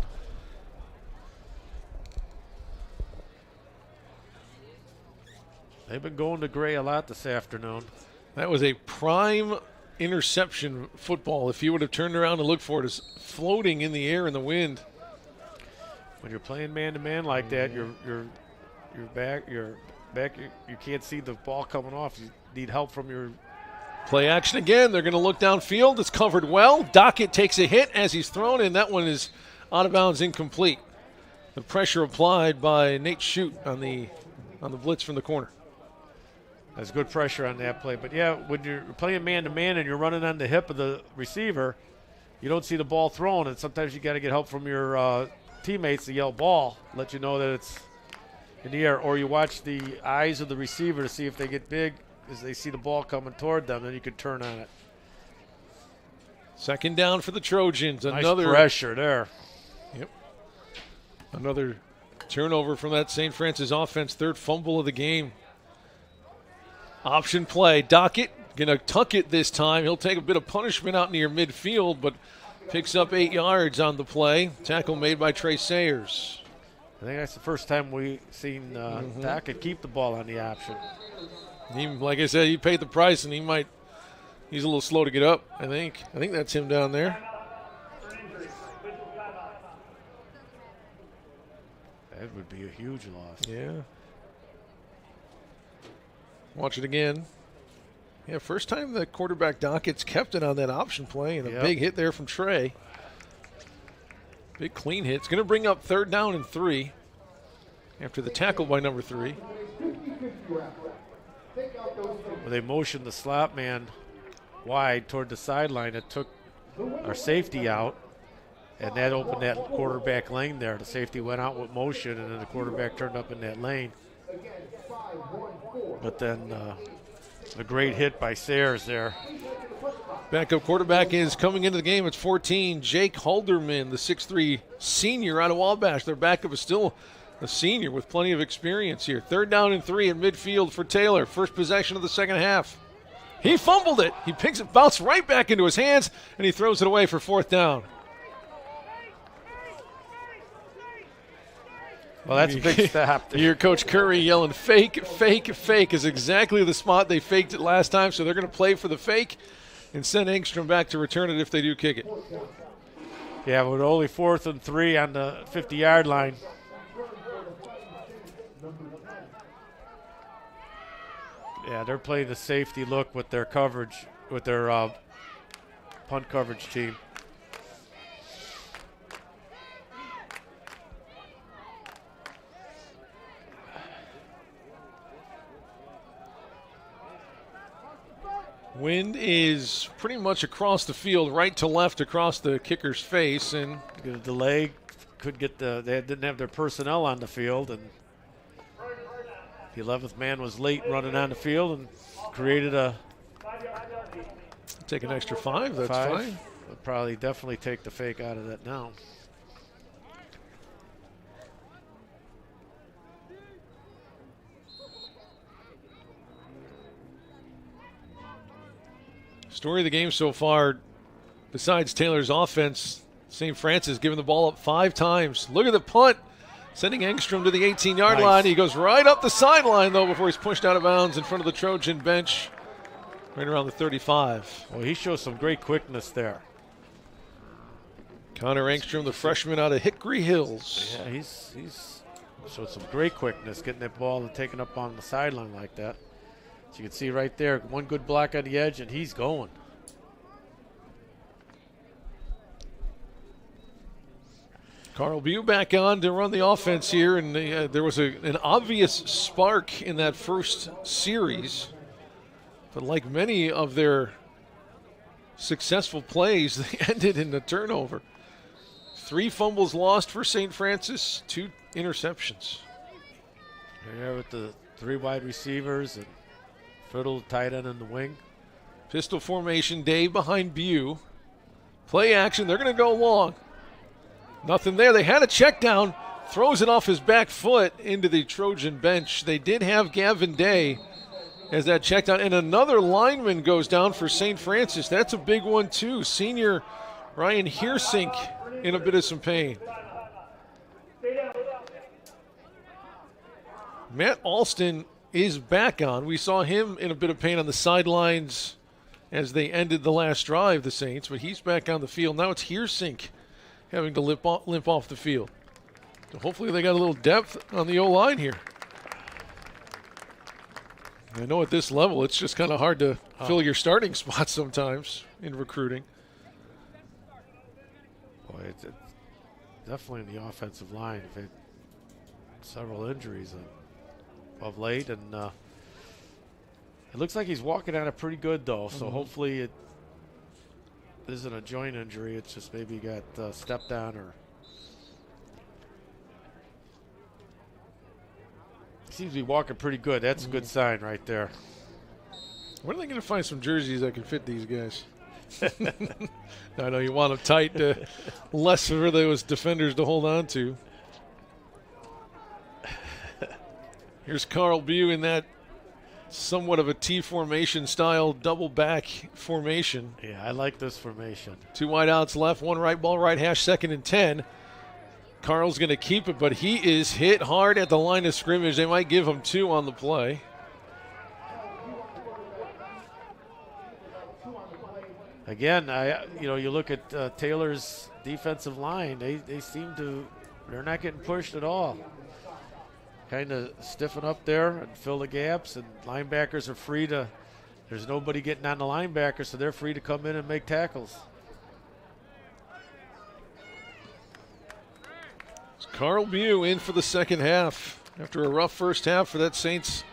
They've been going to Gray a lot this afternoon. That was a prime interception football. If you would have turned around and looked for it, it's floating in the air in the wind. When you're playing man-to-man like that, you're back. You can't see the ball coming off. You need help from your. Play action again. They're going to look downfield. It's covered well. Dockett takes a hit as he's thrown, and that one is out of bounds, incomplete. The pressure applied by Nate Shute on the blitz from the corner. There's good pressure on that play. But, yeah, when you're playing man-to-man and you're running on the hip of the receiver, you don't see the ball thrown, and sometimes you got to get help from your teammates to yell ball, let you know that it's in the air. Or you watch the eyes of the receiver to see if they get big as they see the ball coming toward them, then you can turn on it. Second down for the Trojans. Nice Another pressure there. Yep. Another turnover from that St. Francis offense. 3rd fumble of the game. Option play. Dockett going to tuck it this time. He'll take a bit of punishment out near midfield, but picks up 8 yards on the play. Tackle made by Trey Sayers. I think that's the first time we've seen Dockett keep the ball on the option. Like I said, he paid the price, and he's a little slow to get up, I think. I think that's him down there. That would be a huge loss. Yeah. Watch it again. Yeah, first time the quarterback Dockett's kept it on that option play, and a big hit there from Trey. Big clean hit. It's going to bring up 3rd down and 3 after the tackle by number 3. Well, they motioned the slot man wide toward the sideline. It took our safety out. And that opened that quarterback lane there. The safety went out with motion, and then the quarterback turned up in that lane. But then a great hit by Sayers there. Backup quarterback is coming into the game. It's 14, Jake Halderman, the 6'3 senior out of Wabash. Their backup is still a senior with plenty of experience here. 3rd down and 3 in midfield for Taylor. First possession of the second half. He fumbled it. He picks it, bounced right back into his hands, and he throws it away for 4th down. Well, that's a big stop. You hear Coach Curry yelling, fake, fake, fake is exactly the spot they faked it last time, so they're going to play for the fake and send Engstrom back to return it if they do kick it. Yeah, with only 4th and 3 on the 50-yard line. Yeah, they're playing the safety look with their coverage, with their punt coverage team. Wind is pretty much across the field, right to left across the kicker's face, and a delay could get they didn't have their personnel on the field, and the 11th man was late running on the field and created a. Take an extra 5. That's 5. fine. We'll probably definitely take the fake out of that now. Story of the game so far, besides Taylor's offense, St. Francis giving the ball up 5 times. Look at the punt, sending Engstrom to the 18-yard line. He goes right up the sideline, though, before he's pushed out of bounds in front of the Trojan bench, right around the 35. Well, he shows some great quickness there. Connor Engstrom, the freshman out of Hickory Hills. Yeah, he's showed some great quickness, getting that ball and taking up on the sideline like that. So you can see right there, one good block on the edge, and he's going. Carl Bew back on to run the offense here, and there was an obvious spark in that first series. But like many of their successful plays, they ended in a turnover. 3 fumbles lost for St. Francis, 2 interceptions. There with the 3 wide receivers and Fiddle tight end in the wing. Pistol formation, Dave behind Bew. Play action, they're going to go long. Nothing there. They had a check down, throws it off his back foot into the Trojan bench. They did have Gavin Day as that check down, and another lineman goes down for St. Francis. That's a big one too. Senior Ryan Heersink in a bit of some pain. Matt Alston is back on. We saw him in a bit of pain on the sidelines as they ended the last drive, the Saints, but he's back on the field. Now it's Heersink having to limp off the field. So hopefully they got a little depth on the O-line here. I know at this level it's just kind of hard to fill your starting spots sometimes in recruiting. Boy, it's definitely in the offensive line. They've had several injuries of late, and it looks like he's walking on it pretty good, though. So hopefully it isn't a joint injury. It's just maybe he got stepped on or seems to be walking pretty good. That's a good sign right there. When are they going to find some jerseys that can fit these guys? I know you want them tight, less for those defenders to hold on to. Here's Carl Bew in that somewhat of a T formation style double back formation. Yeah, I like this formation. 2 wide outs left, 1 right ball, right hash, 2nd and 10. Carl's going to keep it, but he is hit hard at the line of scrimmage. They might give him 2 on the play. Again, you look at Taylor's defensive line. They seem to, they're not getting pushed at all. Kind of stiffen up there and fill the gaps, and linebackers are free to, there's nobody getting on the linebacker, so they're free to come in and make tackles. It's Carl Bew in for the second half after a rough first half for that Saints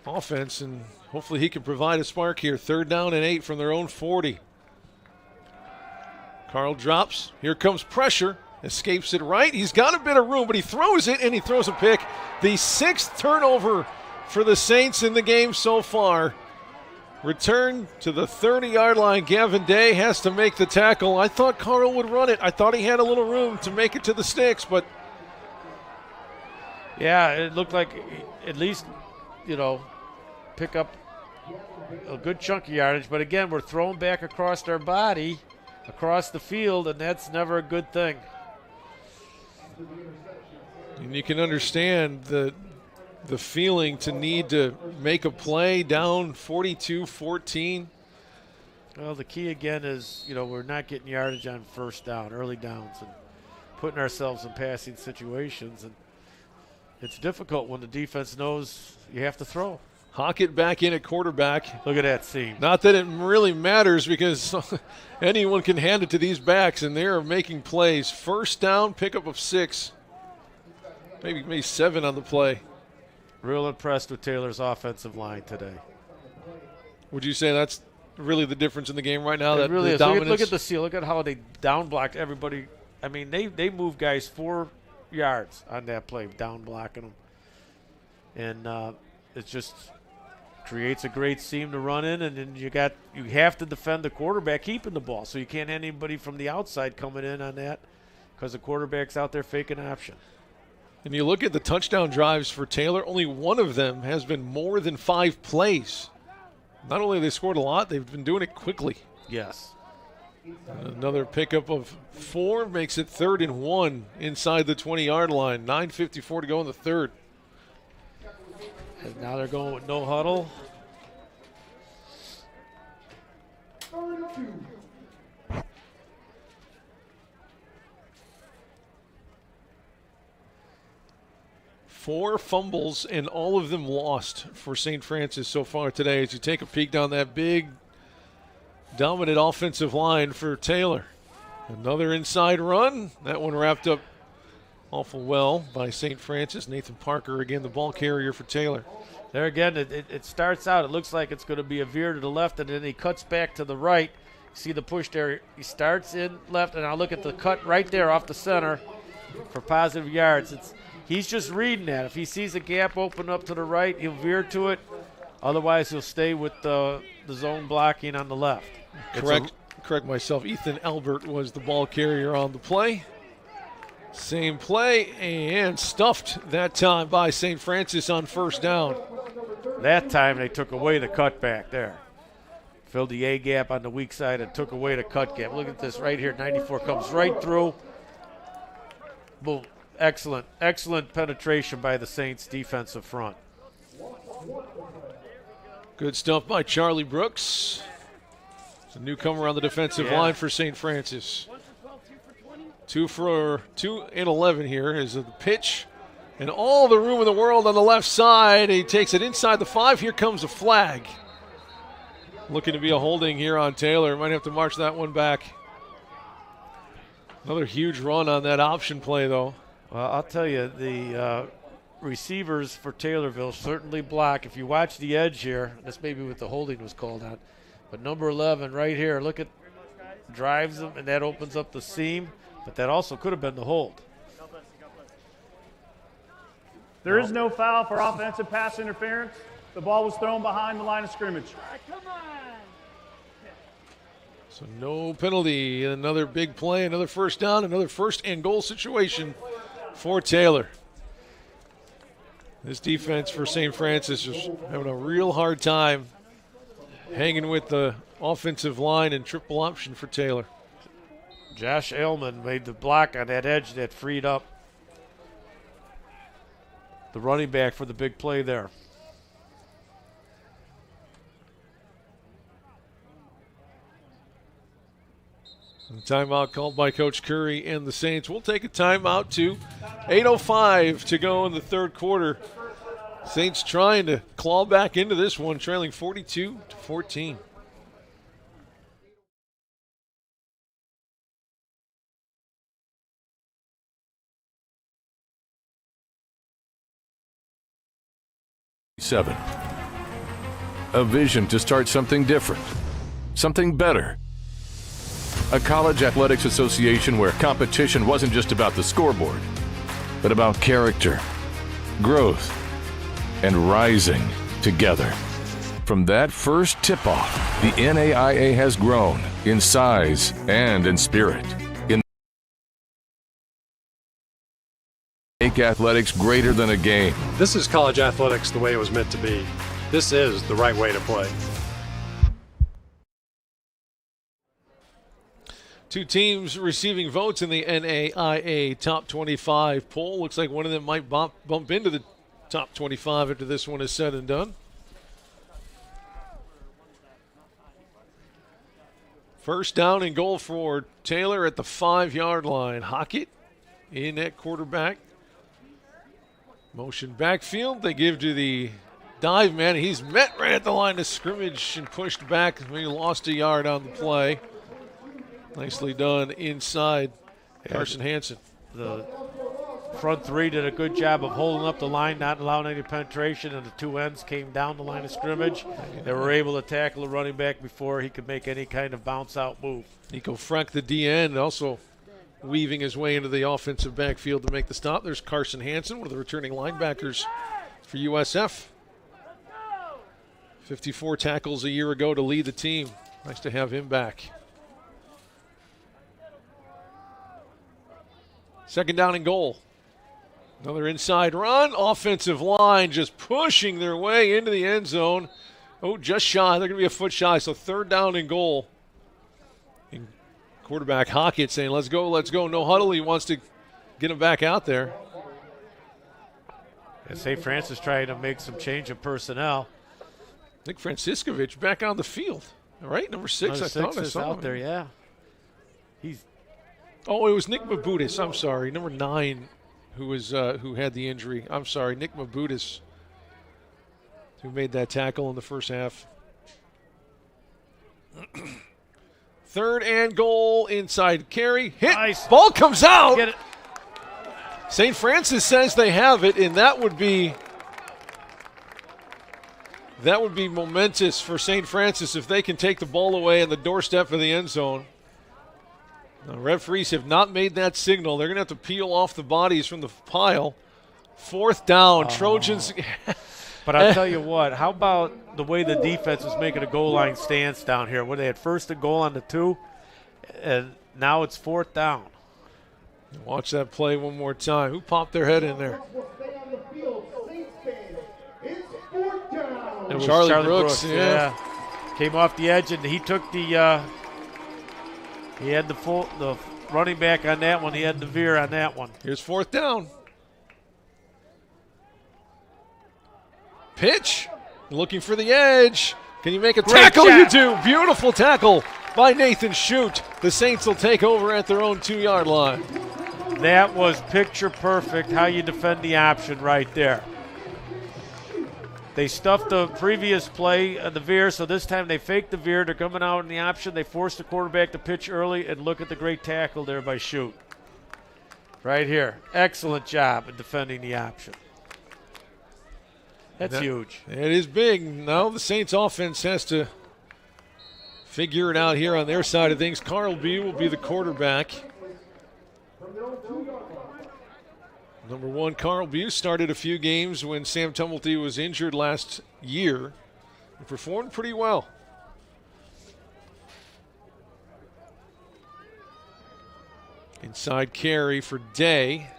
offense, and hopefully he can provide a spark here. 3rd down and 8 from their own 40. Carl drops. Here comes pressure. Escapes it right. He's got a bit of room, but he throws it, and he throws a pick. The 6th turnover for the Saints in the game so far. Return to the 30-yard line. Gavin Day has to make the tackle. I thought Carl would run it. I thought he had a little room to make it to the sticks, but yeah, it looked like at least, pick up a good chunk of yardage. But again, we're thrown back across our body, across the field, and that's never a good thing. And you can understand the feeling to need to make a play down 42-14. Well, the key again is, we're not getting yardage on first down, early downs, and putting ourselves in passing situations. And it's difficult when the defense knows you have to throw. Hockett back in at quarterback. Look at that seam. Not that it really matters because anyone can hand it to these backs, and they are making plays. First down, pickup of 6. Maybe 7 on the play. Real impressed with Taylor's offensive line today. Would you say that's really the difference in the game right now? It that really the is. dominance? Look at the seal. Look at how they down blocked everybody. I mean, they moved guys 4 yards on that play, down blocking them. And it just creates a great seam to run in, and then you have to defend the quarterback keeping the ball, so you can't have anybody from the outside coming in on that because the quarterback's out there faking option. And you look at the touchdown drives for Taylor, only one of them has been more than 5 plays. Not only have they scored a lot, they've been doing it quickly. Yes. Another pickup of 4 makes it 3rd and 1 inside the 20-yard line. 9:54 to go in the 3rd. And now they're going with no huddle. Four fumbles and all of them lost for St. Francis so far today as you take a peek down that big, dominant offensive line for Taylor. Another inside run. That one wrapped up awful well by St. Francis. Nathan Parker, again, the ball carrier for Taylor. There again, it starts out, it looks like it's going to be a veer to the left, and then he cuts back to the right. See the push there. He starts in left, and now look at the cut right there off the center for positive yards. He's just reading that. If he sees a gap open up to the right, he'll veer to it. Otherwise, he'll stay with the zone blocking on the left. Correct myself. Ethan Albert was the ball carrier on the play. Same play, and stuffed that time by St. Francis on first down. That time they took away the cutback there. Filled the A gap on the weak side and took away the cut gap. Look at this right here. 94 comes right through. Boom. Excellent penetration by the Saints defensive front. Good stuff by Charlie Brooks. It's a newcomer on the defensive line for St. Francis. 2 for 2 and 11 here is the pitch. And all the room in the world on the left side. He takes it inside the 5. Here comes a flag. Looking to be a holding here on Taylor. Might have to march that one back. Another huge run on that option play, though. Well, I'll tell you, the receivers for Taylorville certainly block. If you watch the edge here, this may be what the holding was called on, but number 11 right here, look at, drives them, and that opens up the seam, but that also could have been the hold. There is no foul for offensive pass interference. The ball was thrown behind the line of scrimmage. So no penalty. Another big play, another first down, another first and goal situation for Taylor. This defense for St. Francis is having a real hard time hanging with the offensive line and triple option for Taylor. Josh Ailman made the block on that edge that freed up the running back for the big play there. Timeout called by Coach Curry and the Saints. We'll take a timeout too. 8:05 to go in the third quarter. Saints trying to claw back into this one, trailing 42-14. A vision to start something different, something better. a college athletics association where competition wasn't just about the scoreboard, but about character, growth, and rising together. From that first tip-off, the NAIA has grown in size and in spirit. Make athletics greater than a game. This is college athletics the way it was meant to be. This is the right way to play. Two teams receiving votes in the NAIA Top 25 poll. Looks like one of them might bump into the Top 25 after this one is said and done. First down and goal for Taylor at the 5-yard line. Hockett in at quarterback. Motion backfield. They give to the dive man. He's met right at the line of scrimmage and pushed back. He lost a yard on the play. Nicely done inside. Carson Hansen. The front three did a good job of holding up the line, not allowing any penetration, and the two ends came down the line of scrimmage. They were able to tackle the running back before he could make any kind of bounce-out move. Nico Frank, the DN, also weaving his way into the offensive backfield to make the stop. There's Carson Hansen, one of the returning linebackers for USF. 54 tackles a year ago to lead the team. Nice to have him back. Second down and goal. Another inside run. Offensive line just pushing their way into the end zone. Oh, just shy. They're going to be a foot shy. So third down and goal. And quarterback Hockett saying, let's go, let's go. No huddle. He wants to get him back out there. And St. Francis trying to make some change of personnel. Nick Franciscovich back on the field. All right, number 6. I thought I saw out him there, yeah. Oh, it was Nick Mabudis. I'm sorry, number 9, who had the injury. I'm sorry, Nick Mabudis, who made that tackle in the first half. Third and goal, inside carry, hit, nice. Ball comes out. Get it. St. Francis says they have it, and that would be momentous for St. Francis if they can take the ball away on the doorstep of the end zone. The referees have not made that signal. They're going to have to peel off the bodies from the pile. Fourth down, Trojans. But I'll tell you what, how about the way the defense was making a goal line stance down here, where they had first and goal on the 2, and now it's fourth down. Watch that play one more time. Who popped their head in there? It was Charlie Brooks, yeah. Came off the edge, and he took the he had the running back on that one. He had the veer on that one. Here's fourth down. Pitch. Looking for the edge. Can you make a tackle? You do. Beautiful tackle by Nathan Shute. The Saints will take over at their own 2-yard line. That was picture perfect how you defend the option right there. They stuffed the previous play, the veer, so this time they faked the veer. They're coming out in the option. They forced the quarterback to pitch early, and look at the great tackle there by Shute. Right here. Excellent job in defending the option. That's huge. It is big. Now the Saints offense has to figure it out here on their side of things. Carl B will be the quarterback. Number 1, Carl Buse started a few games when Sam Tumulty was injured last year. He performed pretty well. Inside carry for Day.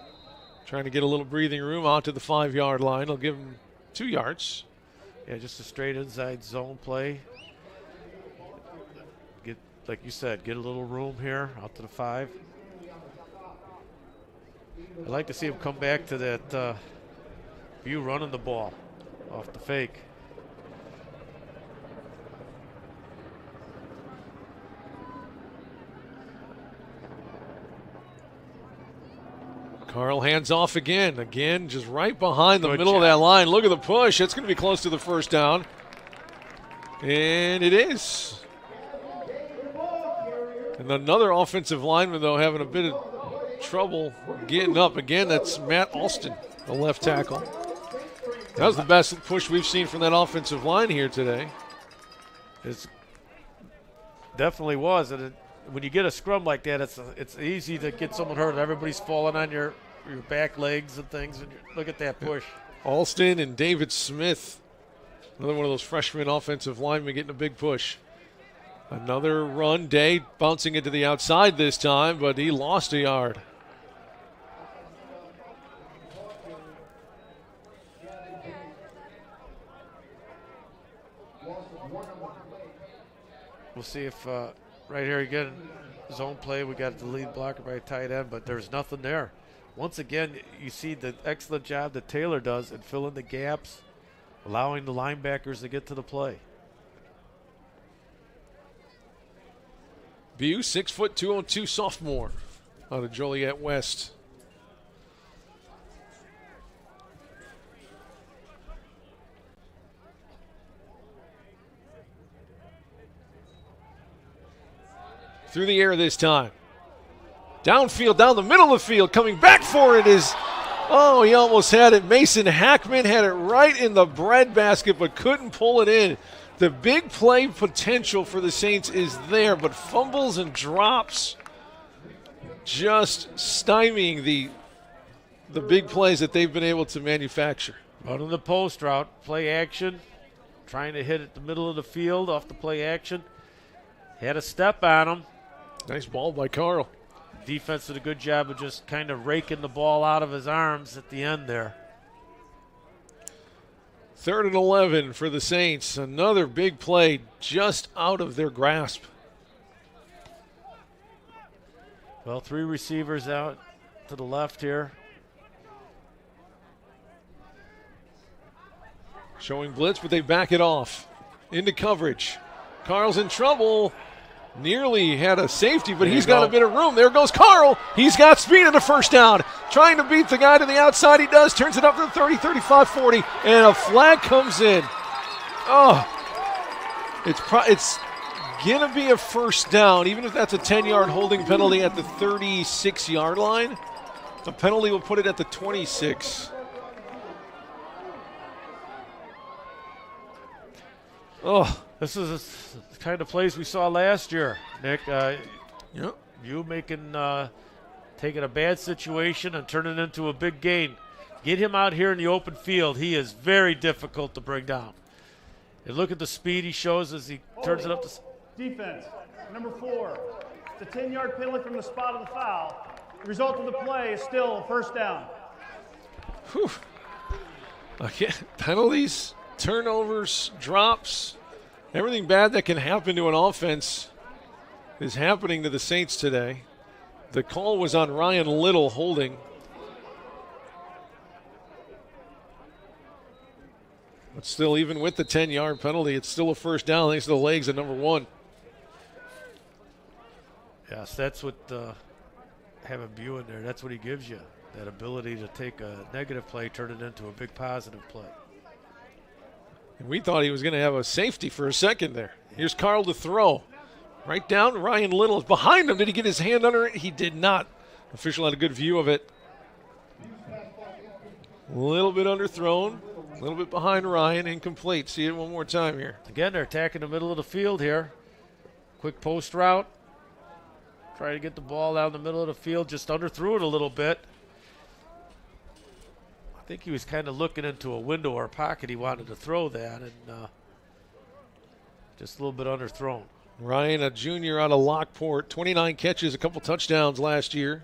Trying to get a little breathing room out to the 5-yard line. He'll give him 2 yards. Yeah, just a straight inside zone play. Get, like you said, get a little room here out to the 5. I'd like to see him come back to that view running the ball off the fake. Carl hands off again. Again, just right behind the middle of that line. Look at the push. It's going to be close to the first down. And it is. And another offensive lineman, though, having a bit of trouble getting up. Again, that's Matt Alston, the left tackle. That was the best push we've seen from that offensive line here today. It definitely was. And when you get a scrum like that, it's easy to get someone hurt. Everybody's falling on your back legs and things. And look at that push. Alston and David Smith, another one of those freshman offensive linemen getting a big push. Another run, Day bouncing into the outside this time, but he lost a yard. We'll see if right here again, zone play, we got the lead blocker by a tight end, but there's nothing there. Once again, you see the excellent job that Taylor does in filling the gaps, allowing the linebackers to get to the play. Bu, 6 foot 202 sophomore out of Joliet West. Through the air this time. Downfield, down the middle of the field, coming back for it is, oh, he almost had it. Mason Hackman had it right in the breadbasket, but couldn't pull it in. The big play potential for the Saints is there, but fumbles and drops just stymieing the big plays that they've been able to manufacture. Running the post route, play action, trying to hit at the middle of the field off the play action. Had a step on him. Nice ball by Carl. Defense did a good job of just kind of raking the ball out of his arms at the end there. 3rd and 11 for the Saints. Another big play just out of their grasp. Well, 3 receivers out to the left here. Showing blitz, but they back it off. Into coverage. Carl's in trouble. Nearly had a safety, but he's got a bit of room. There goes Carl. He's got speed in the first down. Trying to beat the guy to the outside. He does. Turns it up to the 30, 35, 40. And a flag comes in. Oh, it's going to be a first down, even if that's a 10-yard holding penalty at the 36-yard line. The penalty will put it at the 26. Oh, this is the kind of plays we saw last year, Nick. Yep. You taking a bad situation and turning it into a big gain. Get him out here in the open field. He is very difficult to bring down. And look at the speed he shows as he turns it up to Defense, number 4. It's a 10-yard penalty from the spot of the foul. The result of the play is still a first down. Whew. Again, penalties, turnovers, drops. Everything bad that can happen to an offense is happening to the Saints today. The call was on Ryan Little holding. But still, even with the 10-yard penalty, it's still a first down thanks to the legs of number 1. Yes, that's what having Bu in there, that's what he gives you, that ability to take a negative play, turn it into a big positive play. And we thought he was going to have a safety for a second there. Here's Carl to throw. Right down, Ryan Little is behind him. Did he get his hand under it? He did not. Official had a good view of it. A little bit underthrown, a little bit behind Ryan, incomplete. See it one more time here. Again, they're attacking the middle of the field here. Quick post route. Try to get the ball down the middle of the field, just underthrew it a little bit. I think he was kind of looking into a window or a pocket he wanted to throw that, and just a little bit underthrown. Ryan, a junior out of Lockport, 29 catches, a couple touchdowns last year.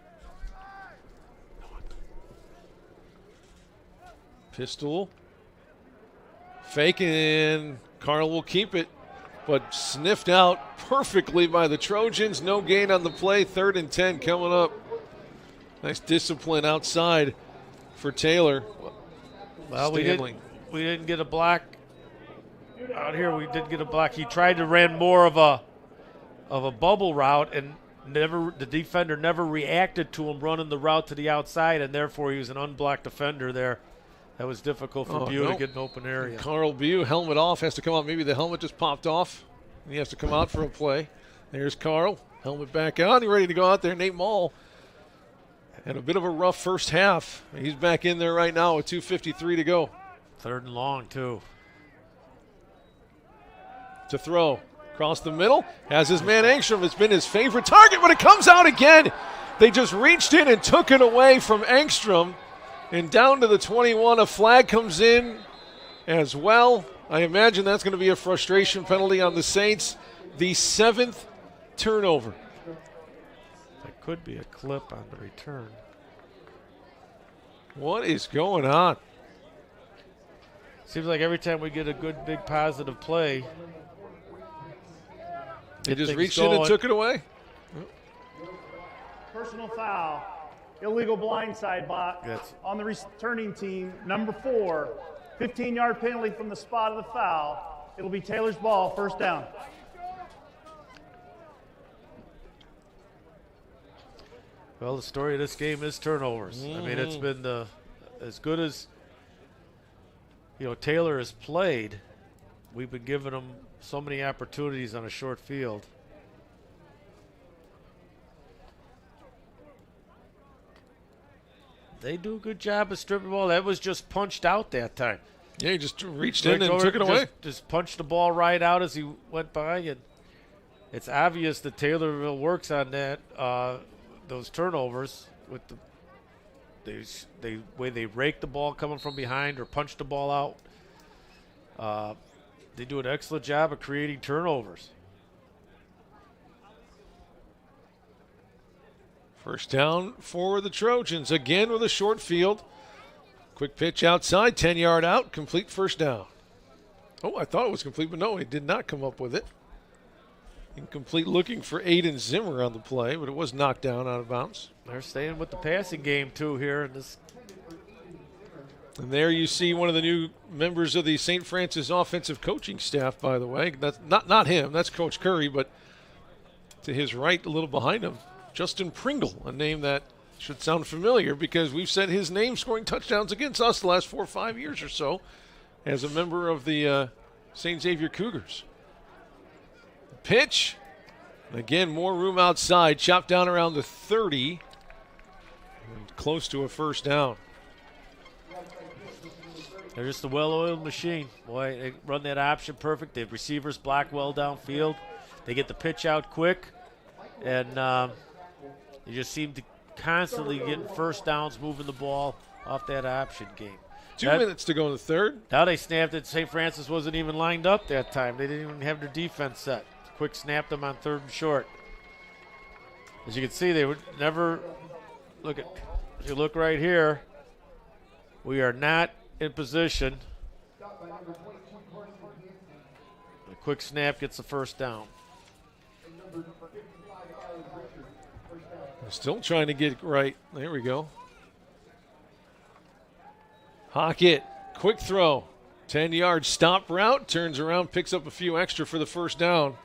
Pistol. Faking. Carl will keep it, but sniffed out perfectly by the Trojans. No gain on the play. 3rd and 10 coming up. Nice discipline outside for Taylor. Well, we didn't get a block out here. We did get a block. He tried to run more of a bubble route, and the defender never reacted to him running the route to the outside, and therefore he was an unblocked defender there. That was difficult for Bu to get an open area. Carl Bu, helmet off, has to come out. Maybe the helmet just popped off. He has to come out for a play. There's Carl, helmet back on. He's ready to go out there. Nate Mall had a bit of a rough first half. He's back in there right now with 2:53 to go. 3rd and long, too. To throw. Across the middle, has his man Engstrom. It's been his favorite target when it comes out again. They just reached in and took it away from Engstrom. And down to the 21, a flag comes in as well. I imagine that's going to be a frustration penalty on the Saints. The 7th turnover. That could be a clip on the return. What is going on? Seems like every time we get a good, big, positive play, they just reached in and took it away? Personal foul. Illegal blindside block on the returning team. Number 4, 15-yard penalty from the spot of the foul. It'll be Taylor's ball, first down. Well, the story of this game is turnovers. I mean, it's been as good as Taylor has played. We've been giving him so many opportunities on a short field. They do a good job of stripping the ball. That was just punched out that time. Yeah, he just reached in and took it away. Just punched the ball right out as he went by, and it's obvious that Taylorville works on that. Those turnovers with the way they rake the ball coming from behind or punch the ball out. They do an excellent job of creating turnovers. First down for the Trojans, again with a short field. Quick pitch outside, 10-yard out, complete first down. Oh, I thought it was complete, but no, he did not come up with it. Incomplete, looking for Aiden Zimmer on the play, but it was knocked down out of bounds. They're staying with the passing game, too, here in this. And there you see one of the new members of the St. Francis offensive coaching staff, by the way. That's not him, that's Coach Curry, but to his right, a little behind him, Justin Pringle, a name that should sound familiar because we've said his name scoring touchdowns against us the last 4 or 5 years or so as a member of the St. Xavier Cougars. Pitch. Again, more room outside. Chopped down around the 30. And close to a first down. They're just a well-oiled machine. Boy, they run that option perfect. They have receivers block well downfield. They get the pitch out quick. And they just seem to constantly getting first downs, moving the ball off that option game. 2 minutes to go in the third. Now they snapped it. St. Francis wasn't even lined up that time. They didn't even have their defense set. Quick snapped them on 3rd and short. As you can see, they would never look at. If you look right here, we are not in position. A quick snap gets the first down. Still trying to get it right. There we go. Hockett, quick throw. 10-yard stop route, turns around, picks up a few extra for the first down.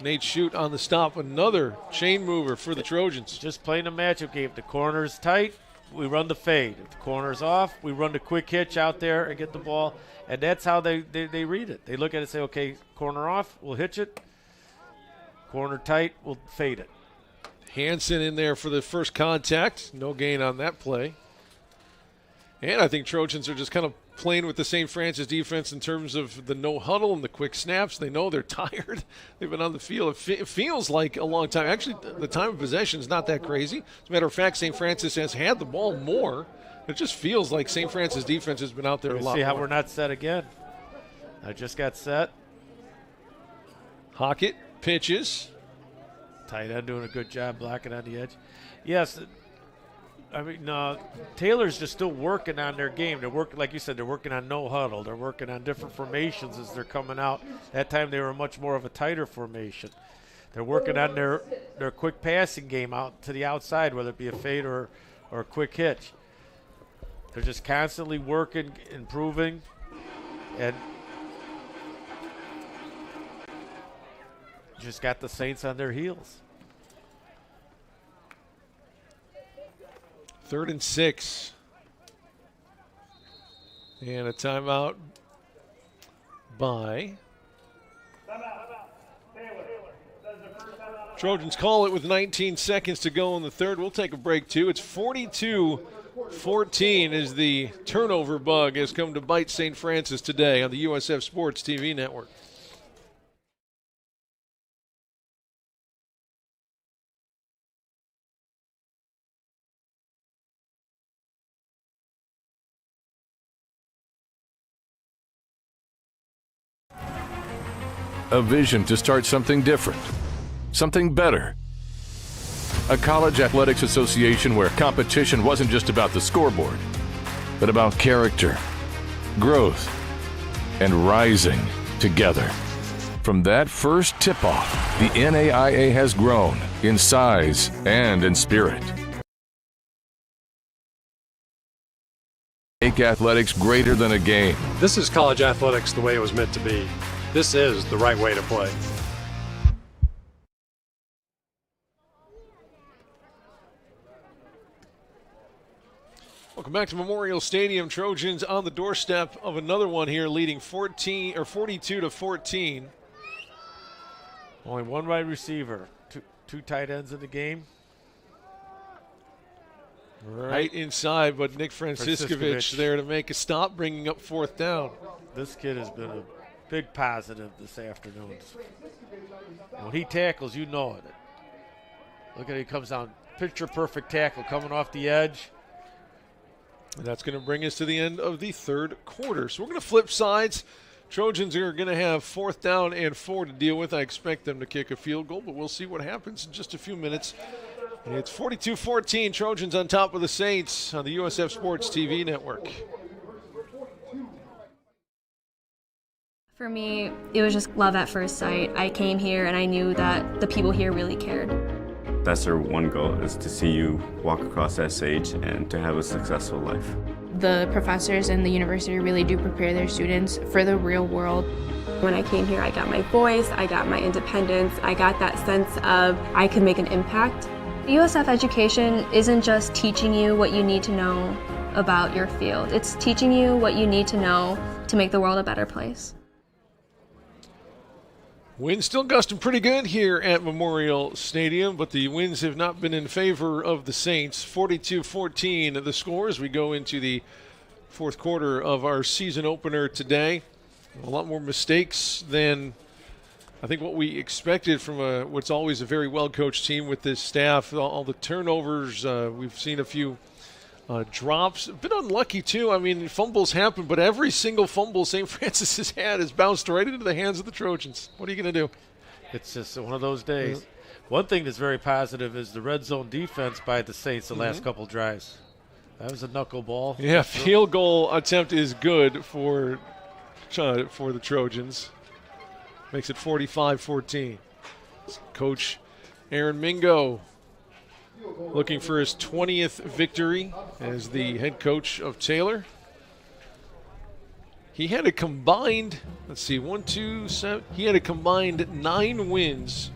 Nate Shute on the stop, another chain mover for the Trojans. Just playing a matchup game. If the corner's tight, we run the fade. If the corner's off, we run the quick hitch out there and get the ball. And that's how they read it. They look at it and say, okay, corner off, we'll hitch it. Corner tight, we'll fade it. Hansen in there for the first contact. No gain on that play. And I think Trojans are just kind of playing with the St. Francis defense in terms of the no huddle and the quick snaps. They know they're tired. They've been on the field. It feels like a long time. Actually, the time of possession is not that crazy. As a matter of fact, St. Francis has had the ball more. It just feels like St. Francis defense has been out there a lot See how more. we're not set again. I just got set. Hockett pitches. Tight end doing a good job blocking on the edge. Yes, I mean, Taylor's just still working on their game. They're working, like you said, they're working on no huddle. They're working on different formations as they're coming out. That time they were much more of a tighter formation. They're working on their quick passing game out to the outside, whether it be a fade or a quick hitch. They're just constantly working, improving, and just got the Saints on their heels. 3rd and 6. And a timeout by Trojans call it with 19 seconds to go in the third. We'll take a break too. It's 42-14 as the turnover bug has come to bite St. Francis today on the USF Sports TV network. a vision to start something different, something better. A college athletics association where competition wasn't just about the scoreboard, but about character, growth, and rising together. From that first tip-off, the NAIA has grown in size and in spirit. Make athletics greater than a game. This is college athletics the way it was meant to be. This is the right way to play. Welcome back to Memorial Stadium. Trojans on the doorstep of another one here, leading 42-14. Only one wide receiver, two tight ends in the game. Right inside, but Nick Franciscovich there to make a stop, bringing up fourth down. This kid has been a big positive this afternoon. When he tackles, you know it. Look at it, he comes down, picture-perfect tackle coming off the edge. And that's going to bring us to the end of the third quarter. So we're going to flip sides. Trojans are going to have 4th down and 4 to deal with. I expect them to kick a field goal, but we'll see what happens in just a few minutes. And it's 42-14, Trojans on top of the Saints on the USF Sports TV network. For me, it was just love at first sight. I came here and I knew that the people here really cared. That's our one goal, is to see you walk across that stage and to have a successful life. The professors in the university really do prepare their students for the real world. When I came here, I got my voice, I got my independence, I got that sense of I could make an impact. USF education isn't just teaching you what you need to know about your field. It's teaching you what you need to know to make the world a better place. Winds still gusting pretty good here at Memorial Stadium, but the winds have not been in favor of the Saints. 42-14 the score as we go into the fourth quarter of our season opener today. A lot more mistakes than I think what we expected from what's always a very well-coached team with this staff. All the turnovers, we've seen a few drops. A bit unlucky, too. I mean, fumbles happen, but every single fumble St. Francis has had has bounced right into the hands of the Trojans. What are you going to do? It's just one of those days. One thing that's very positive is the red zone defense by the Saints the last couple drives. That was a knuckleball. Yeah, field goal attempt is good for the Trojans. Makes it 45-14. Coach Aaron Mingo looking for his 20th victory as the head coach of Taylor. He had a combined, he had a combined 9 wins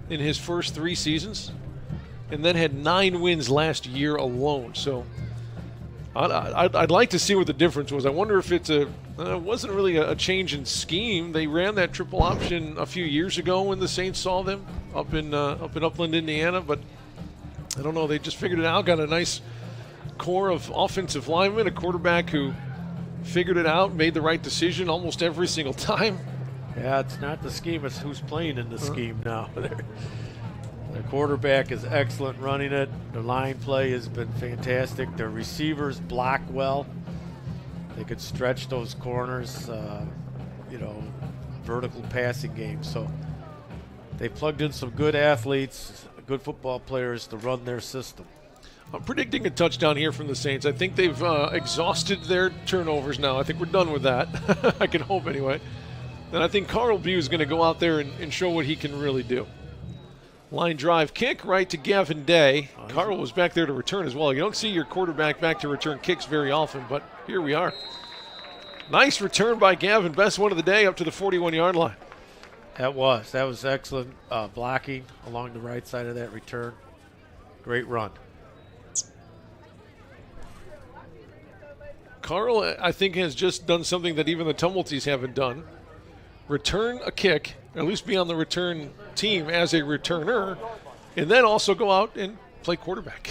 in his first 3 seasons, and then had 9 wins last year alone. So I'd like to see what the difference was. I wonder if it wasn't really a change in scheme. They ran that triple option a few years ago when the Saints saw them up in Upland, Indiana, but I don't know. They just figured it out, got a nice core of offensive linemen, a quarterback who figured it out, made the right decision almost every single time. Yeah, it's not the scheme, it's who's playing in the scheme now. The quarterback is excellent running it. The line play has been fantastic. The receivers block well. They could stretch those corners, vertical passing game. So they plugged in some good athletes, good football players to run their system. I'm predicting a touchdown here from the Saints. I think they've exhausted their turnovers now. I think we're done with that. I can hope anyway. And I think Carl Bew is going to go out there and show what he can really do. Line drive kick right to Gavin Day. Carl was back there to return as well. You don't see your quarterback back to return kicks very often, but here we are. Nice return by Gavin. Best one of the day up to the 41-yard line. That was excellent blocking along the right side of that return. Great run. Carl, I think, has just done something that even the Tumulties haven't done. Return a kick, at least be on the return team as a returner, and then also go out and play quarterback.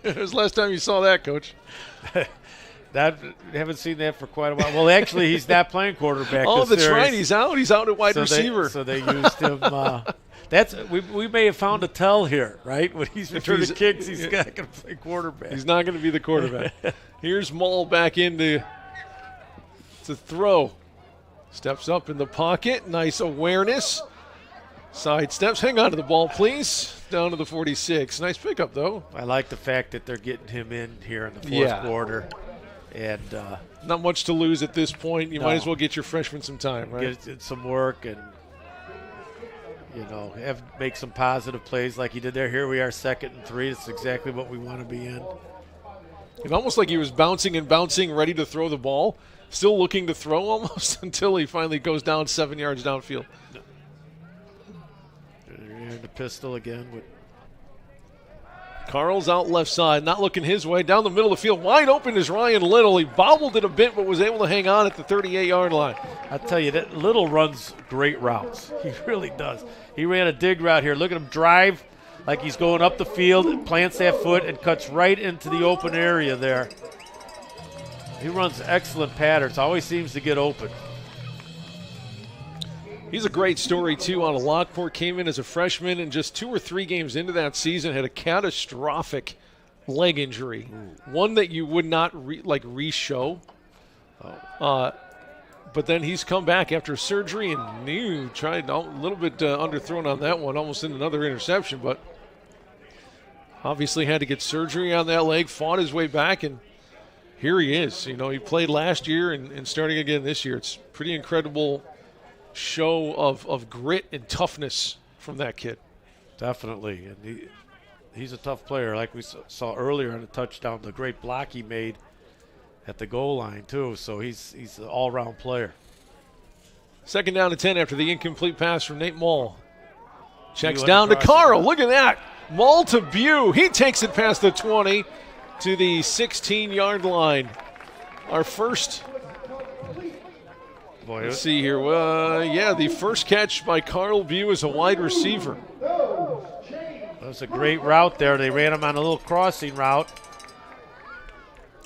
When was the last time you saw that, Coach? Haven't seen that for quite a while. Well, actually, he's not playing quarterback. Oh, that's right. He's out. He's out at wide receiver. So they used him. We may have found a tell here, right? When he's returning kicks, he's not going to play quarterback. He's not going to be the quarterback. Here's Mull back in to throw. Steps up in the pocket. Nice awareness. Side steps. Hang on to the ball, please. Down to the 46. Nice pickup, though. I like the fact that they're getting him in here in the fourth quarter. And not much to lose at this point. You might as well get your freshman some time, right? Get some work and, make some positive plays like he did there. Here we are, 2nd and 3. It's exactly what we want to be in. It's almost like he was bouncing and bouncing, ready to throw the ball, still looking to throw almost until he finally goes down 7 yards downfield. And the pistol again. Carl's out left side, not looking his way. Down the middle of the field, wide open is Ryan Little. He bobbled it a bit, but was able to hang on at the 38-yard line. I tell you, that Little runs great routes. He really does. He ran a dig route here. Look at him drive like he's going up the field, plants that foot, and cuts right into the open area there. He runs excellent patterns. Always seems to get open. He's a great story, too, out of Lockport. Came in as a freshman and just 2 or 3 games into that season had a catastrophic leg injury. One that you would not re-show. But then he's come back after surgery and tried a little bit underthrown on that one, almost in another interception, but obviously had to get surgery on that leg, fought his way back, and here he is. He played last year and starting again this year. It's pretty incredible show of grit and toughness from that kid. Definitely. And he's a tough player, like we saw earlier on the touchdown, the great block he made at the goal line too. So he's an all-around player. 2nd down and 10 after the incomplete pass from Nate Mall. Checks down to Carl. Look at that. Mall to Bew. He takes it past the 20 to the 16-yard line. Our first. Let's see here. The first catch by Carl Bew as a wide receiver. That was a great route there. They ran him on a little crossing route.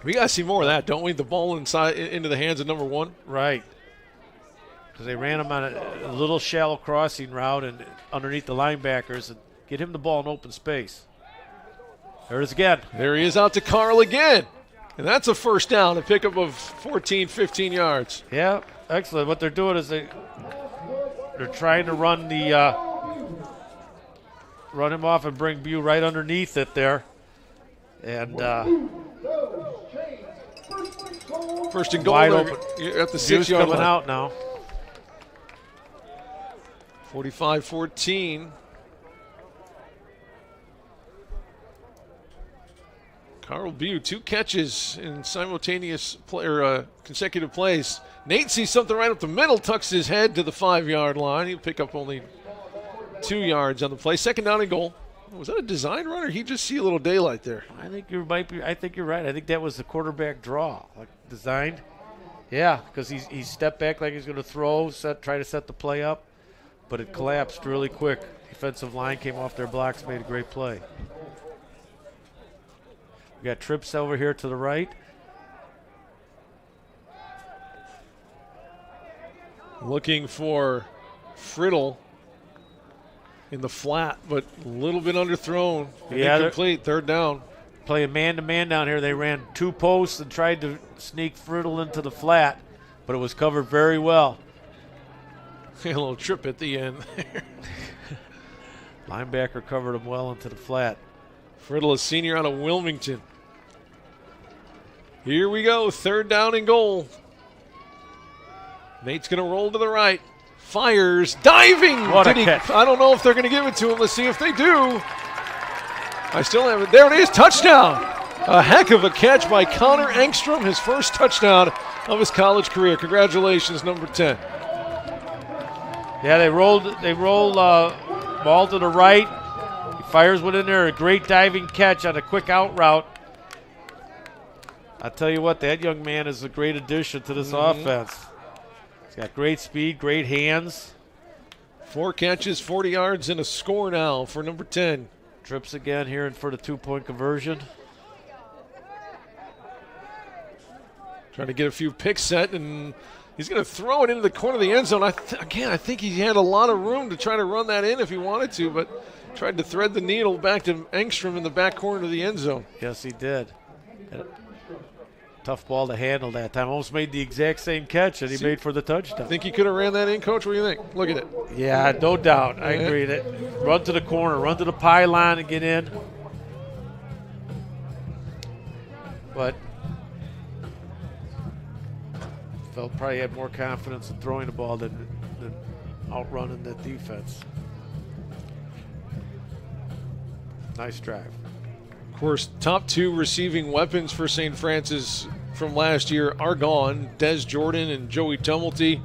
We got to see more of that, don't we? The ball inside into the hands of number 1. Right. Because they ran him on a little shallow crossing route and underneath the linebackers and get him the ball in open space. There it is again. There he is out to Carl again. And that's a first down, a pickup of 14, 15 yards. Yeah, excellent. What they're doing is they're trying to run him off and bring Bew right underneath it there. And first and goal wide open. At the 6-yard line. Coming out now. 45-14. Carl Bew, 2 catches in simultaneous consecutive plays. Nate sees something right up the middle, tucks his head to the 5-yard line. He'll pick up only 2 yards on the play. 2nd down and goal. Was that a design run, or he just see a little daylight there? I think you're right. I think that was the quarterback draw, like designed. Yeah, because he stepped back like he's going to throw, try to set the play up, but it collapsed really quick. Defensive line came off their blocks, made a great play. We got trips over here to the right. Looking for Friddle in the flat, but a little bit underthrown. Incomplete, 3rd down. Playing man-to-man down here. They ran 2 posts and tried to sneak Friddle into the flat, but it was covered very well. A little trip at the end there. Linebacker covered him well into the flat. Friddle, a senior out of Wilmington. Here we go, 3rd down and goal. Nate's going to roll to the right. Fires, diving. What a catch. I don't know if they're going to give it to him. Let's see if they do. I still have it. There it is, touchdown. A heck of a catch by Connor Engstrom, his first touchdown of his college career. Congratulations, number 10. Yeah, they rolled ball to the right. He fires one in there, a great diving catch on a quick out route. I tell you what, that young man is a great addition to this offense. He's got great speed, great hands. 4 catches, 40 yards, and a score now for number 10. Trips again here for the 2-point conversion. Trying to get a few picks set, and he's going to throw it into the corner of the end zone. I think he had a lot of room to try to run that in if he wanted to, but tried to thread the needle back to Engstrom in the back corner of the end zone. Yes, he did. Tough ball to handle that time. Almost made the exact same catch that he made for the touchdown. Think he could have ran that in, Coach? What do you think? Look at it. Yeah, no doubt. I agree. That run to the corner, run to the pylon and get in. But felt probably had more confidence in throwing the ball than outrunning the defense. Nice drive. Of course, top 2 receiving weapons for St. Francis from last year are gone. Des Jordan and Joey Tumulty.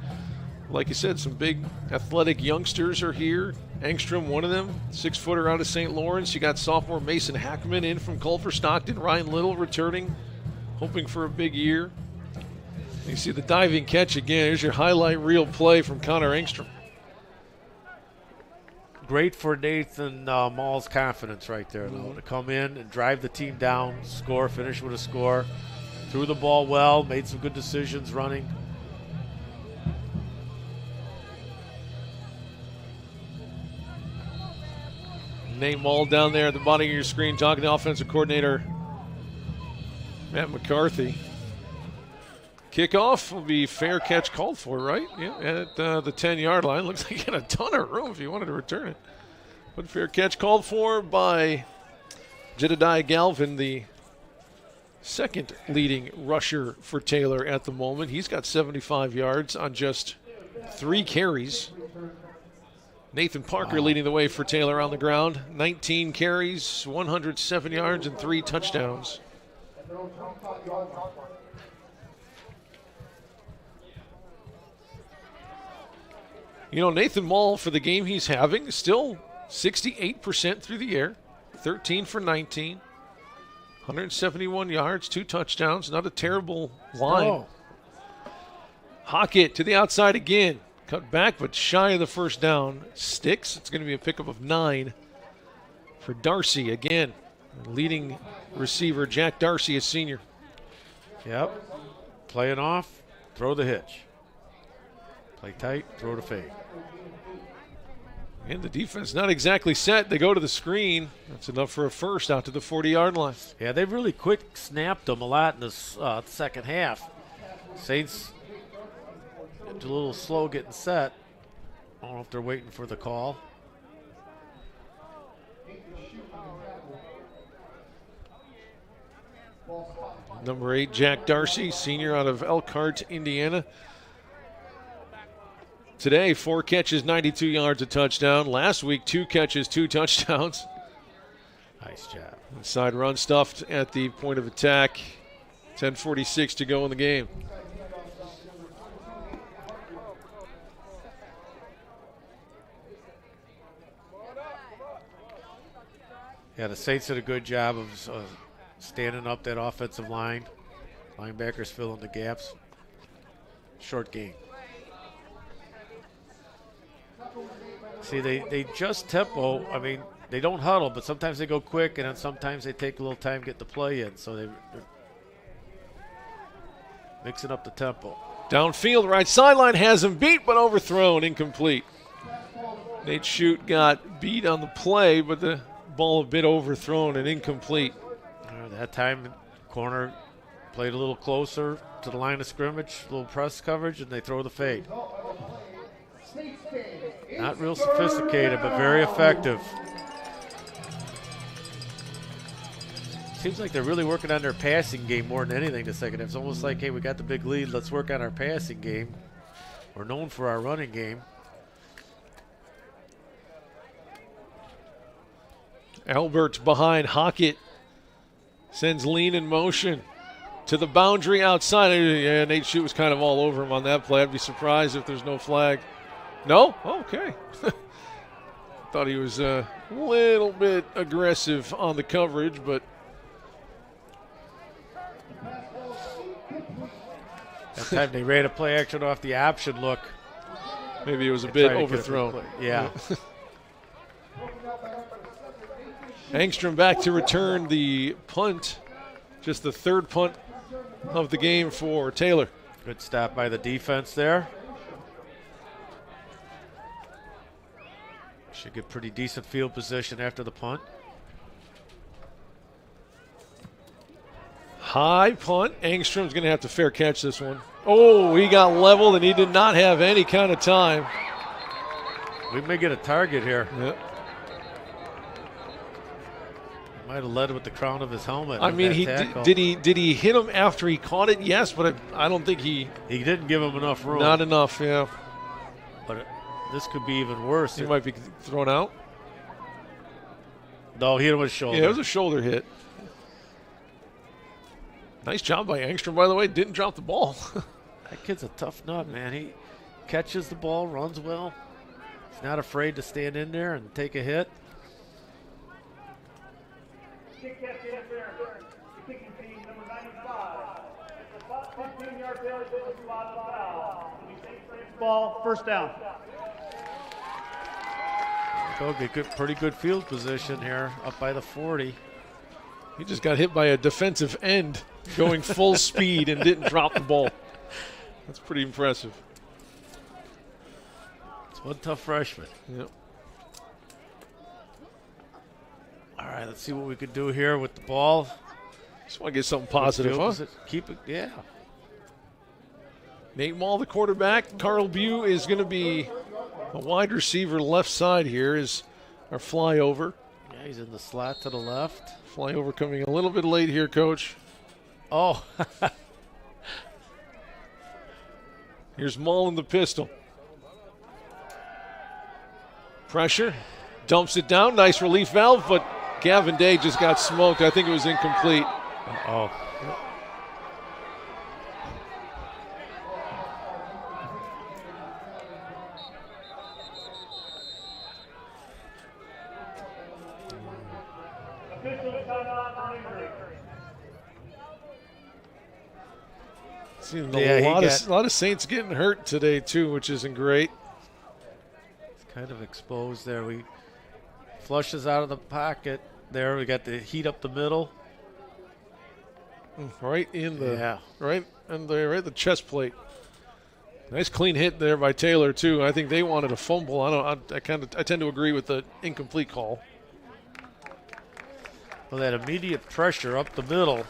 Like you said, some big athletic youngsters are here. Engstrom, one of them, 6-footer out of St. Lawrence. You got sophomore Mason Hackman in from Culver Stockton. Ryan Little returning, hoping for a big year. You see the diving catch again. Here's your highlight reel play from Connor Engstrom. Great for Nathan Mall's confidence right there, though, to come in and drive the team down, score, finish with a score. Threw the ball well, made some good decisions running. Nate Mall down there at the bottom of your screen talking to offensive coordinator Matt McCarthy. Kickoff will be fair catch called for, right? Yeah, at the 10-yard line. Looks like you had a ton of room if you wanted to return it. But fair catch called for by Jedediah Galvin, the second leading rusher for Taylor at the moment. He's got 75 yards on just 3 carries. Nathan Parker leading the way for Taylor on the ground. 19 carries, 107 yards, and 3 touchdowns. You know, Nathan Mall, for the game he's having, is still 68% through the air, 13 for 19, 171 yards, 2 touchdowns. Not a terrible line. Oh. Hockett to the outside again. Cut back, but shy of the first down. Sticks. It's going to be a pickup of 9 for Darcy again. Leading receiver, Jack Darcy, a senior. Yep. Playing off, throw the hitch. Play tight, throw the fade. And the defense not exactly set. They go to the screen. That's enough for a first out to the 40-yard line. Yeah, they really quick snapped them a lot in this second half. Saints a little slow getting set. I don't know if they're waiting for the call. Number 8, Jack Darcy, senior out of Elkhart, Indiana. Today, 4 catches, 92 yards, a touchdown. Last week, 2 catches, 2 touchdowns. Nice job. Inside run stuffed at the point of attack. 10:46 to go in the game. Yeah, the Saints did a good job of standing up that offensive line. Linebackers filling the gaps. Short game. See, they adjust tempo. I mean, they don't huddle, but sometimes they go quick, and then sometimes they take a little time to get the play in. So they're mixing up the tempo. Downfield, right sideline has him beat, but overthrown, incomplete. Nate Shute got beat on the play, but the ball a bit overthrown and incomplete. That time, corner played a little closer to the line of scrimmage, a little press coverage, and they throw the fade. Not real sophisticated, but very effective. Seems like they're really working on their passing game more than anything the second half. It's almost like, hey, we got the big lead. Let's work on our passing game. We're known for our running game. Albert behind Hockett. Sends Lean in motion to the boundary outside. Yeah, Nate Shute was kind of all over him on that play. I'd be surprised if there's no flag. No? Okay. Thought he was a little bit aggressive on the coverage, but that time they ran a play action off the option look. Maybe it was a bit overthrown. Yeah. Engstrom back to return the punt. Just the 3rd punt of the game for Taylor. Good stop by the defense there. Should get pretty decent field position after the punt. High punt. Engstrom's going to have to fair catch this one. Oh, he got leveled, and he did not have any kind of time. We may get a target here. Yep. Might have led with the crown of his helmet. I mean, did he hit him after he caught it? Yes, but I don't think he didn't give him enough room. Not enough, yeah. But this could be even worse. He might be thrown out. No, he hit him with his shoulder. Yeah, it was a shoulder hit. Nice job by Engstrom, by the way. Didn't drop the ball. That kid's a tough nut, man. He catches the ball, runs well. He's not afraid to stand in there and take a hit. Kick catch interference. The kicking team, number 95. It's a 15-yard penalty for the spot of the foul. Ball, first down. Okay, pretty good field position here, up by the 40. He just got hit by a defensive end going full speed and didn't drop the ball. That's pretty impressive. It's one tough freshman. Yep. All right, let's see what we can do here with the ball. Just want to get something positive, huh? Keep it, yeah. Nate Mall, the quarterback. Carl Bew is going to be a wide receiver left side here is our flyover. Yeah, he's in the slot to the left. Flyover coming a little bit late here, Coach. Oh. Here's Mall in the pistol. Pressure. Dumps it down. Nice relief valve, but Gavin Day just got smoked. I think it was incomplete. Oh. Seen a lot of Saints getting hurt today too, which isn't great. It's kind of exposed there. We flushes out of the pocket there. We got the heat up the middle. Right in the right the chest plate. Nice clean hit there by Taylor too. I think they wanted a fumble. I tend to agree with the incomplete call. Well, that immediate pressure up the middle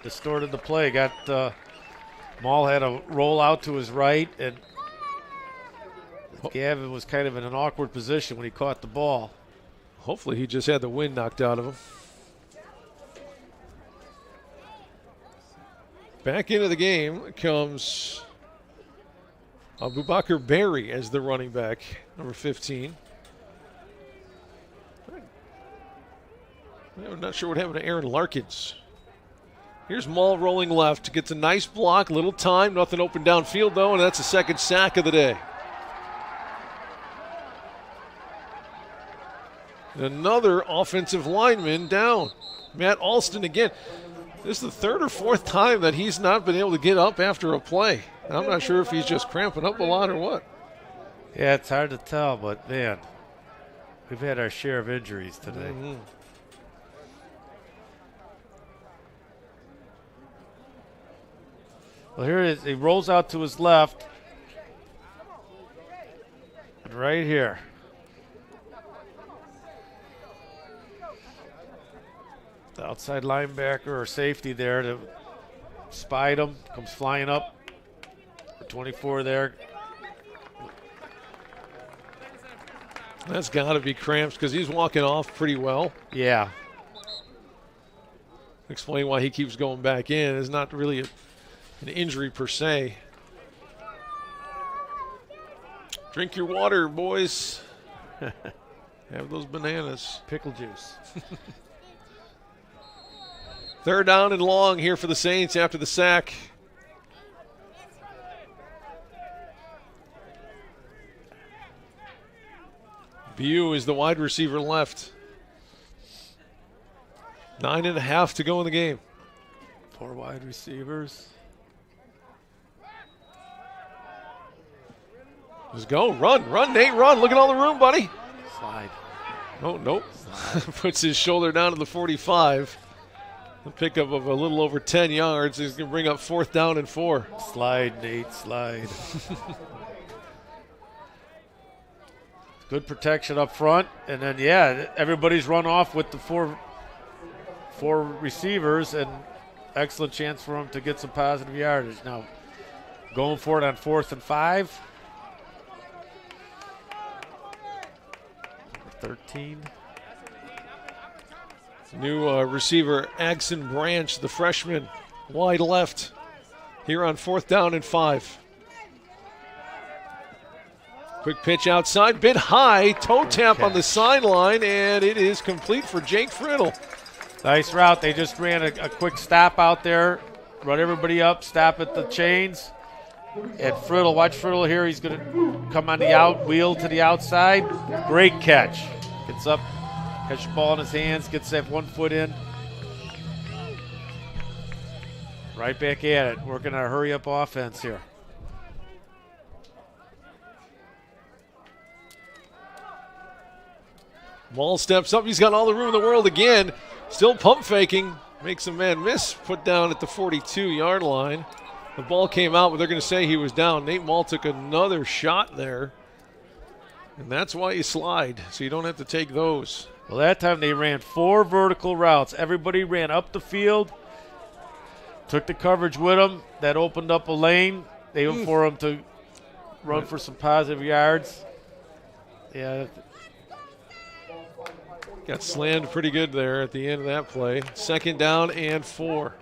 distorted the play. Got Maul had a roll out to his right, and Gavin was kind of in an awkward position when he caught the ball. Hopefully he just had the wind knocked out of him. Back into the game comes Abubakar Berry as the running back, number 15. I'm not sure what happened to Aaron Larkins. Here's Maul rolling left. Gets a nice block, little time, nothing open downfield though, and that's the second sack of the day. And another offensive lineman down. Matt Alston again. This is the third or fourth time that he's not been able to get up after a play. I'm not sure if he's just cramping up a lot or what. Yeah, it's hard to tell, but man, we've had our share of injuries today. Mm-hmm. Well, here it is. He rolls out to his left. And right here. The outside linebacker or safety there to spied him. Comes flying up. 24 there. That's got to be cramps because he's walking off pretty well. Yeah. Explain why he keeps going back in. It's not really an injury per se. Drink your water, boys. Have those bananas. Pickle juice. Third down and long here for the Saints after the sack. Bew is the wide receiver left. 9.5 to go in the game. 4 wide receivers. Just go. Run, Nate, run. Look at all the room, buddy. Slide. Oh, nope. Puts his shoulder down to the 45. A pickup of a little over 10 yards. He's going to bring up 4th down and 4. Slide, Nate, slide. Good protection up front. And then, yeah, everybody's run off with the four receivers, and excellent chance for him to get some positive yardage. Now, going for it on 4th and 5. 13. New receiver Agson Branch, the freshman, wide left here on 4th down and 5. Quick pitch outside, bit high, toe tap on the sideline, and it is complete for Jake Friddle. Nice route. They just ran a quick stop out there, run everybody up, stop at the chains. And Friddle, watch Friddle here. He's going to come on the out, wheel to the outside. Great catch. Gets up, catch the ball in his hands, gets that 1 foot in. Right back at it. Working our hurry-up offense here. Ball steps up. He's got all the room in the world again. Still pump faking. Makes a man miss. Put down at the 42-yard line. The ball came out, but they're going to say he was down. Nate Mall took another shot there. And that's why you slide, so you don't have to take those. Well, that time they ran 4 vertical routes. Everybody ran up the field, took the coverage with them. That opened up a lane. They went for him to run for some positive yards. Yeah. Got slammed pretty good there at the end of that play. 2nd down and 4.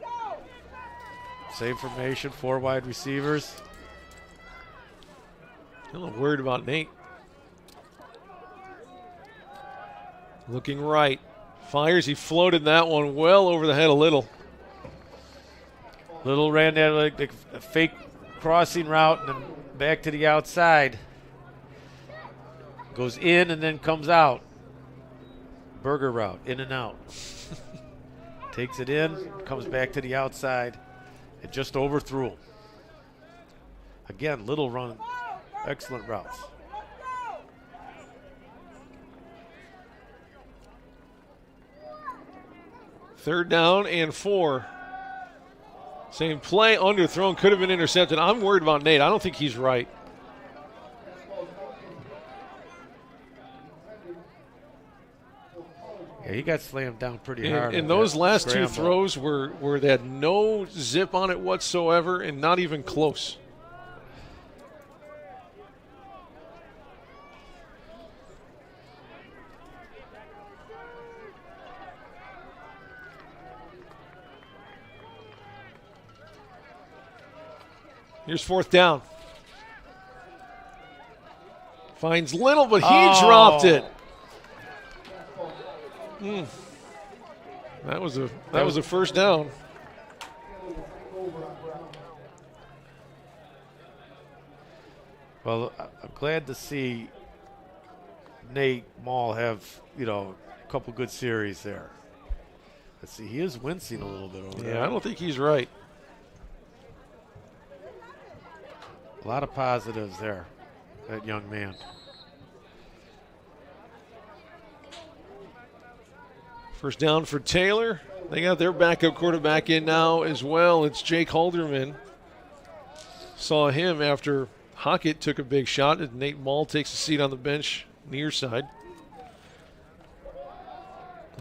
Same formation, 4 wide receivers. A little worried about Nate. Looking right. Fires. He floated that one well over the head of Little. Little ran that like a fake crossing route and then back to the outside. Goes in and then comes out. Burger route, in and out. Takes it in, comes back to the outside. It just overthrew him. Again, Little run excellent routes. Third down and 4. Same play, underthrown, could have been intercepted. I'm worried about Nate. I don't think he's right. Yeah, he got slammed down pretty hard. And those last 2 throws were they had no zip on it whatsoever and not even close. Here's 4th down. Finds Little, but he dropped it. That was a first down. Well, I'm glad to see Nate Mall have, a couple good series there. Let's see, he is wincing a little bit over there. Yeah, I don't think he's right. A lot of positives there, that young man. First down for Taylor. They got their backup quarterback in now as well. It's Jake Halderman. Saw him after Hockett took a big shot, and Nate Mall takes a seat on the bench near side.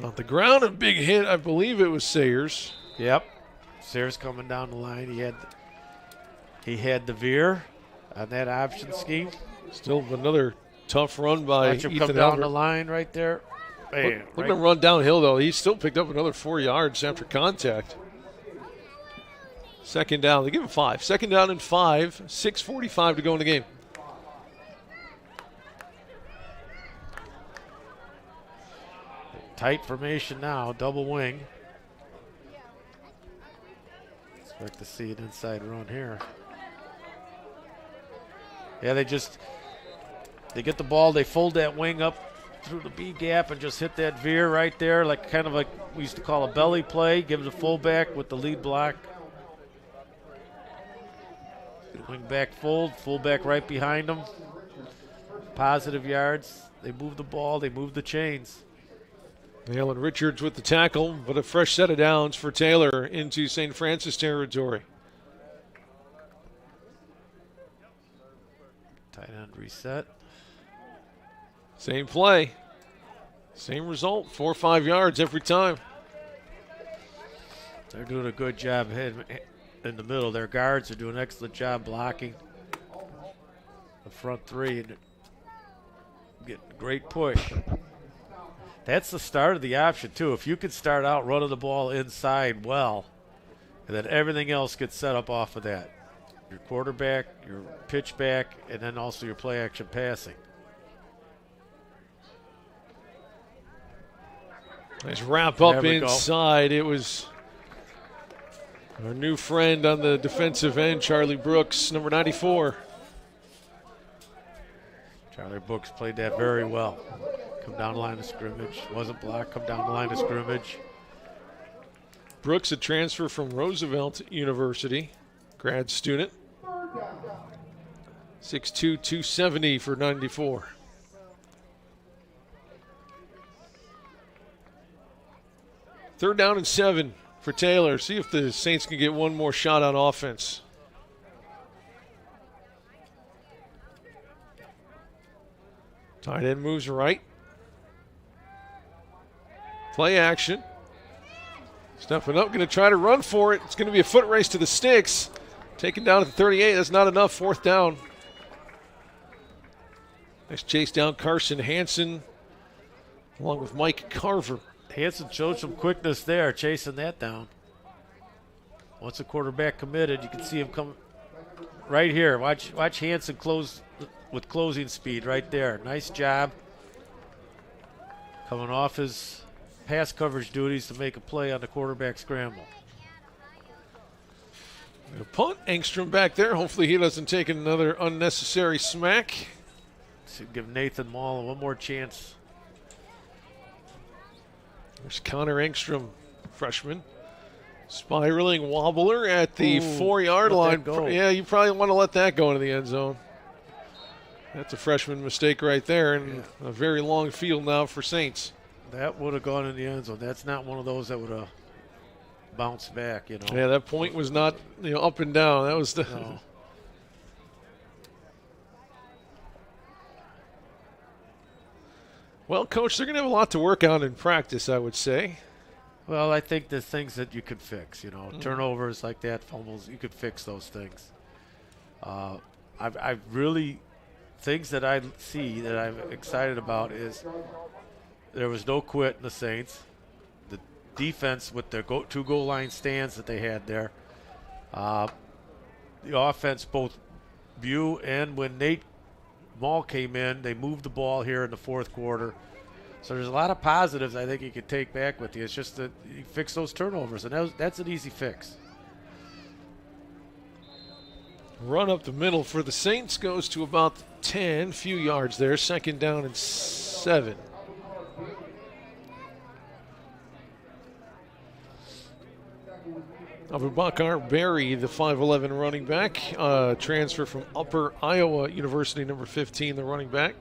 On the ground, a big hit. I believe it was Sayers. Yep. Sayers coming down the line. He had the veer on that option scheme. Still another tough run by Watch him Ethan come down Albert. the line right there. Man, Look at him run downhill, though. He still picked up another 4 yards after contact. 2nd down. They give him 5. 2nd down and 5. 6:45 to go in the game. Tight formation now, double wing. Expect to see an inside run here. Yeah, they get the ball, they fold that wing up through the B gap and just hit that veer right there, kind of like we used to call a belly play. Give the fullback with the lead block. Wing back fold, fullback right behind them. Positive yards. They move the ball, they move the chains. Alan Richards with the tackle, but a fresh set of downs for Taylor into St. Francis territory. Tight end reset. Same play. Same result. 4 or 5 yards every time. They're doing a good job in the middle. Their guards are doing an excellent job blocking the front three and getting a great push. That's the start of the option, too. If you could start out running the ball inside well, and then everything else gets set up off of that. Your quarterback, your pitch back, and then also your play action passing. Nice wrap up inside. It was our new friend on the defensive end, Charlie Brooks, number 94. Charlie Brooks played that very well. Come down the line of scrimmage. Wasn't blocked, come down the line of scrimmage. Brooks, a transfer from Roosevelt University, grad student. 6'2", 270 for 94. Third down and 7 for Taylor. See if the Saints can get one more shot on offense. Tight end moves right. Play action. Stepping up, going to try to run for it. It's going to be a foot race to the sticks. Taken down at the 38. That's not enough. Fourth down. Nice chase down Carson Hansen along with Mike Carver. Hansen showed some quickness there, chasing that down. Once the quarterback committed, you can see him come right here. Watch Hansen close with closing speed right there. Nice job. Coming off his pass coverage duties to make a play on the quarterback scramble. A punt, Engstrom back there. Hopefully he doesn't take another unnecessary smack. Should give Nathan Mall one more chance. There's Connor Engstrom, freshman. Spiraling wobbler at the 4-yard line. Yeah, you probably want to let that go into the end zone. That's a freshman mistake right there, and a very long field now for Saints. That would have gone in the end zone. That's not one of those that would have bounced back, you know. Yeah, that point was not, up and down. That was the. No. Well, Coach, they're going to have a lot to work on in practice, I would say. Well, I think there's things that you could fix, turnovers like that, fumbles, you could fix those things. I really, things that I see that I'm excited about is there was no quit in the Saints. The defense with their two goal line stands that they had there. The offense, both Bew and when Nate Mall came in, they moved the ball here in the fourth quarter. So there's a lot of positives I think you could take back with you. It's just that you fix those turnovers, and that's an easy fix. Run up the middle for the Saints goes to about 10, few yards there. Second down and 7. Abubakar Berry, the 5'11 running back, transfer from Upper Iowa University, number 15, the running back.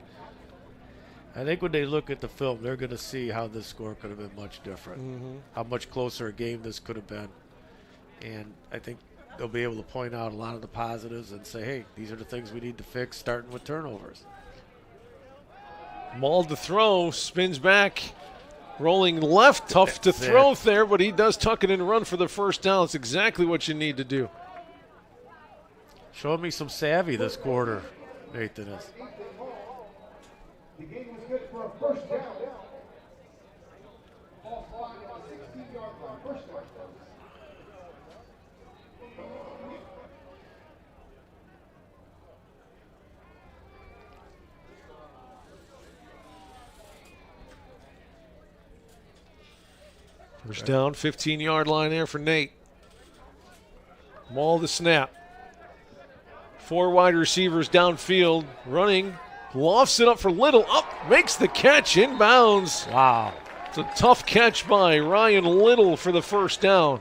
I think when they look at the film, they're going to see how this score could have been much different, how much closer a game this could have been. And I think they'll be able to point out a lot of the positives and say, hey, these are the things we need to fix, starting with turnovers. Mauled to throw, spins back, rolling left, tough to throw there, but he does tuck it and run for the first down. It's exactly what you need to do. Showing me some savvy this quarter, Nathan is. The game was good for a first down. Ball flying on a 16-yard line. First down. First down, 15-yard line there for Nate. Maul the snap. 4 wide receivers downfield, running. Lofts it up for Little. Up, makes the catch, inbounds. Wow. It's a tough catch by Ryan Little for the first down.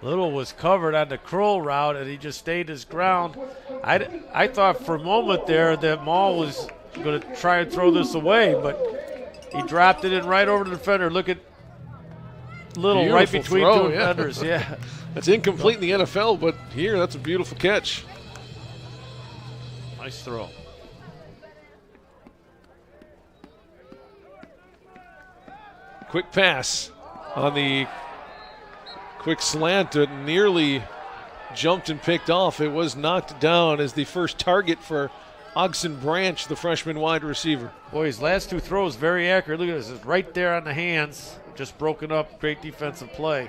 Little was covered on the curl route, and he just stayed his ground. I thought for a moment there that Maul was going to try and throw this away, but he dropped it in right over the defender. Look at Little Beautiful right between throw, two defenders. Yeah. That's incomplete in the NFL, but here, that's a beautiful catch. Nice throw. Quick pass on the Quick slant, nearly jumped and picked off. It was knocked down as the first target for Ogson Branch, the freshman wide receiver. Boy, his last 2 throws very accurate. Look at this, it's right there on the hands, just broken up. Great defensive play.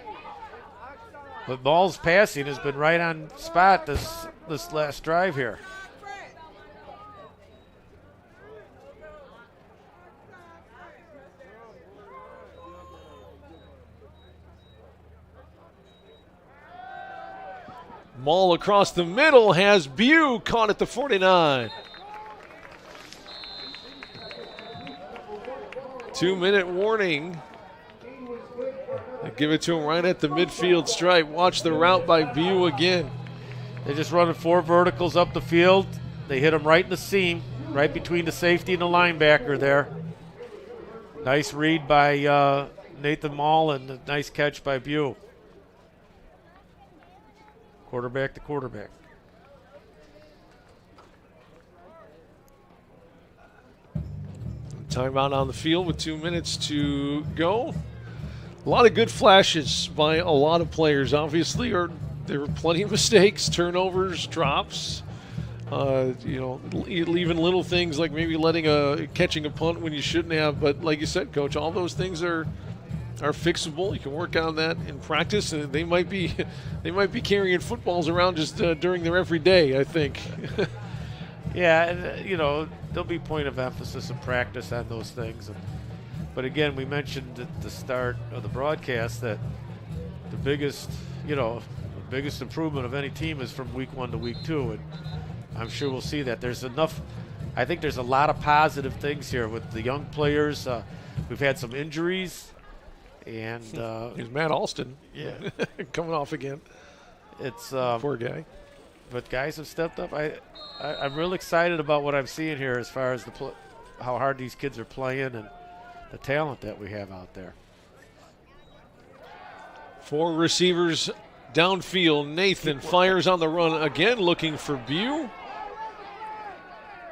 But Ball's passing has been right on spot this last drive here. Maul across the middle has Bew caught at the 49. 2-minute warning. They give it to him right at the midfield stripe. Watch the route by Bew again. They're just running 4 verticals up the field. They hit him right in the seam, right between the safety and the linebacker there. Nice read by Nathan Maul and a nice catch by Bew. Quarterback to quarterback. Timeout on the field with 2 minutes to go. A lot of good flashes by a lot of players. Obviously, there were plenty of mistakes, turnovers, drops. Leaving little things like maybe catching a punt when you shouldn't have. But like you said, Coach, all those things are fixable. You can work on that in practice, and they might be carrying footballs around just during their everyday, I think. Yeah, and there'll be point of emphasis in practice on those things. But again, we mentioned at the start of the broadcast that the biggest improvement of any team is from week 1 to week 2, and I'm sure we'll see that. I think there's a lot of positive things here with the young players. We've had some injuries. And here's Matt Alston, coming off again. It's poor guy, but guys have stepped up. I'm real excited about what I'm seeing here as far as how hard these kids are playing and the talent that we have out there. 4 receivers downfield. Nathan fires on the run again, looking for Bew.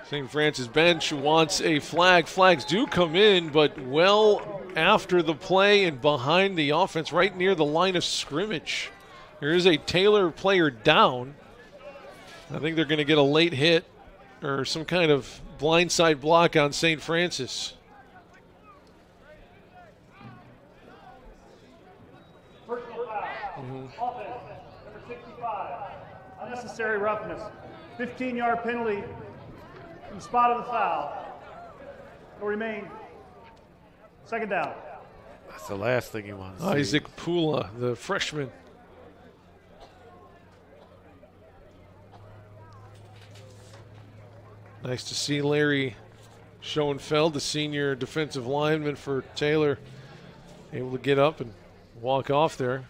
St. Francis bench wants a flag. Flags do come in, but well after the play and behind the offense, right near the line of scrimmage. There is a Taylor player down. I think they're going to get a late hit or some kind of blindside block on St. Francis. Personal foul. Offense, number 65. Unnecessary roughness. 15-yard penalty from the spot of the foul. Will remain. Second down. That's the last thing you want to see. Isaac Pula, the freshman. Nice to see Larry Schoenfeld, the senior defensive lineman for Taylor, able to get up and walk off there.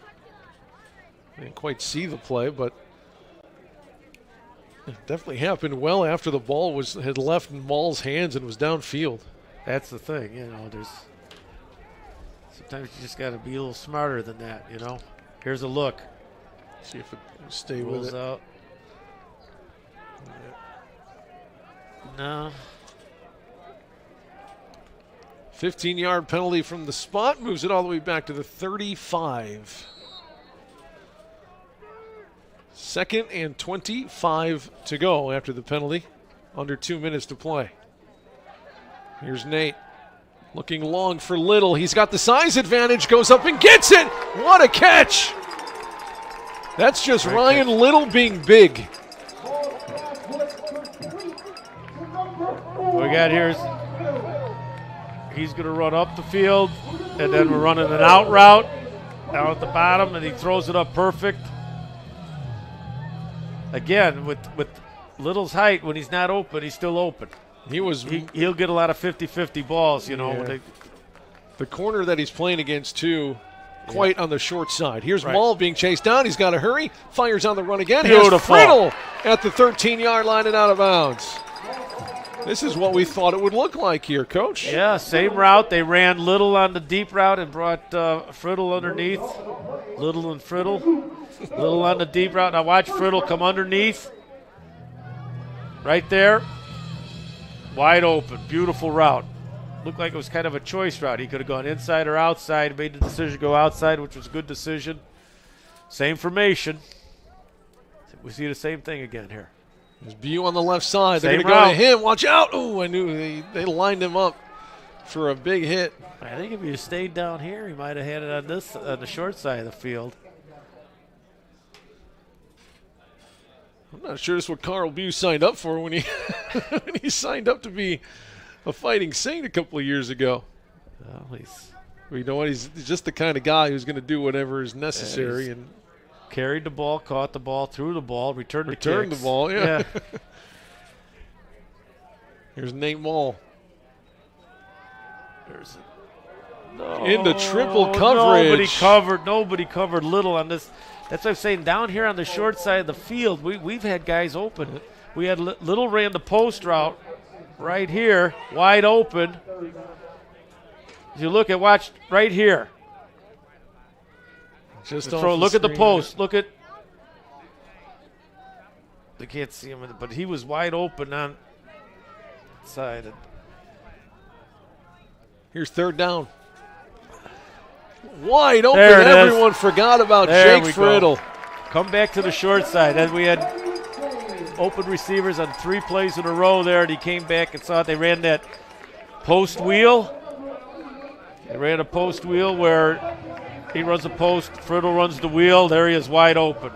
Didn't quite see the play, but it definitely happened well after the ball had left Maul's hands and was downfield. That's the thing, sometimes you just got to be a little smarter than that, Here's a look. See if it stay with it. Out. No. 15-yard penalty from the spot, moves it all the way back to the 35. 2nd and 25 to go after the penalty. Under 2 minutes to play. Here's Nate. Looking long for Little. He's got the size advantage, goes up and gets it. What a catch. That's just Ryan Little being big. What we got here is he's going to run up the field, and then we're running an out route down at the bottom, and he throws it up perfect. Again, with Little's height, when he's not open, he's still open. He'll get a lot of 50-50 balls, The corner that he's playing against, too, quite on the short side. Here's Maul being chased down. He's got to hurry. Fires on the run again. Beautiful. Here's Friddle at the 13-yard line and out of bounds. This is what we thought it would look like here, Coach. Yeah, same route. They ran Little on the deep route and brought Friddle underneath. Little and Friddle. Little on the deep route. Now watch Friddle come underneath. Right there. Wide open. Beautiful route. Looked like it was kind of a choice route. He could have gone inside or outside. Made the decision to go outside, which was a good decision. Same formation. We see the same thing again here. There's Bu on the left side. They're Same going to go route. to him. Watch out. Oh, I knew they lined him up for a big hit. I think if he stayed down here, he might have had it on the short side of the field. I'm not sure that's what Carl Bu signed up for when he when he signed up to be a Fighting Saint a couple of years ago. Well, you know what? He's just the kind of guy who's going to do whatever is necessary and carried the ball, caught the ball, threw the ball, returned the ball. Yeah. Here's Nate Mall. Into triple coverage. Nobody covered Little on this. That's what I'm saying. Down here on the short side of the field, we've had guys open. We had Little ran the post route right here, wide open. If you watch right here. Look at the post. Look at. They can't see him, but he was wide open on the side. Here's third down. Wide open. Everyone forgot about Jake Friddle. Come back to the short side. As we had open receivers on 3 plays in a row there, and he came back and saw it. They ran that post wheel. They ran a post wheel where he runs a post, Friddle runs the wheel. There he is, wide open.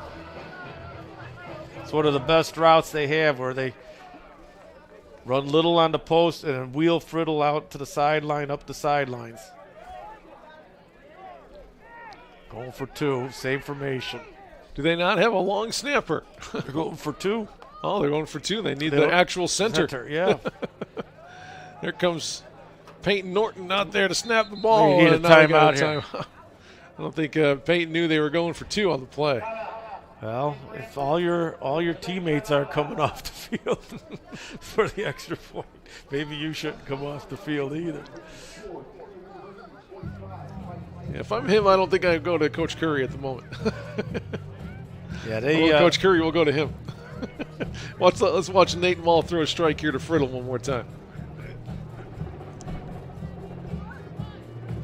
It's one of the best routes they have, where they run Little on the post and then wheel Friddle out to the sideline, up the sidelines. Going for 2, same formation. Do they not have a long snapper? They're going for 2. Oh, they're going for 2. They need the actual center. Yeah. Here comes Peyton Norton out there to snap the ball. You need a timeout here. I don't think Peyton knew they were going for 2 on the play. Well, if all your teammates aren't coming off the field for the extra point, maybe you shouldn't come off the field either. Yeah, if I'm him, I don't think I'd go to Coach Curry at the moment. Yeah, Coach Curry will go to him. Let's watch Nate Mall throw a strike here to Friddle one more time.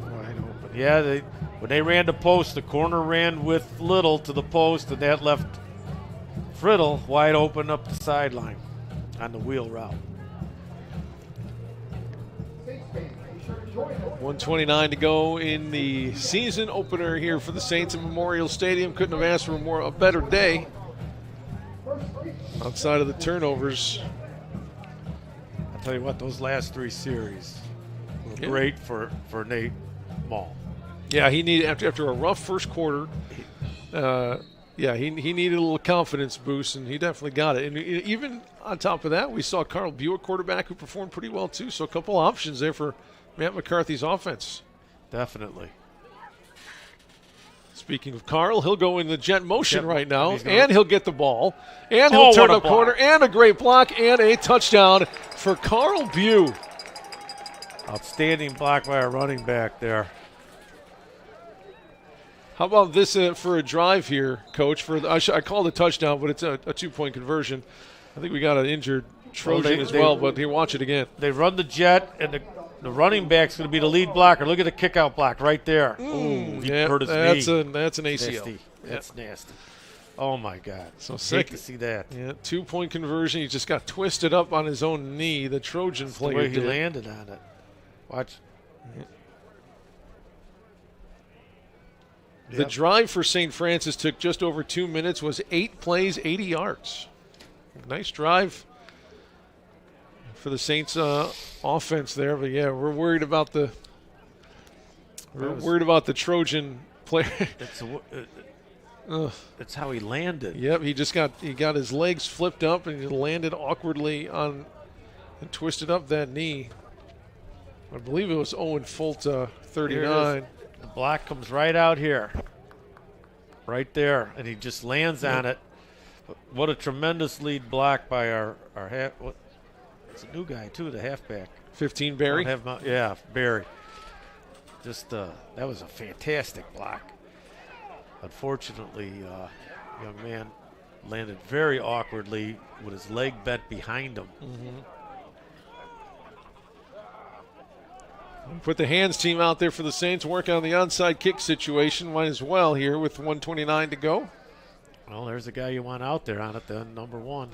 Wide open. Yeah, when they ran the post, the corner ran with Little to the post, and that left Friddle wide open up the sideline on the wheel route. 1:29 to go in the season opener here for the Saints at Memorial Stadium. Couldn't have asked for a better day outside of the turnovers. I'll tell you what, those last 3 series were great for Nate Mall. Yeah, he needed after a rough first quarter. He needed a little confidence boost, and he definitely got it. And even on top of that, we saw Carl Bu, quarterback, who performed pretty well too. So a couple options there for Matt McCarthy's offense. Definitely. Speaking of Carl, he'll go in the jet motion right now, and he'll get the ball, and he'll turn turn a corner, and a great block, and a touchdown for Carl Bu. Outstanding block by a running back there. How about this for a drive here, Coach? I called it a touchdown, but it's a 2-point conversion. I think we got an injured Trojan as well, but here, watch it again. They run the jet, and the running back's going to be the lead blocker. Look at the kick-out block right there. He hurt his knee. That's an ACL. Nasty. That's nasty. Oh, my God. So hate to see that. Yeah, 2-point conversion. He just got twisted up on his own knee. The Trojan player the way did. He landed on it. Watch. The drive for St. Francis took just over 2 minutes, was 8 plays, 80 yards. Nice drive for the Saints offense there. But, yeah, we're worried about the Trojan player. That's how he landed. Yep, he got his legs flipped up and he landed awkwardly on and twisted up that knee. I believe it was Owen Fulta, 39. The block comes right out here. Right there. And he just lands on it. What a tremendous lead block by our half. It's a new guy, too, the halfback. 15 Barry? Yeah, Barry. Just that was a fantastic block. Unfortunately, young man landed very awkwardly with his leg bent behind him. Put the hands team out there for the Saints, work on the onside kick situation. Might as well here with 1:29 to go. Well, there's the guy you want out there on it then, number 1.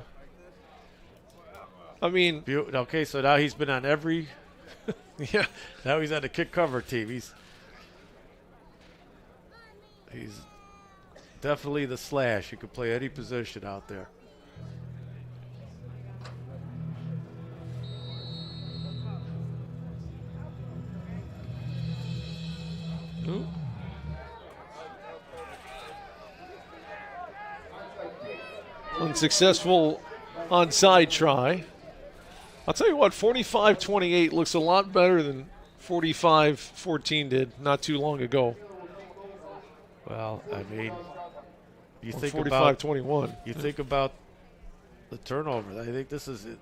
I mean, okay, so now he's been on every. Yeah. Now he's on the kick cover team. He's definitely the slash. He could play any position out there. Ooh. Unsuccessful onside try. I'll tell you what, 45-28 looks a lot better than 45-14 did not too long ago. Well, I mean, you think 45-21. You think about the turnovers. I think this is it.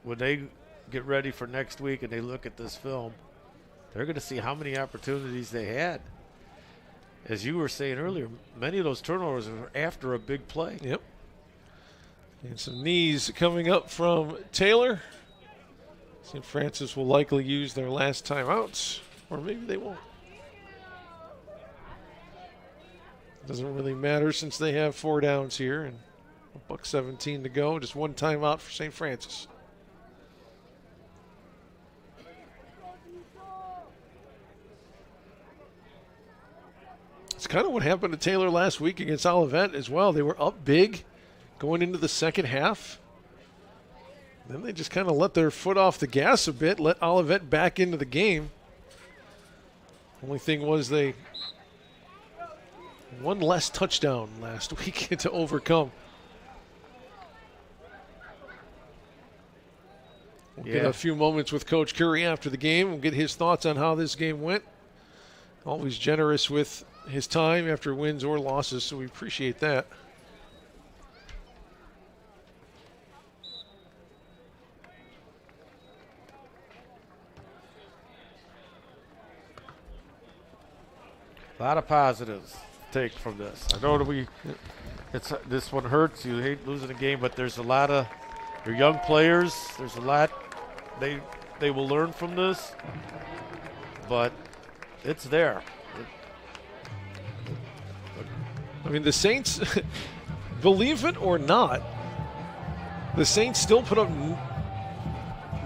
When they get ready for next week and they look at this film, they're going to see how many opportunities they had. As you were saying earlier, many of those turnovers are after a big play. Yep. And some knees coming up from Taylor. St. Francis will likely use their last timeouts, or maybe they won't. Doesn't really matter since they have 4 downs here and $1:17 to go. Just 1 timeout for St. Francis. It's kind of what happened to Taylor last week against Olivet as well. They were up big going into the second half. Then they just kind of let their foot off the gas a bit, let Olivet back into the game. Only thing was they one less touchdown last week to overcome. We'll get a few moments with Coach Curry after the game. We'll get his thoughts on how this game went. Always generous with his time after wins or losses, so we appreciate that. A lot of positives to take from this. I know that this one hurts. You hate losing a game, but there's a lot of your young players. There's a lot they will learn from this, but it's there. I mean, the Saints, believe it or not, the Saints still put up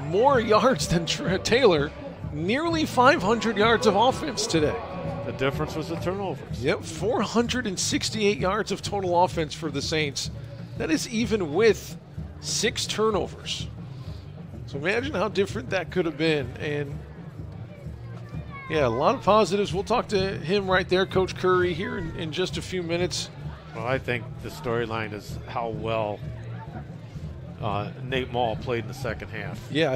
more yards than Taylor, nearly 500 yards of offense today. The difference was the turnovers. Yep, 468 yards of total offense for the Saints. That is even with 6 turnovers. So imagine how different that could have been. And yeah, a lot of positives. We'll talk to him right there, Coach Curry, here in just a few minutes. Well, I think the storyline is how well Nate Mall played in the second half. Yeah,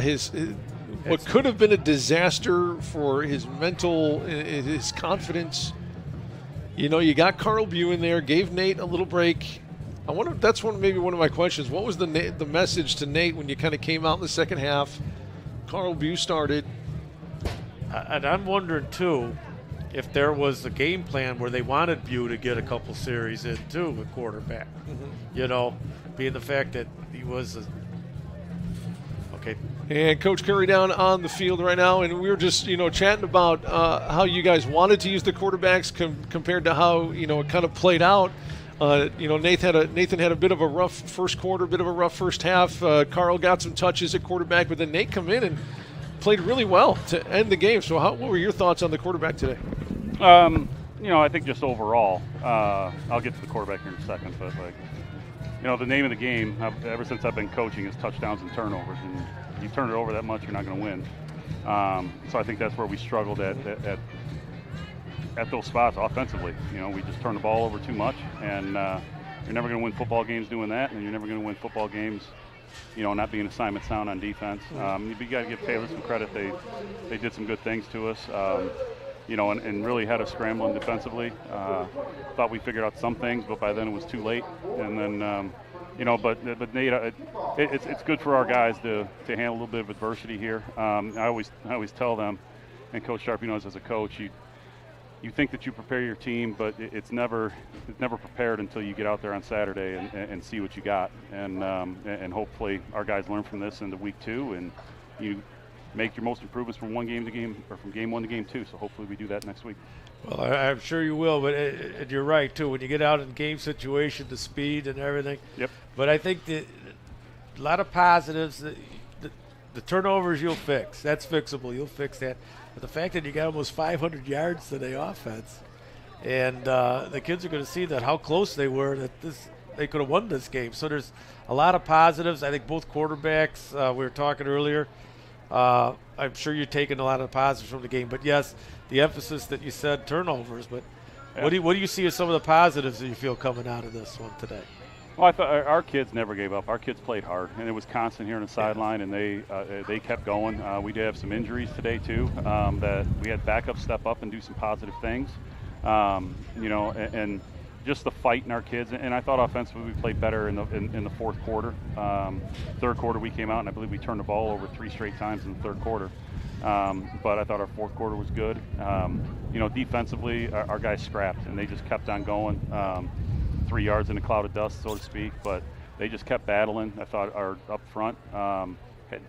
what could have been a disaster for his mental, his confidence. You know, you got Carl Bew in there, gave Nate a little break. I wonder, that's maybe one of my questions. What was the message to Nate when you kind of came out in the second half? Carl Bew started. And I'm wondering, too, if there was a game plan where they wanted Bew to get a couple series in, too, with quarterback. Mm-hmm. You know, being the fact that he was okay. And Coach Curry down on the field right now, and we were just, chatting about how you guys wanted to use the quarterbacks compared to how, it kind of played out. Nathan had a bit of a rough first quarter, bit of a rough first half. Carl got some touches at quarterback, but then Nate come in and played really well to end the game. So what were your thoughts on the quarterback today? I think just overall, I'll get to the quarterback here in a second, but the name of the game, ever since I've been coaching, is touchdowns and turnovers. And you turn it over that much, you're not going to win. So I think that's where we struggled at those spots offensively. We just turn the ball over too much, and you're never going to win football games doing that, and you're never going to win football games, not being assignment sound on defense. You got to give Taylor some credit. They did some good things to us, and really had us scrambling defensively. Thought we figured out some things, but by then it was too late. And then, but Nate, it's good for our guys to handle a little bit of adversity here. I always tell them, and Coach Sharp, as a coach, you think that you prepare your team, but it's never prepared until you get out there on Saturday and see what you got. And hopefully our guys learn from this into week 2, and you make your most improvements from one game to game, or from game 1 to game 2. So hopefully we do that next week. Well, I'm sure you will, but you're right, too. When you get out in game situation, the speed and everything. Yep. But I think a lot of positives. The turnovers you'll fix. That's fixable. You'll fix that. But the fact that you got almost 500 yards to the offense, and the kids are going to see that how close they were, that they could have won this game. So there's a lot of positives. I think both quarterbacks, we were talking earlier, I'm sure you're taking a lot of positives from the game. But, yes, the emphasis that you said, turnovers. But what do you see as some of the positives that you feel coming out of this one today? Well, I thought our kids never gave up. Our kids played hard, and it was constant here on the sideline, and they kept going. We did have some injuries today, too, that we had backup step up and do some positive things. And just the fight in our kids. And I thought offensively we played better in the fourth quarter. Third quarter we came out, and I believe we turned the ball over 3 straight times in the third quarter. But I thought our fourth quarter was good. Defensively, our guys scrapped, and they just kept on going. 3 yards in a cloud of dust, so to speak, but they just kept battling. I thought our up front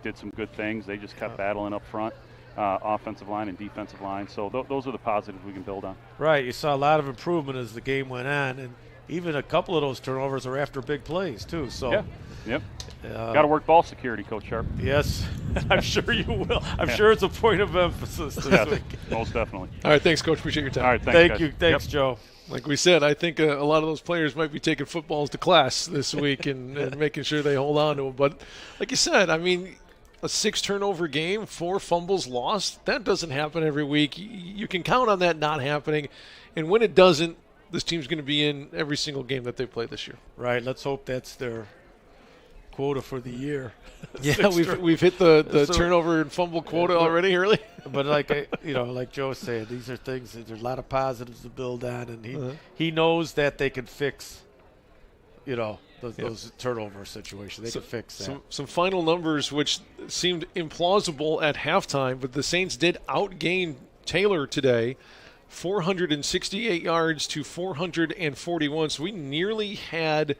did some good things. They just kept battling up front, offensive line and defensive line. So those are the positives we can build on. Right. You saw a lot of improvement as the game went on, and even a couple of those turnovers are after big plays, too. So, yeah. Yep. Got to work ball security, Coach Sharp. Yes, I'm sure you will. I'm sure it's a point of emphasis this week. Most definitely. All right, thanks, Coach. Appreciate your time. All right, thanks, Thank guys. you. Thanks, Joe. Like we said, I think a lot of those players might be taking footballs to class this week and making sure they hold on to them. But like you said, I mean, a 6-turnover game, 4 fumbles lost, that doesn't happen every week. You can count on that not happening. And when it doesn't, this team's going to be in every single game that they play this year. Right. Let's hope that's their quota for the year. Yeah, we've hit the turnover and fumble quota already early. But like Joe said, these are things. There's a lot of positives to build on, and he knows that they can fix, those turnover situations. They can fix that. Some final numbers which seemed implausible at halftime, but the Saints did outgain Taylor today, 468 yards to 441. So we nearly had,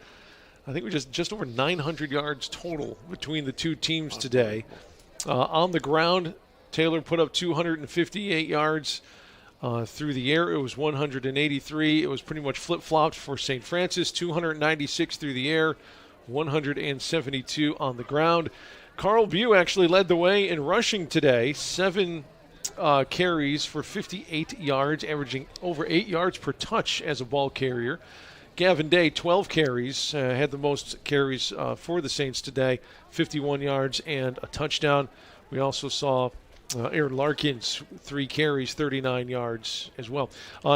I think we just over 900 yards total between the two teams today. On the ground, Taylor put up 258 yards. Through the air, it was 183. It was pretty much flip-flopped for St. Francis, 296 through the air, 172 on the ground. Carl Bew actually led the way in rushing today, 7 carries for 58 yards, averaging over 8 yards per touch as a ball carrier. Gavin Day, 12 carries, had the most carries for the Saints today, 51 yards and a touchdown. We also saw Aaron Larkins, 3 carries, 39 yards as well.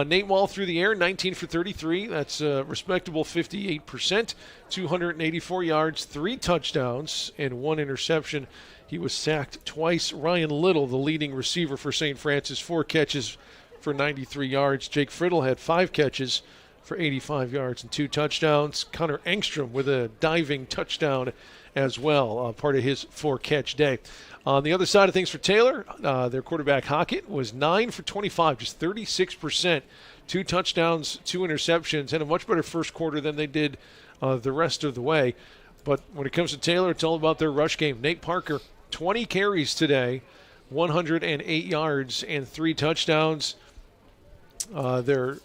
Nate Wall through the air, 19 for 33. That's a respectable 58%, 284 yards, 3 touchdowns, and 1 interception. He was sacked twice. Ryan Little, the leading receiver for St. Francis, 4 catches for 93 yards. Jake Friddle had 5 catches for 85 yards and 2 touchdowns. Connor Engstrom with a diving touchdown as well, part of his 4-catch day. On the other side of things for Taylor, their quarterback Hockett was 9 for 25, just 36%, 2 touchdowns, 2 interceptions, and a much better first quarter than they did the rest of the way. But when it comes to Taylor, it's all about their rush game. Nate Parker, 20 carries today, 108 yards and 3 touchdowns. Their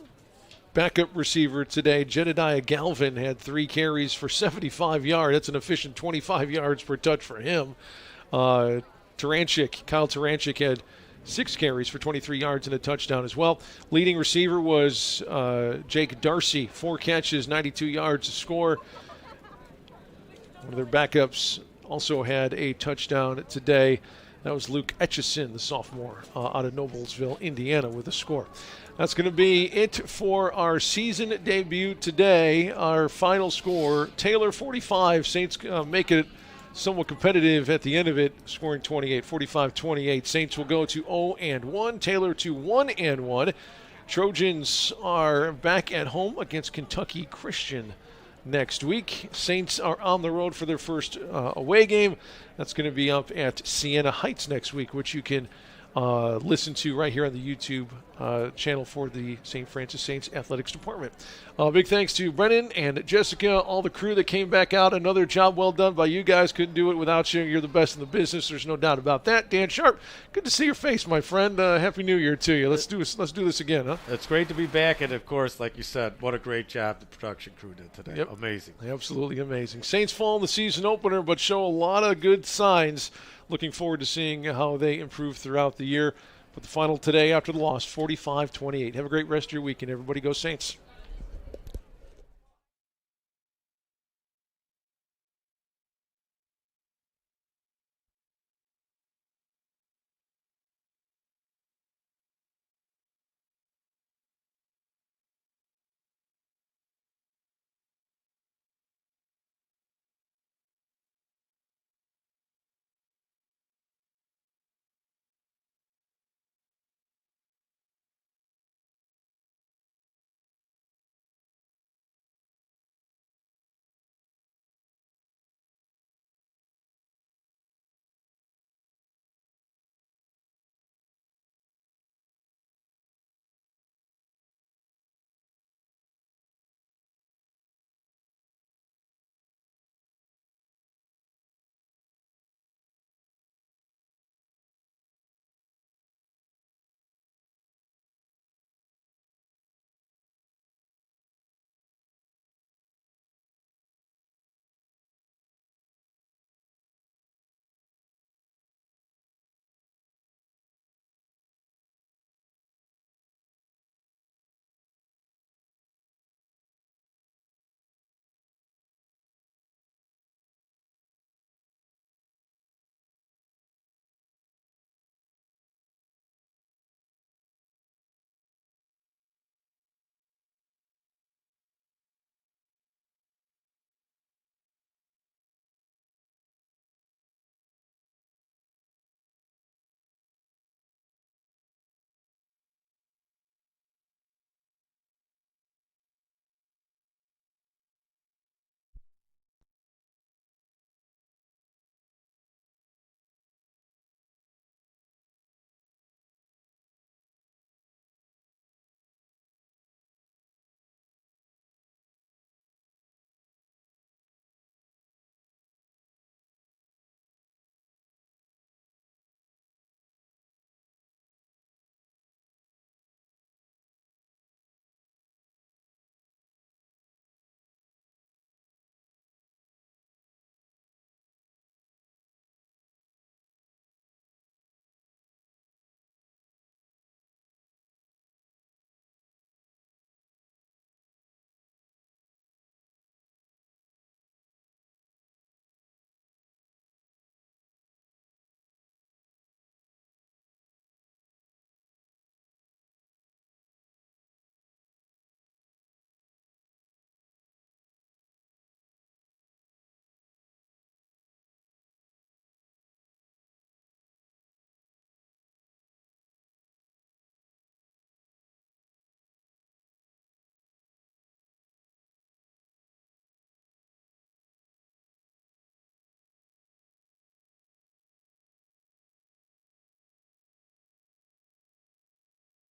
backup receiver today, Jedediah Galvin, had 3 carries for 75 yards. That's an efficient 25 yards per touch for him. Kyle Taranchik had 6 carries for 23 yards and a touchdown as well. Leading receiver was Jake Darcy, 4 catches, 92 yards to score. One of their backups also had a touchdown today. That was Luke Etchison, the sophomore out of Noblesville, Indiana, with a score. That's going to be it for our season debut today. Our final score, Taylor 45. Saints make it somewhat competitive at the end of it, scoring 28, 45-28. Saints will go to 0-1, Taylor to 1-1. Trojans are back at home against Kentucky Christian next week. Saints are on the road for their first away game. That's going to be up at Siena Heights next week, which you can listen to right here on the YouTube channel for the St. Francis Saints Athletics Department. Big thanks to Brennan and Jessica, all the crew that came back out. Another job well done by you guys. Couldn't do it without you. You're the best in the business. There's no doubt about that. Dan Sharp, good to see your face, my friend. Happy New Year to you. Let's do this again, huh? It's great to be back, and of course, like you said, what a great job the production crew did today. Yep. Amazing. Absolutely amazing. Saints fall in the season opener, but show a lot of good signs. Looking forward to seeing how they improve throughout the year. But the final today after the loss, 45-28. Have a great rest of your weekend, everybody. Go Saints.